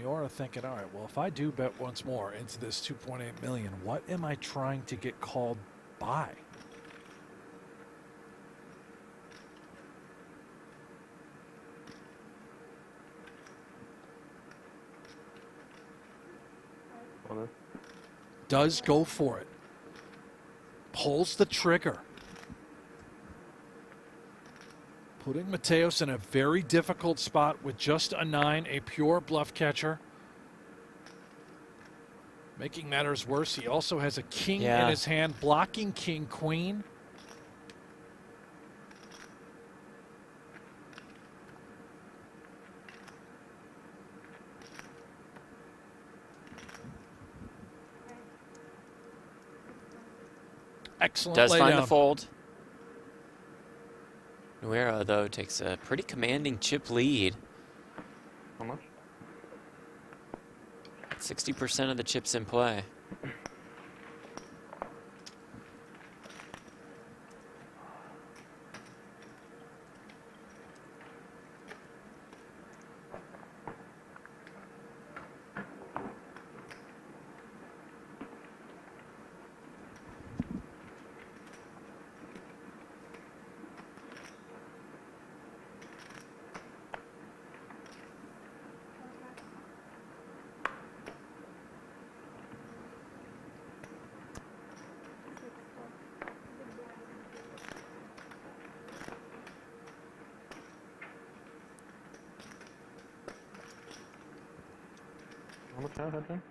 Nouira thinking, all right, well, if I do bet once more into this 2.8 million, what am I trying to get called by? Does go for it. Pulls the trigger. Putting Mateos in a very difficult spot with just a 9, a pure bluff catcher. Making matters worse, he also has a king in his hand, blocking King Queen. Excellent. Does laydown. find the fold. Nouira, though, takes a pretty commanding chip lead. How much? 60% of the chips in play. How much have Adrian?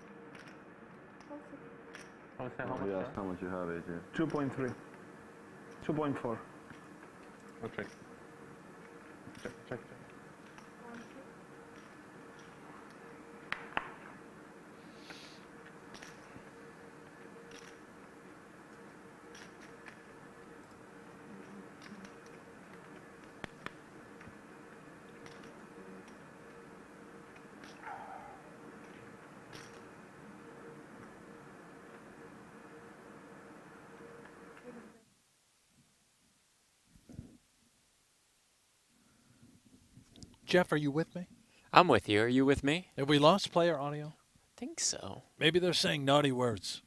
How much? Yes, how much you have, Adrian? 2.3. 2.4. I'll check. Check. Jeff, are you with me? I'm with you. Are you with me? Have we lost player audio? Think so. Maybe they're saying naughty words.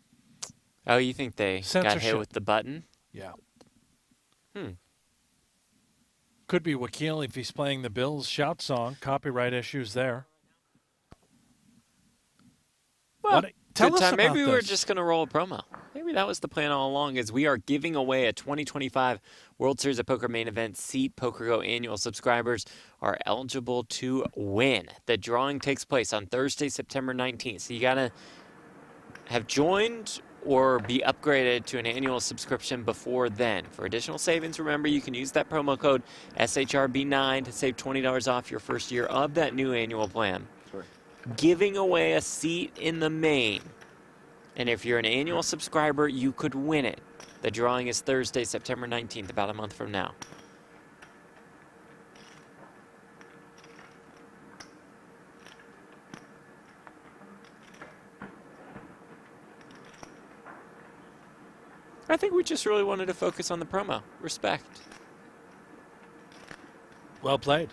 Oh, you think they got Censorship. hit with the button? Yeah. Could be Wakil if he's playing the Bills shout song. Copyright issues there. Well, tell good us time. about Maybe we were this. just going to roll a promo. Maybe that was the plan all along, is we are giving away a 2025 World Series of Poker main event seat. PokerGo annual subscribers are eligible to win. The drawing takes place on Thursday, September 19th. So you got to have joined or be upgraded to an annual subscription before then. For additional savings, remember, you can use that promo code SHRB9 to save $20 off your first year of that new annual plan. Sorry. Giving away a seat in the main. And if you're an annual subscriber, you could win it. The drawing is Thursday, September 19th, about a month from now. I think we just really wanted to focus on the promo. Respect. Well played.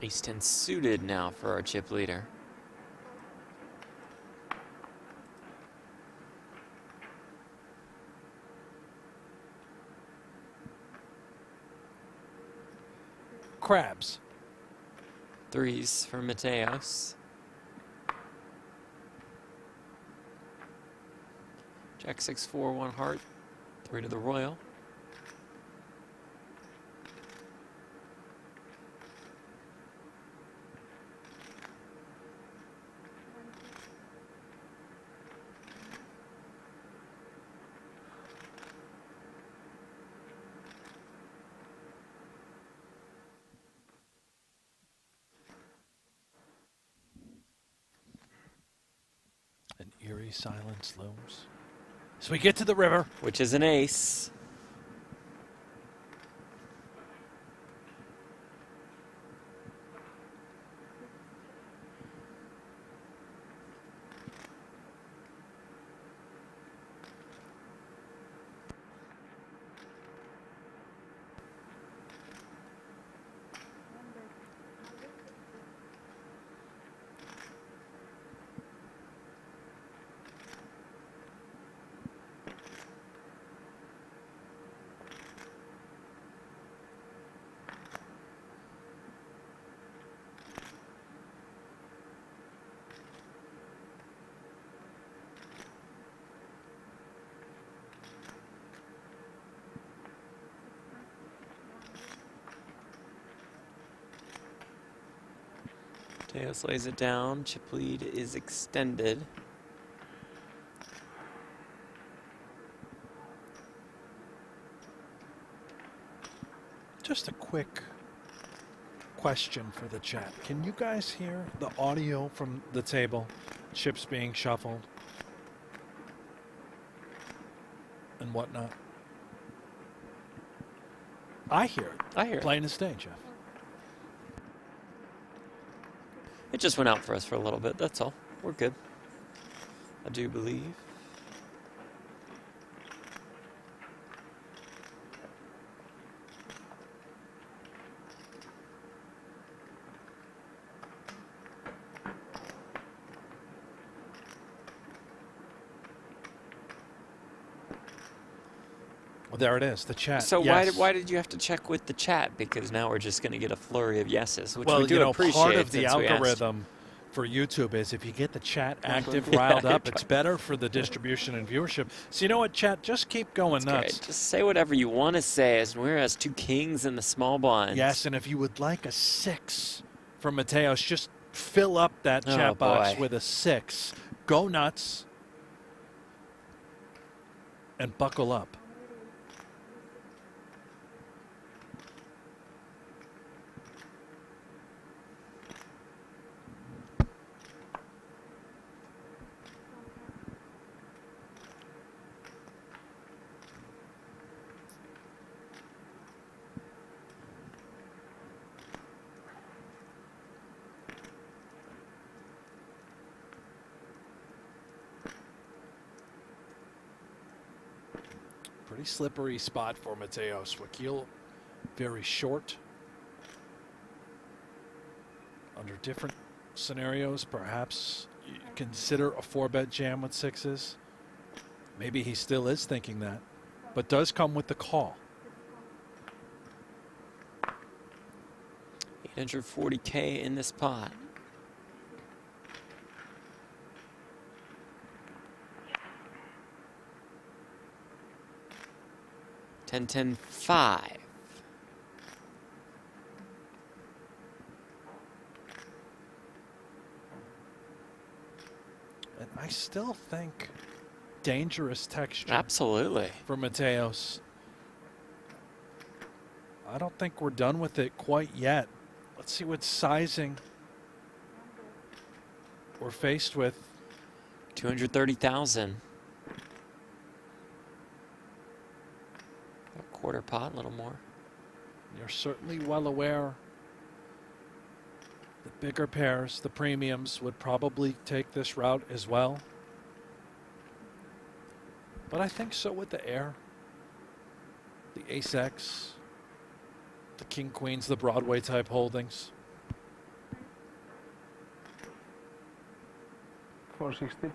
Ace-10 suited now for our chip leader. Crabs. Threes for Mateos. Jack 6-4, 1 heart. 3 to the Royal. An eerie silence looms. So we get to the river. Which is an ace. Mateos lays it down. Chip lead is extended. Just a quick question for the chat. Can you guys hear the audio from the table? Chips being shuffled and whatnot. I hear it. I hear it. Plain as day, Jeff. It just went out for us for a little bit, that's all. We're good. I do believe. Well, there it is, the chat. So yes. why did you have to check with the chat? Because now we're just going to get a flurry of yeses, which well, we do appreciate. Part of the since we asked. algorithm for YouTube is if you get the chat active, riled up, it's better for the distribution and viewership. So you know what, chat? Just keep going nuts. Great. Just say whatever you want to say, as Nouira has 2 kings in the small blinds. Yes, and if you would like a 6 from Mateos, just fill up that chat box with a 6. Go nuts and buckle up. Pretty slippery spot for Mateos. Wakil very short. Under different scenarios, perhaps you consider a 4-bet jam with 6s. Maybe he still is thinking that, but does come with the call. 840K in this pot. $10-10-5. And I still think dangerous texture. Absolutely. For Mateos. I don't think we're done with it quite yet. Let's see what sizing we're faced with. 230,000. A quarter pot, a little more. You're certainly well aware the bigger pairs, the premiums, would probably take this route as well. But I think so with the air. The ace-X. The king-queens, the Broadway type holdings. 460.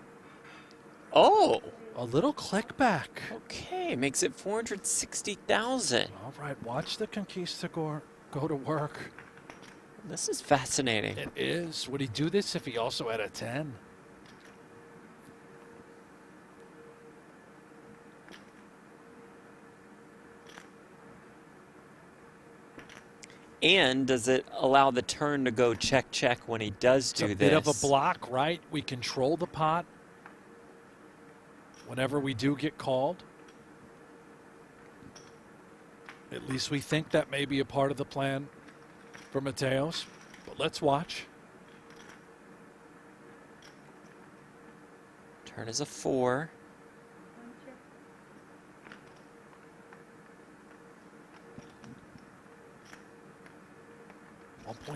Oh. A little click back. Okay, makes it 460,000. All right, watch the Conquistador go to work. This is fascinating. It is. Would he do this if he also had a 10? And does it allow the turn to go check, check when he does do this? It's a bit of a block, right? We control the pot whenever we do get called. At least we think that may be a part of the plan for Mateos. But let's watch. Turn is a 4.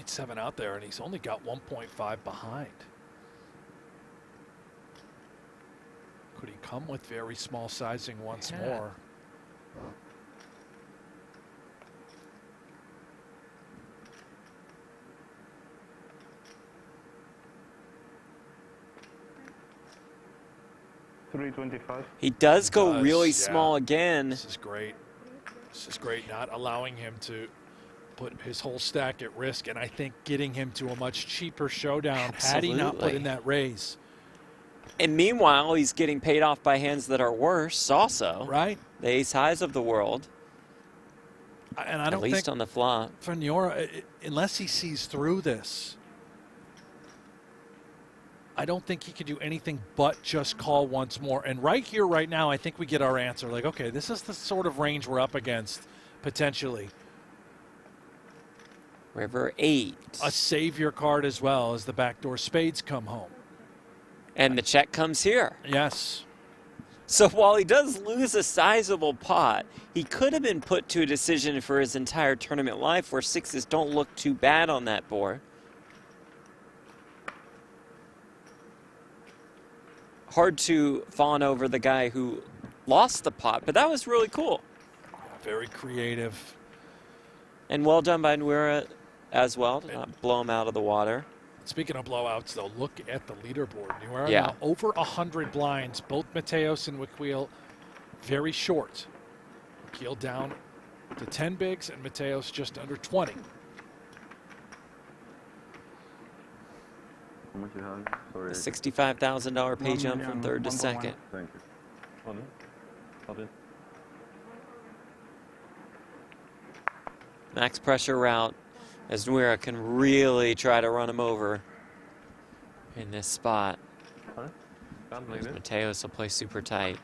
.7 out there, and he's only got 1.5 behind. Could he come with very small sizing once more? $325. He does go really small again. This is great. This is great, not allowing him to put his whole stack at risk, and I think getting him to a much cheaper showdown had he not put in that raise. And meanwhile, he's getting paid off by hands that are worse also. Right. The ace highs of the world. And I don't At least think on the flop. For Nouira, unless he sees through this, I don't think he could do anything but just call once more. And right here, right now, I think we get our answer. Like, okay, this is the sort of range we're up against, potentially. River 8. A savior card as well as the backdoor spades come home. And the check comes here. Yes. So while he does lose a sizable pot, he could have been put to a decision for his entire tournament life where sixes don't look too bad on that board. Hard to fawn over the guy who lost the pot, but that was really cool. Very creative. And well done by Nouira as well to not blow him out of the water. Speaking of blowouts, though, look at the leaderboard. Nouira Yeah. now over 100 blinds. Both Mateos and Wakil very short. Wakil down to 10 bigs and Mateos just under 20. How much you have? Sorry. A $65,000 pay jump from third to 1.1. second. Thank you. All in. All in. Max pressure route as Nouira can really try to run him over in this spot. All right. Done like this. Mateos will play super tight.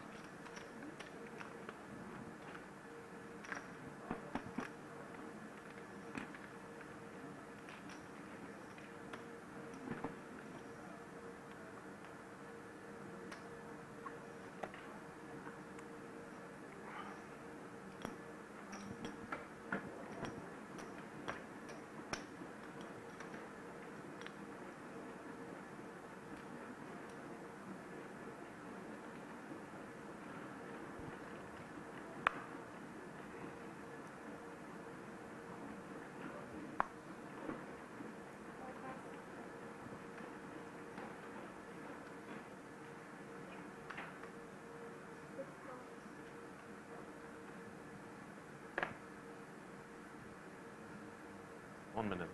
One minute.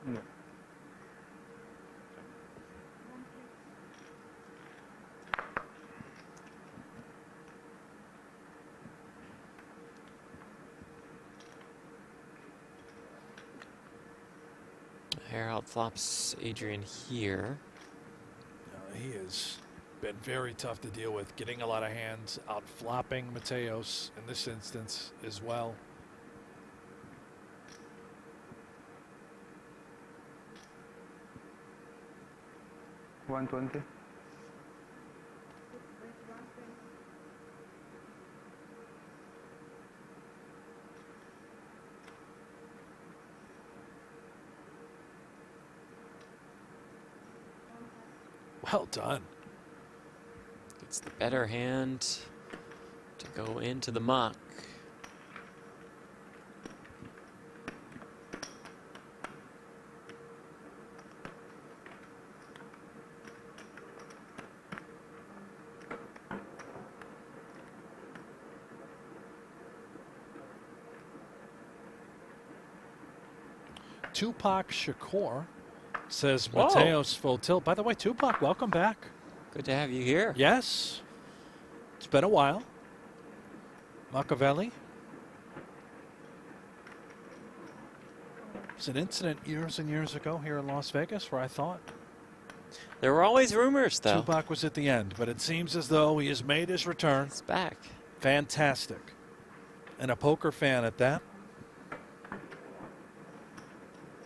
No. Harold flops Adrian here. He has been very tough to deal with, getting a lot of hands out, flopping Mateos in this instance as well. $120. Well done. It's the better hand. to go into the muck. Tupac Shakur says Whoa. Mateos full tilt. By the way, Tupac, welcome back. Good to have you here. Yes. It's been a while. Machiavelli. It's an incident years and years ago here in Las Vegas where I thought There were always rumors, though. Tupac was at the end, but it seems as though he has made his return. He's back. Fantastic. And a poker fan at that.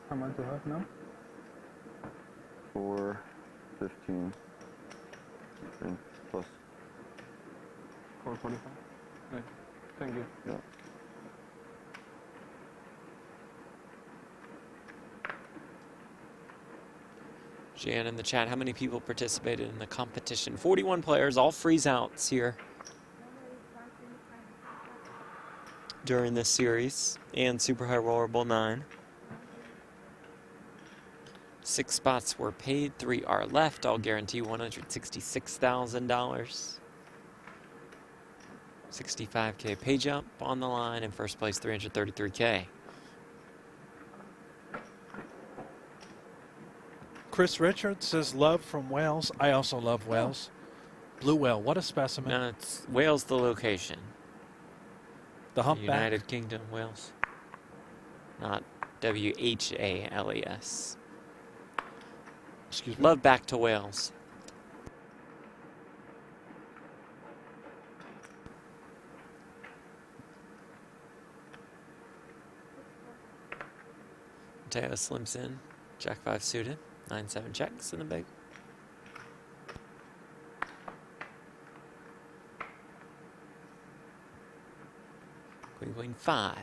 How much do you have now? 415. Plus. 445. Right. Thank you. Yeah. Jan in the chat, how many people participated in the competition? 41 players, all freeze outs here during this series and Super High Roller Bowl 9. 6 spots were paid, 3 are left. I'll guarantee $166,000. 65K pay jump on the line. In first place, $333K. Chris Richards says love from Wales. I also love Wales. Blue whale, what a specimen. No, it's Wales, the location. The humpback. United Kingdom, Wales. Not W-H-A-L-E-S. Excuse me. Love back to Wales. Mateos slims in. Jack 5 suited. 9-7 checks in the big. Queen 5.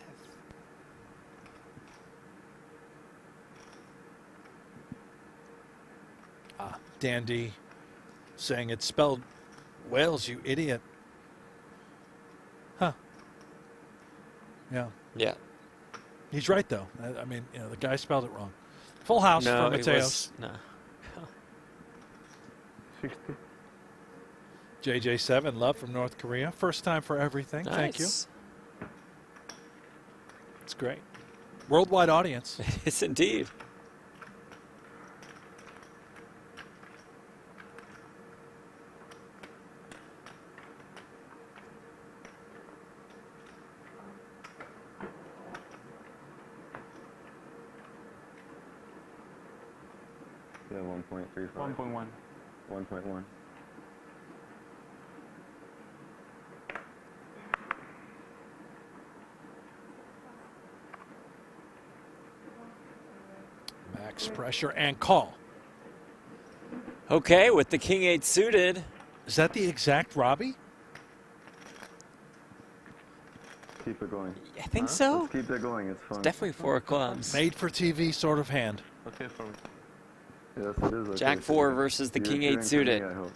Dandy saying it's spelled Wales, you idiot. Huh. Yeah. Yeah. He's right, though. I mean, you know, the guy spelled it wrong. Full house No, for it Mateos. was, no. 60. JJ7, love from North Korea. First time for everything. Nice. Thank you. It's great. Worldwide audience. Yes, indeed. Yeah, 1.35. 1.1. 1.1. Max pressure and call. Okay, with the King 8 suited. Is that the exact Robbie? Keep it going. I think so. Let's keep it going. It's fun. Definitely 4 clubs. Made for TV sort of hand. Okay for me. Yes, it is. Okay. Jack 4 versus the King 8 suited. I hope.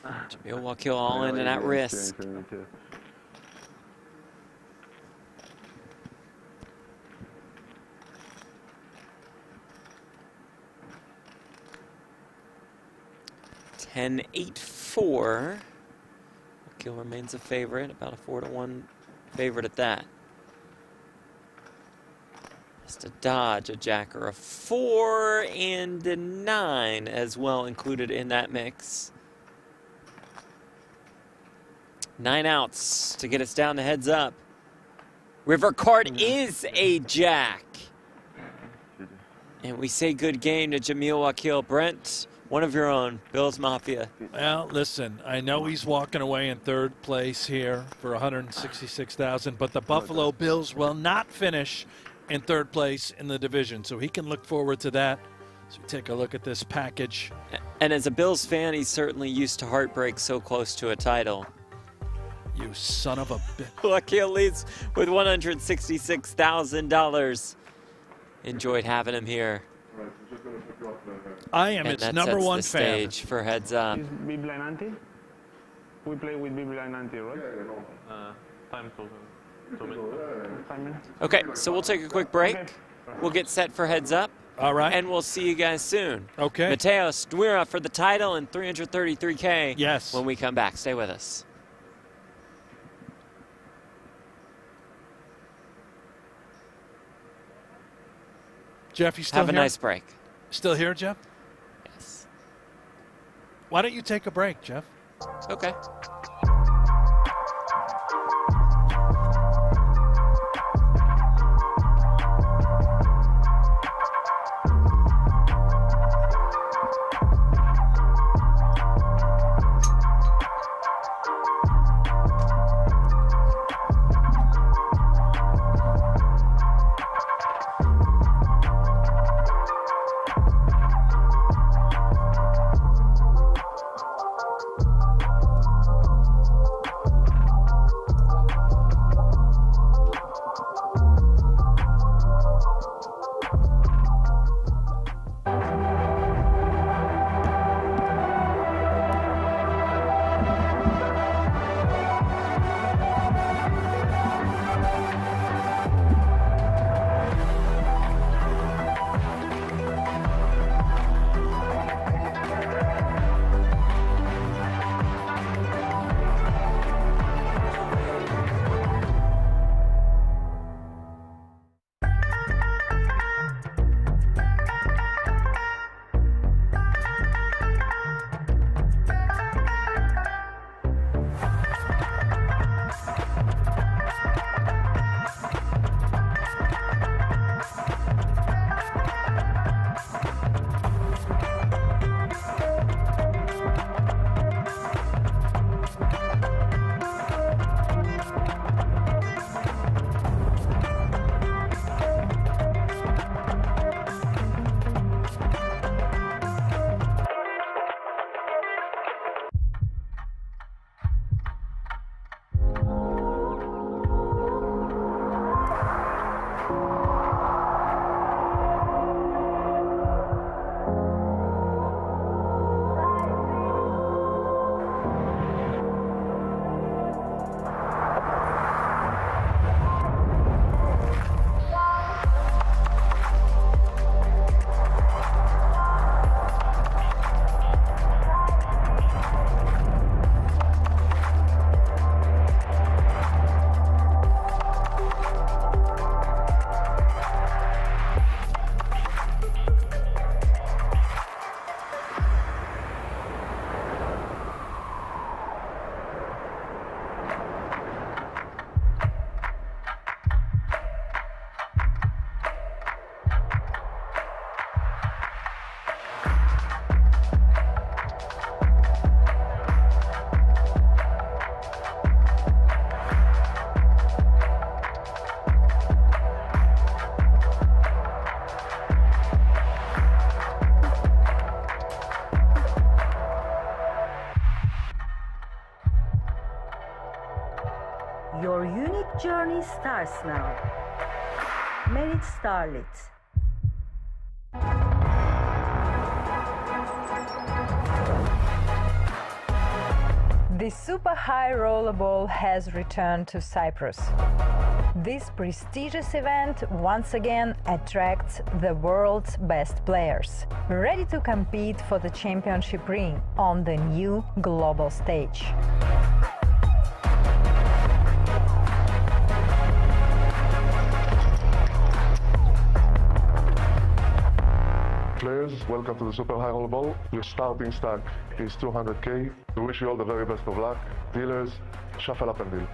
Jamil Wakil all in and at risk. For me too. Ten 8-4. Wakil remains a favorite, about a 4-1 favorite at that. Just a dodge, a jacker, a 4 and a 9 as well included in that mix. 9 outs to get us down to heads up. River card is a jack. And we say good game to Jamil Wakil. Brent, one of your own, Bills Mafia. Well, listen, I know he's walking away in third place here for $166,000, but the Buffalo Bills will not finish in third place in the division, so he can look forward to that. So take a look at this package. And as a Bills fan, he's certainly used to heartbreak so close to a title. You son of a bitch. Wakil leads with $166,000. Enjoyed having him here. I am And its that number sets one the fan. stage for heads up. Is Biblanante? We play with BB 90, right? Time to 2 minutes. 5 minutes. Okay, so we'll take a quick break. We'll get set for heads up. All right. And we'll see you guys soon. Okay. Mateos, Nouira for the title and 333K. Yes. When we come back. Stay with us. Jeff, you still Have here? a nice break. Still here, Jeff? Yes. Why don't you take a break, Jeff? Okay. Your unique journey starts now. Merit Starlit. The super high rollerball has returned to Cyprus. This prestigious event once again attracts the world's best players, ready to compete for the championship ring on the new global stage. Players, welcome to the Super High Rollerball. Your starting stack is 200K. We wish you all the very best of luck. Dealers, shuffle up and deal.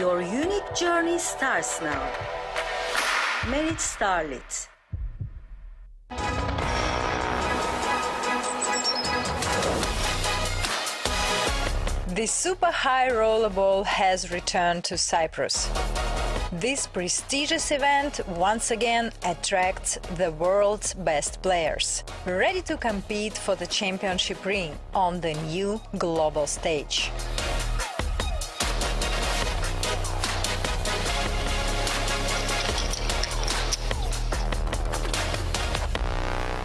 Your unique journey starts now. Merit Starlit. The super high rollerball has returned to Cyprus. This prestigious event once again attracts the world's best players, ready to compete for the championship ring on the new global stage.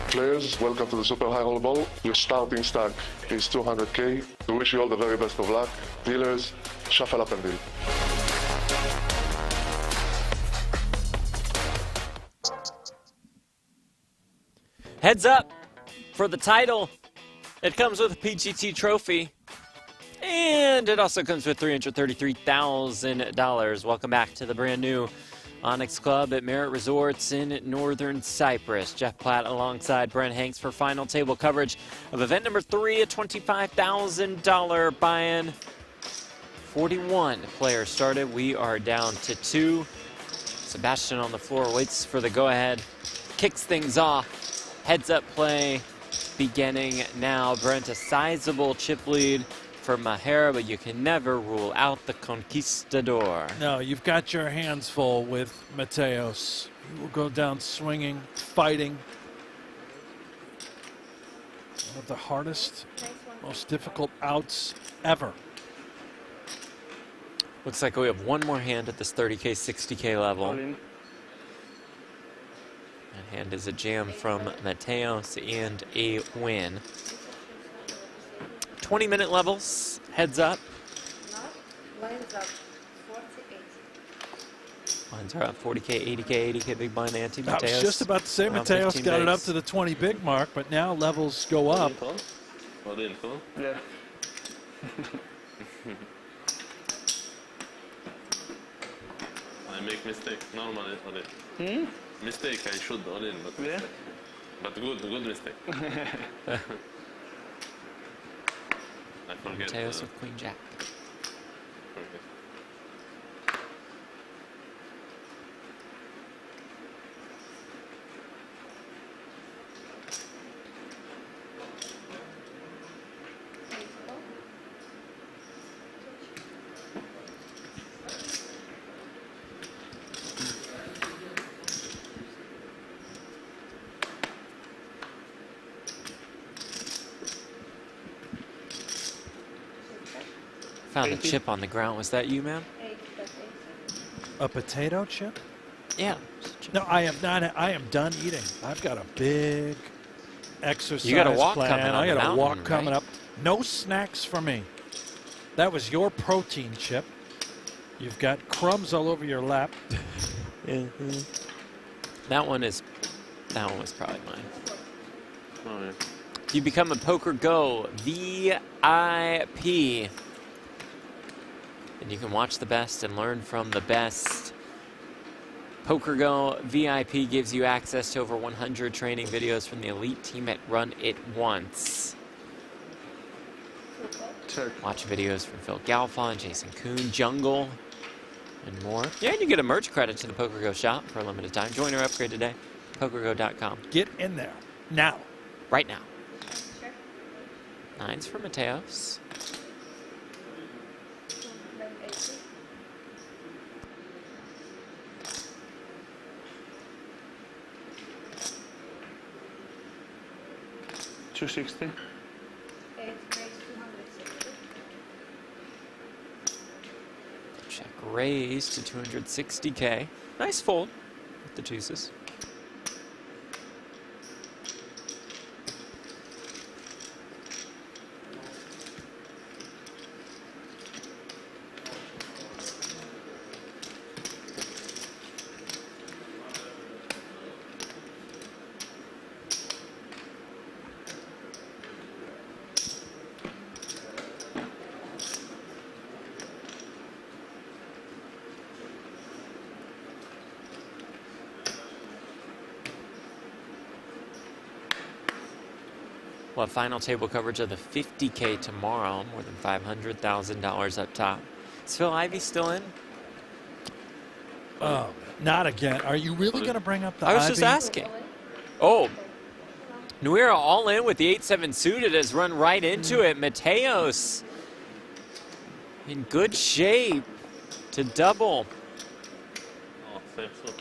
Players, welcome to the Super High Rollerball. Your starting stack is 200K. We wish you all the very best of luck. Dealers, shuffle up and deal. Heads up for the title. It comes with a PGT trophy. And it also comes with $333,000. Welcome back to the brand new Onyx Club at Merit Resorts in Northern Cyprus. Jeff Platt alongside Brent Hanks for final table coverage of event number 3, a $25,000 buy-in. 41 players started. We are down to 2. Sebastian on the floor waits for the go-ahead. Kicks things off. Heads up play beginning now. Brent, a sizable chip lead for Maher, but you can never rule out the Conquistador. No, you've got your hands full with Mateos. He will go down swinging, fighting. One of the hardest, most difficult outs ever. Looks like we have one more hand at this 30K, 60K level. That hand is a jam from Mateos and a win. 20-minute levels, heads up. Lines up 48. Lines are up 40K, 80K, 80K big blind ante. I was just about to say Mateos got it up to the 20 big mark, but now levels go up. Yeah. I make mistake normally all in. Mistake I should all in, but yeah. But good mistake. I forget. Mateos with Queen Jack. Found a chip on the ground. Was that you, man? A potato chip? Yeah. No, I am not. I am done eating. I've got a big exercise you got a walk plan. coming up. I got a walk right? coming up. No snacks for me. That was your protein chip. You've got crumbs all over your lap. That one was probably mine. Oh, yeah. You become a pokergo VIP. And you can watch the best and learn from the best. pokergo VIP gives you access to over 100 training videos from the elite team at Run It Once. Watch videos from Phil Galfond, Jason Kuhn, Jungle, and more. Yeah, and you get a merch credit to the pokergo shop for a limited time. Join or upgrade today. pokergo.com. Get in there now. Right now. 9s for Mateos. $260. Check raise to 260K. Nice fold with the deuces. We'll have final table coverage of the 50K tomorrow, more than $500,000 up top. Is Phil Ivey still in? on Oh, not again. Are you really going to bring up the I was just IB? asking. Oh, Nouira all in with the 8-7 suited, has run right into it. Mateos in good shape to double. Oh, safe so.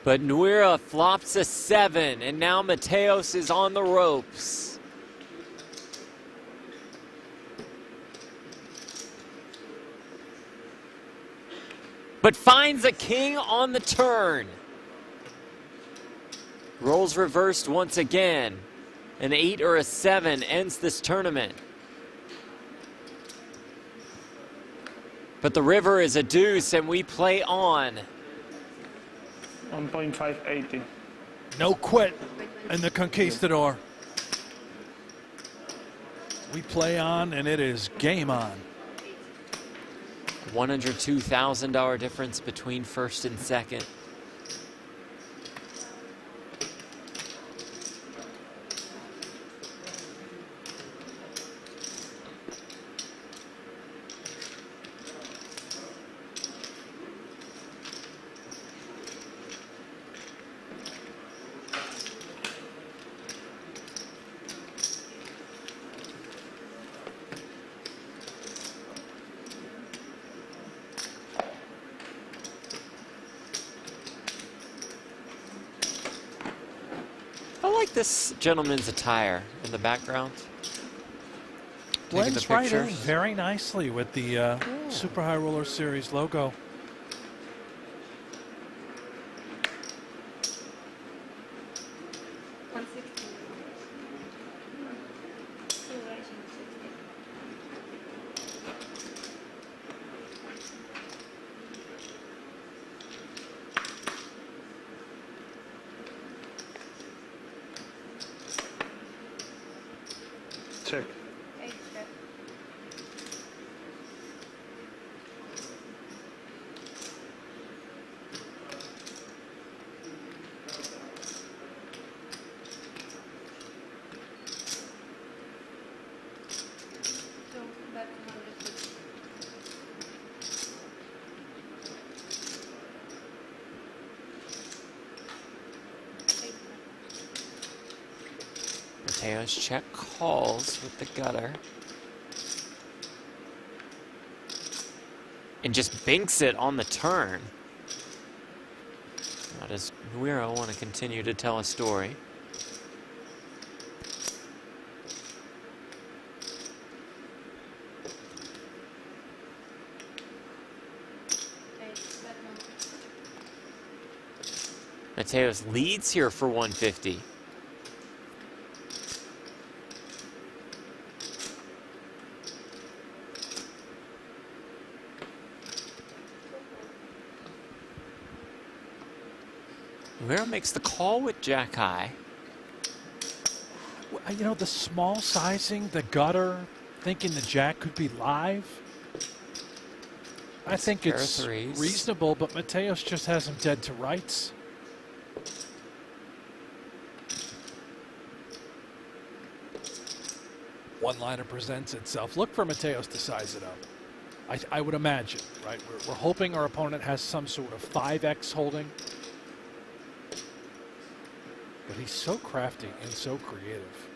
But Nouira flops a 7, and now Mateos is on the ropes. But finds a king on the turn. Rolls reversed once again. An 8 or a 7 ends this tournament. But the river is a deuce, and we play on. 1.580. No quit in the Conquistador. We play on, and it is game on. $102,000 difference between first and second. I like this gentleman's attire in the background. Taking the Blends right in pictures. very nicely with the Super High Roller Series logo. Check. Mateos check calls with the gutter. And just binks it on the turn. Now does Nouira want to continue to tell a story? Mateos leads here for 150. Nouira makes the call with Jack High. You know, the small sizing, the gutter, thinking the Jack could be live. I think pair of it's threes. reasonable, but Mateos just has him dead to rights. One-liner presents itself. Look for Mateos to size it up. I would imagine, right? We're hoping our opponent has some sort of 5x holding. But he's so crafty and so creative.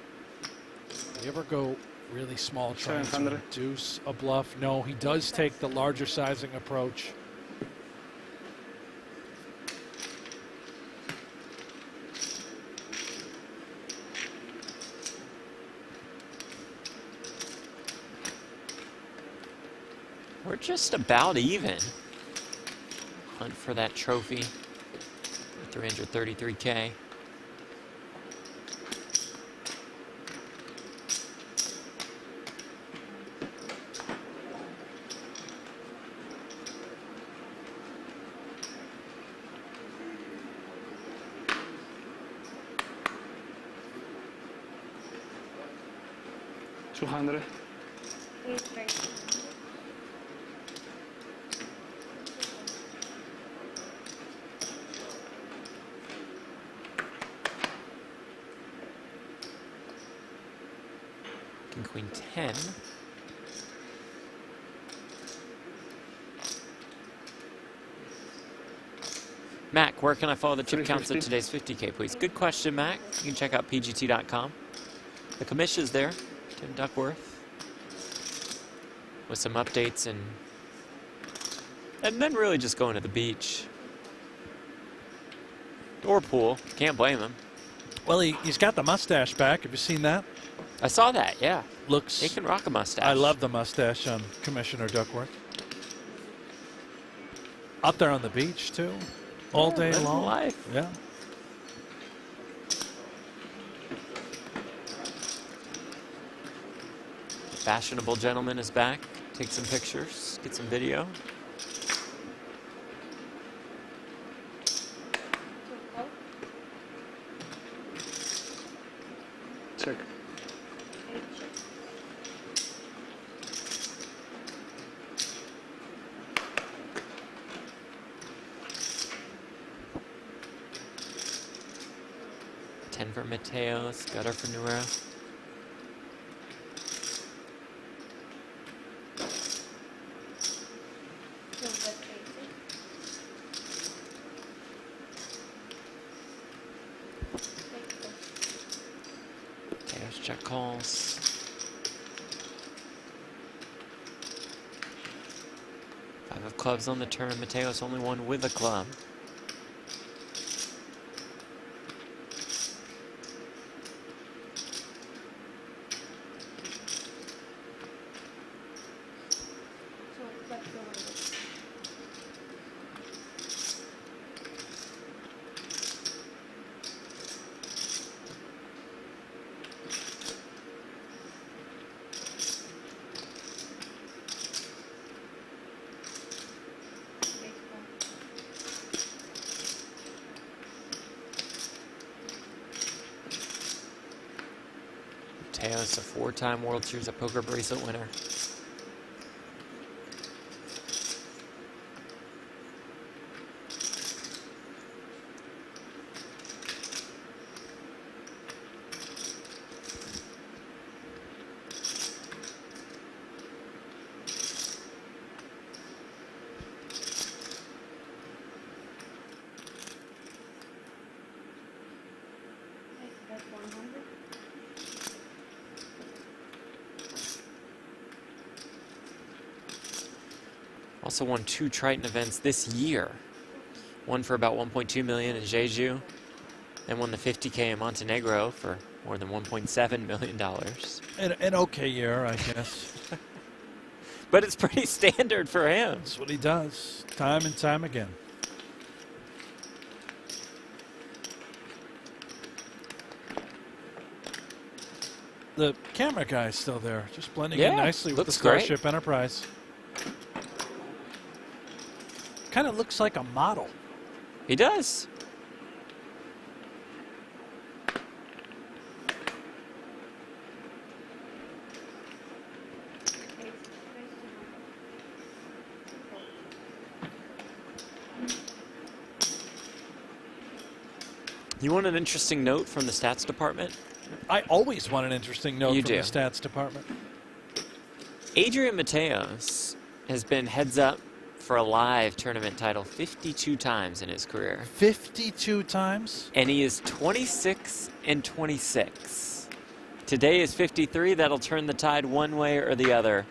Do you ever go really small trying to 700. reduce a bluff? No, he does take the larger sizing approach. We're just about even. Hunt for that trophy. 333K. $200. Queen 10. Mac, where can I follow the chip counts of today's 50K, please? Good question, Mac. You can check out pgt.com. The commish is there, Tim Duckworth, with some updates and then really just going to the beach. Or pool. Can't blame him. Well, he's got the mustache back. Have you seen that? I saw that, yeah. Looks. He can rock a mustache. I love the mustache on Commissioner Duckworth. Out there on the beach, too. All day long. Life. Yeah. Fashionable gentleman is back. Take some pictures. Get some video. Check. Ten for Mateos, gutter for Nouira. Mateos check calls. Five of clubs on the turn. Mateos only one with a club. Mateos, a four-time World Series of Poker bracelet winner. Also won 2 Triton events this year. One for about 1.2 million in Jeju, and won the 50K in Montenegro for more than $1.7 million. An okay year, I guess. But it's pretty standard for him. That's what he does, time and time again. The camera guy's still there, just blending in nicely with the Starship Enterprise. Kind of looks like a model. He does. You want an interesting note from the stats department? I always want an interesting note from the stats department. Adrian Mateos has been heads up for a live tournament title 52 times in his career. 52 times? And he is 26 and 26. Today is 53. That'll turn the tide one way or the other.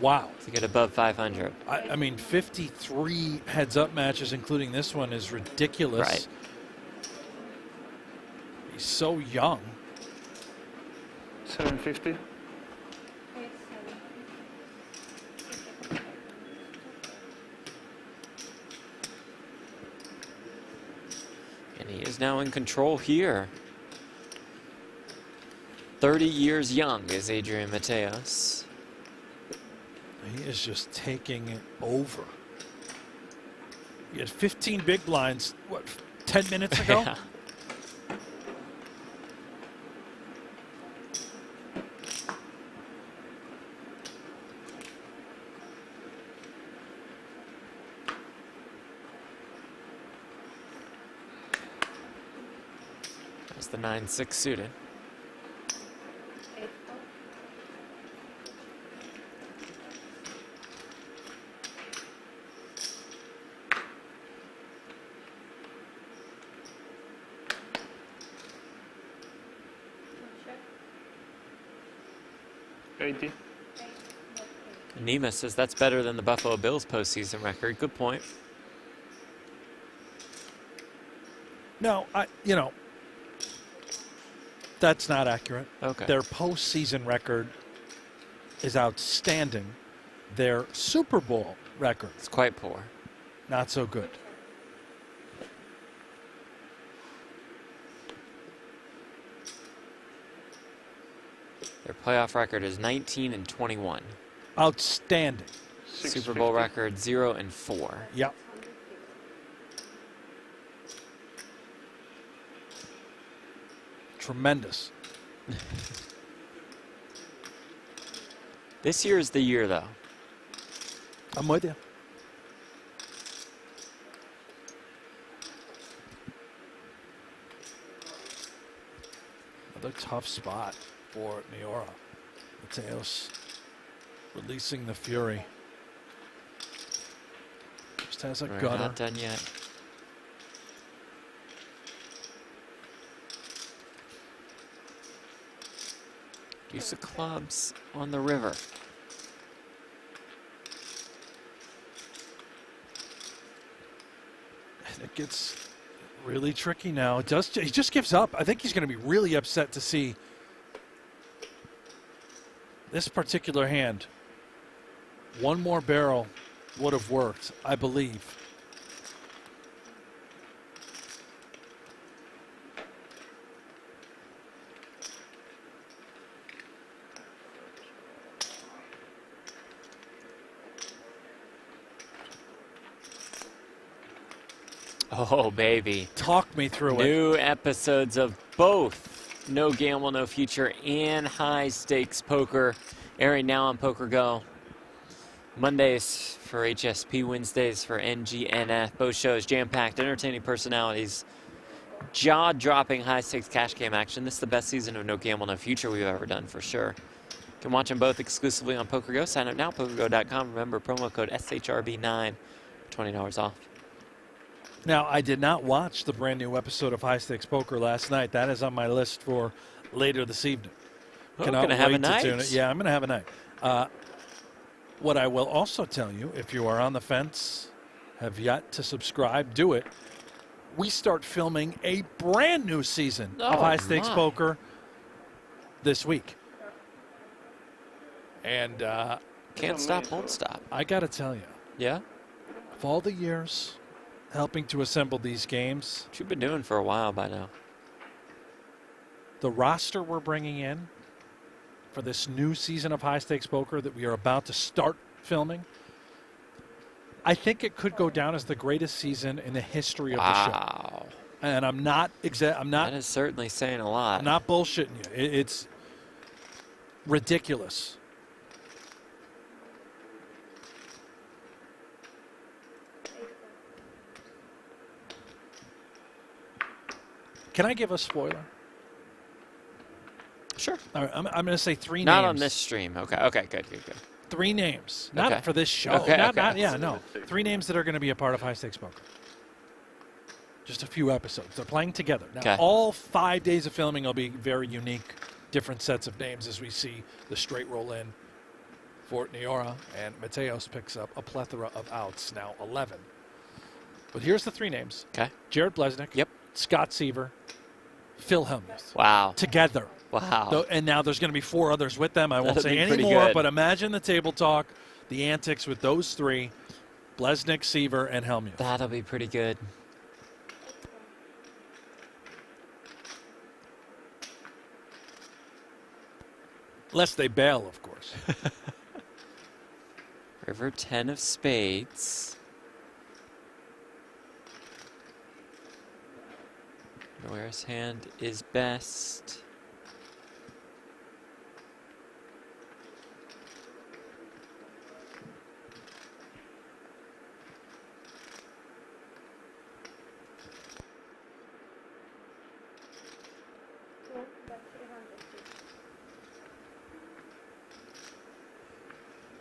Wow. To get above 500. I mean, 53 heads-up matches, including this one, is ridiculous. Right. He's so young. 750. And he is now in control here. 30 years young is Adrian Mateos. He is just taking it over. He had 15 big blinds, what, 10 minutes ago? Yeah. That's the 9-6 suited. 80. Nima says that's better than the Buffalo Bills postseason record. Good point. No, that's not accurate. Okay. Their postseason record is outstanding. Their Super Bowl record It's quite poor. not so good. Their playoff record is 19-21. Outstanding. Super Bowl record 0-4. Yep. Tremendous. This year is the year, though. I'm with you. Another tough spot for Nouira. Mateos releasing the fury. Just has a We're gutter. not done yet. Use of clubs on the river. And it gets really tricky now. He just gives up. I think he's going to be really upset to see this particular hand. One more barrel would have worked, I believe. Oh, baby. Talk me through it. New episodes of both No Gamble, No Future and High Stakes Poker airing now on pokergo. Mondays for HSP, Wednesdays for NGNF. Both shows jam-packed, entertaining personalities, jaw-dropping high-stakes cash game action. This is the best season of No Gamble, No Future we've ever done for sure. You can watch them both exclusively on pokergo. Sign up now, pokergo.com. Remember, promo code SHRB9 for $20 off. Now, I did not watch the brand new episode of High Stakes Poker last night. That is on my list for later this evening. Oh, Cannot gonna have a wait to night. tune it. Yeah, I'm going to have a night. What I will also tell you, if you are on the fence, have yet to subscribe, do it. We start filming a brand new season of High Stakes Poker this week. And can't stop, won't stop. I got to tell you. Yeah? Of all the years helping to assemble these games. What you've been doing for a while by now. The roster we're bringing in for this new season of High Stakes Poker that we are about to start filming, I think it could go down as the greatest season in the history of the show. And I'm not That is certainly saying a lot. I'm not bullshitting you. It's ridiculous. Can I give a spoiler? Sure. All right, I'm going to say three names. Not on this stream. Okay. Okay. Good. 3 names. Not Okay. for this show. Okay, Not, okay. yeah, no. 3 names that are going to be a part of High Stakes Poker. Just a few episodes. They're playing together. Now, Okay. all 5 days of filming will be very unique, different sets of names as we see the straight roll in for Nouira, and Mateos picks up a plethora of outs, now 11. But here's the 3 names. Okay. Jared Blesnick. Yep. Scott Seaver. Phil Hellmuth. Wow. Together. Wow. And now there's going to be 4 others with them. I won't That'll say be any pretty more, good. but imagine the table talk, the antics with those 3, Blesnick, Seaver, and Hellmuth. That'll be pretty good. Unless they bail, of course. River 10 of spades. Noira's hand is best.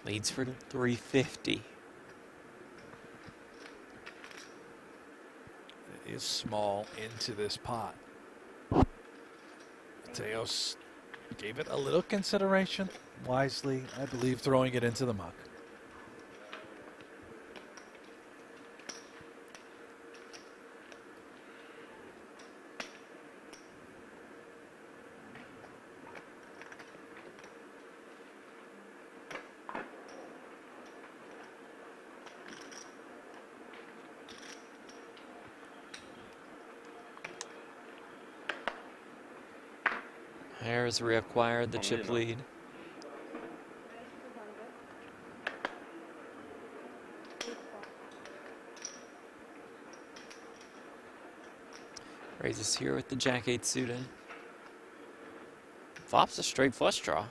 Leads for 350. It is small into this pot. Mateos Gave it a little consideration, wisely, I believe, throwing it into the muck. Maher's reacquired the chip lead. Raises here with the Jack-8 suited. Flops a straight flush draw.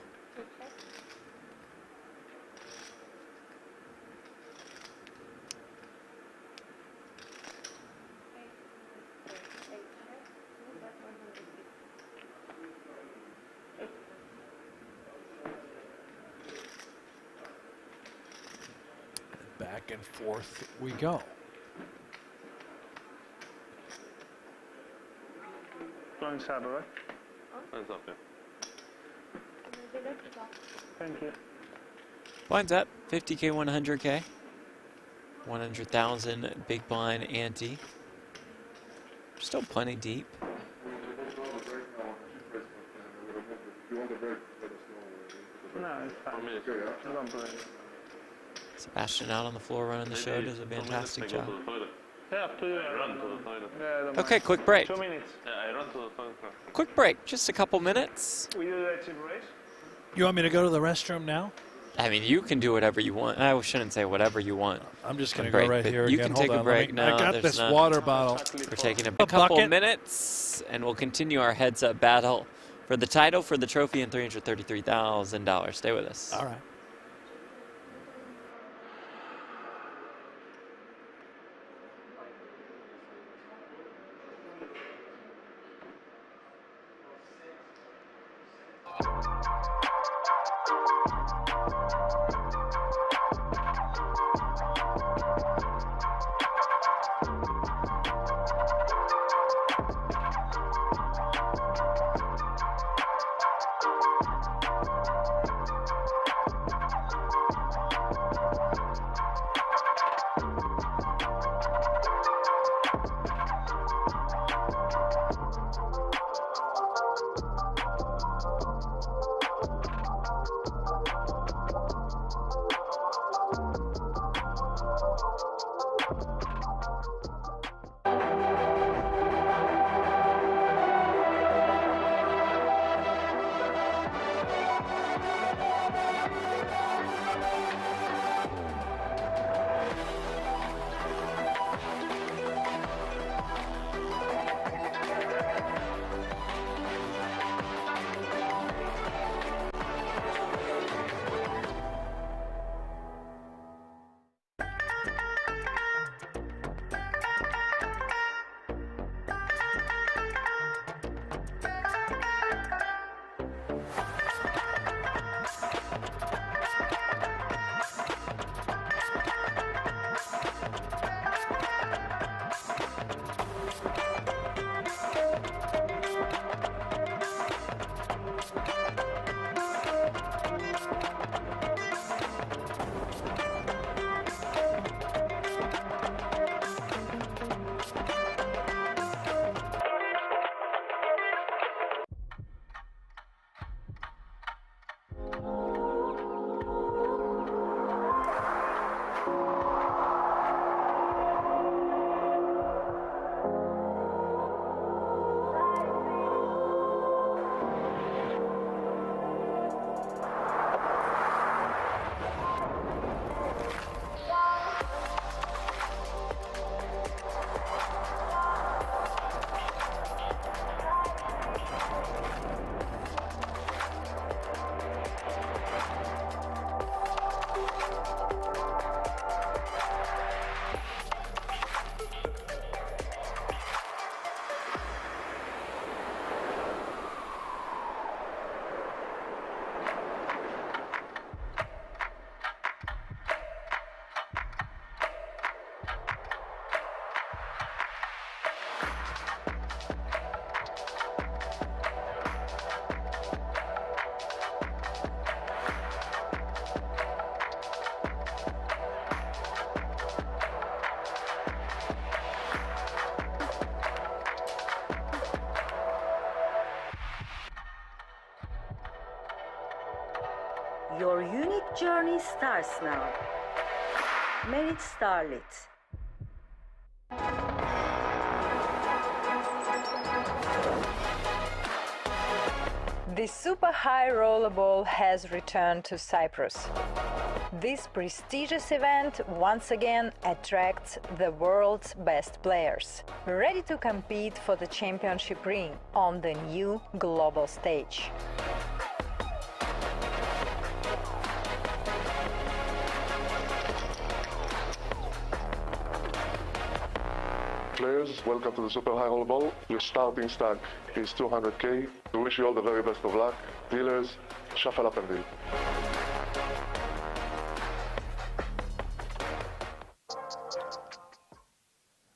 Back and forth we go. Going saddle, right? Hands up, yeah. Thank you. Blinds up, 50K, 100K. 100,000 big blind ante. Still plenty deep. No, it's fine. Don't play. Sebastian out on the floor running the show does a fantastic job. Yeah, up to you. Run to the toilet. Yeah, don't Okay, mind. quick break. 2 minutes. Yeah, I run to the toilet. Quick break, just a couple minutes. We do that chip race? You want me to go to the restroom now? I mean, you can do whatever you want. I shouldn't say whatever you want. I'm just going to Break, go right but here you again. can Hold take a on, break I now. got There's this not- water bottle. We're taking a A couple bucket. minutes, and we'll continue our heads-up battle for the title, for the trophy, and $333,000. Stay with us. All right. Journey starts now. Merit starlit. The super high rollerball has returned to Cyprus. This prestigious event once again attracts the world's best players, ready to compete for the championship ring on the new global stage. Players, welcome to the Super High Rollerball. Your starting stack is 200K. We wish you all the very best of luck. Dealers, shuffle up and deal.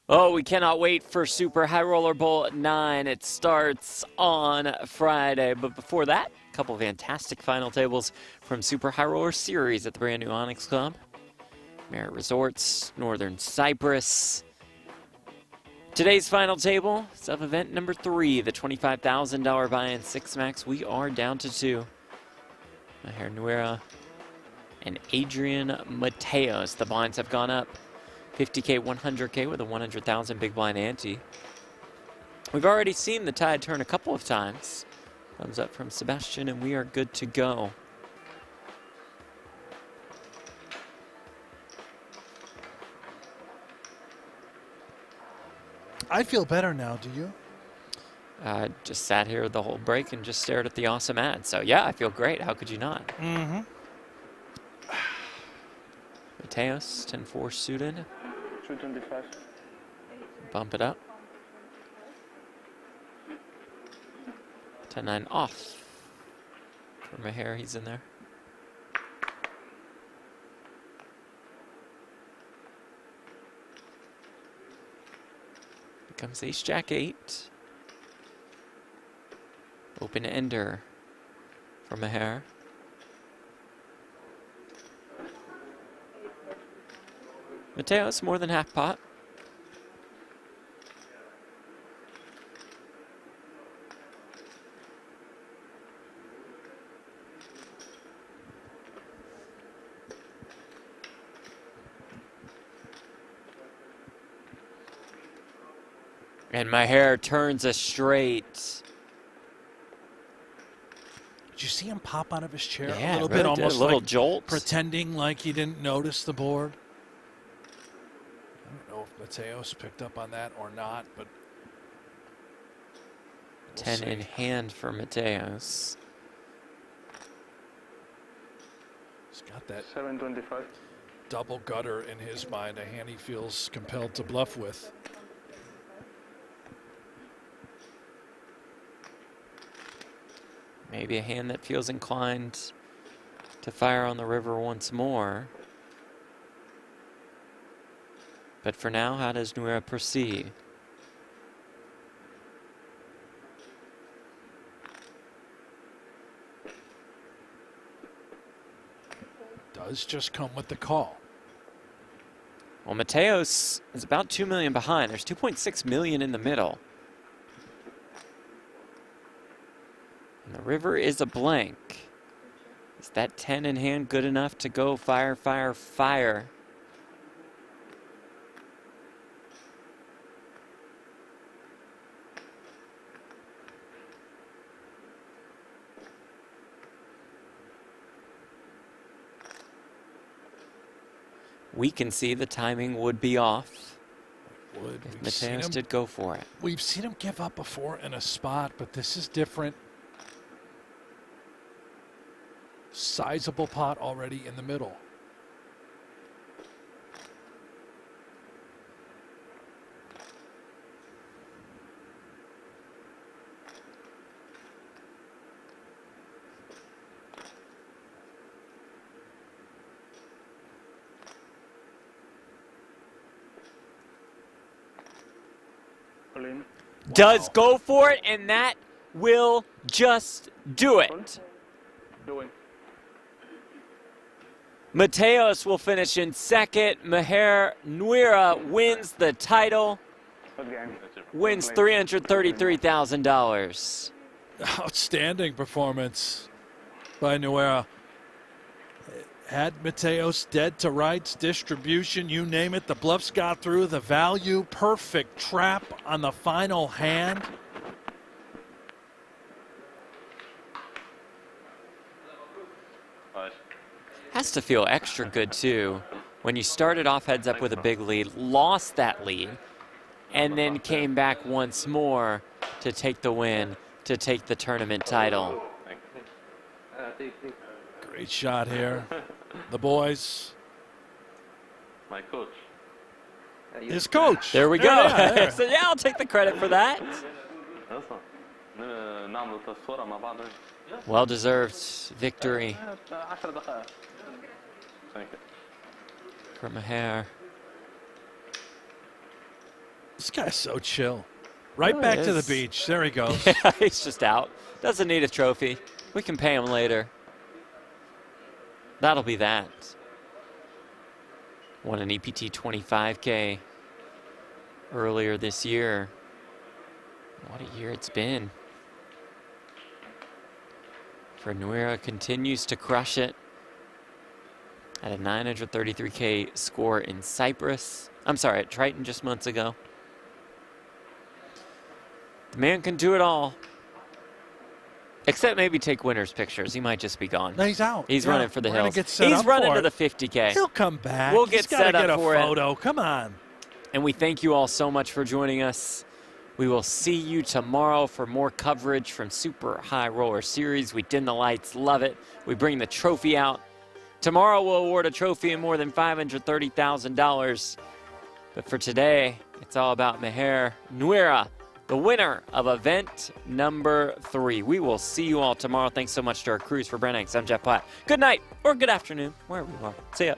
Oh, we cannot wait for Super High Roller Bowl 9. It starts on Friday. But before that, a couple fantastic final tables from Super High Roller Series at the brand new Onyx Club. Maher Resorts, Northern Cyprus. Today's final table is of event number 3, the $25,000 buy-in 6-max. We are down to 2. Maher Nouira and Adrian Mateos. The blinds have gone up. 50K, 100K with a 100,000 big blind ante. We've already seen the tide turn a couple of times. Thumbs up from Sebastian, and we are good to go. I feel better now, do you? Just sat here the whole break and just stared at the awesome ad. So yeah, I feel great. How could you not? Mm-hmm. Mateos, 10-4 suited. 225. Bump it up. 10-9 off. For Maher, he's in there. Comes Ace-Jack 8. Open ender for Maher. Mateos, more than half pot. And Maher turns a straight. Did you see him pop out of his chair Yeah, a little really bit, almost a little like jolt, pretending like he didn't notice the board? I don't know if Mateos picked up on that or not, but 10 in hand for Mateos. He's got that 725. double gutter in his mind, a hand he feels compelled to bluff with. Maybe a hand that feels inclined to fire on the river once more. But for now, how does Nouira proceed? Does just come with the call. Well, Mateos is about 2 million behind. There's 2.6 million in the middle. And the river is a blank. Is that 10 in hand good enough to go fire, fire, fire? We can see the timing would be off. If Mateos did go for it. We've seen him give up before in a spot, but this is different. Sizable pot already in the middle. Does go for it, and that will just do it. Mateos will finish in second. Maher Nouira wins the title. Wins $333,000. Outstanding performance by Nouira. Had Mateos dead to rights, distribution, you name it. The bluffs got through. The value, perfect trap on the final hand. Has to feel extra good, too, when you started off heads up with a big lead, lost that lead, and then came back once more to take the win, to take the tournament title. Great shot here. The boys. My coach. His coach. There we go. Yeah. So, yeah, I'll take the credit for that. Well-deserved victory for Maher. This guy's so chill. Right back to the beach. There he goes. Yeah, he's just out. Doesn't need a trophy. We can pay him later. That'll be that. Won an EPT 25K earlier this year. What a year it's been. For Nouira, continues to crush it at a 933K score in Cyprus. I'm sorry, at Triton just months ago. The man can do it all. Except maybe take winner's pictures. He might just be gone. No, he's out. He's running for the hills. Get set he's up running for to it. the 50K. He'll come back. We'll He's get set up get a for photo. it. Come on. And we thank you all so much for joining us. We will see you tomorrow for more coverage from Super High Roller Series. We dim the lights, love it. We bring the trophy out. Tomorrow we'll award a trophy and more than $530,000. But for today, it's all about Maher Nouira, the winner of event number 3. We will see you all tomorrow. Thanks so much to our crews. For Brent, I'm Jeff Platt. Good night or good afternoon, wherever you are. See ya.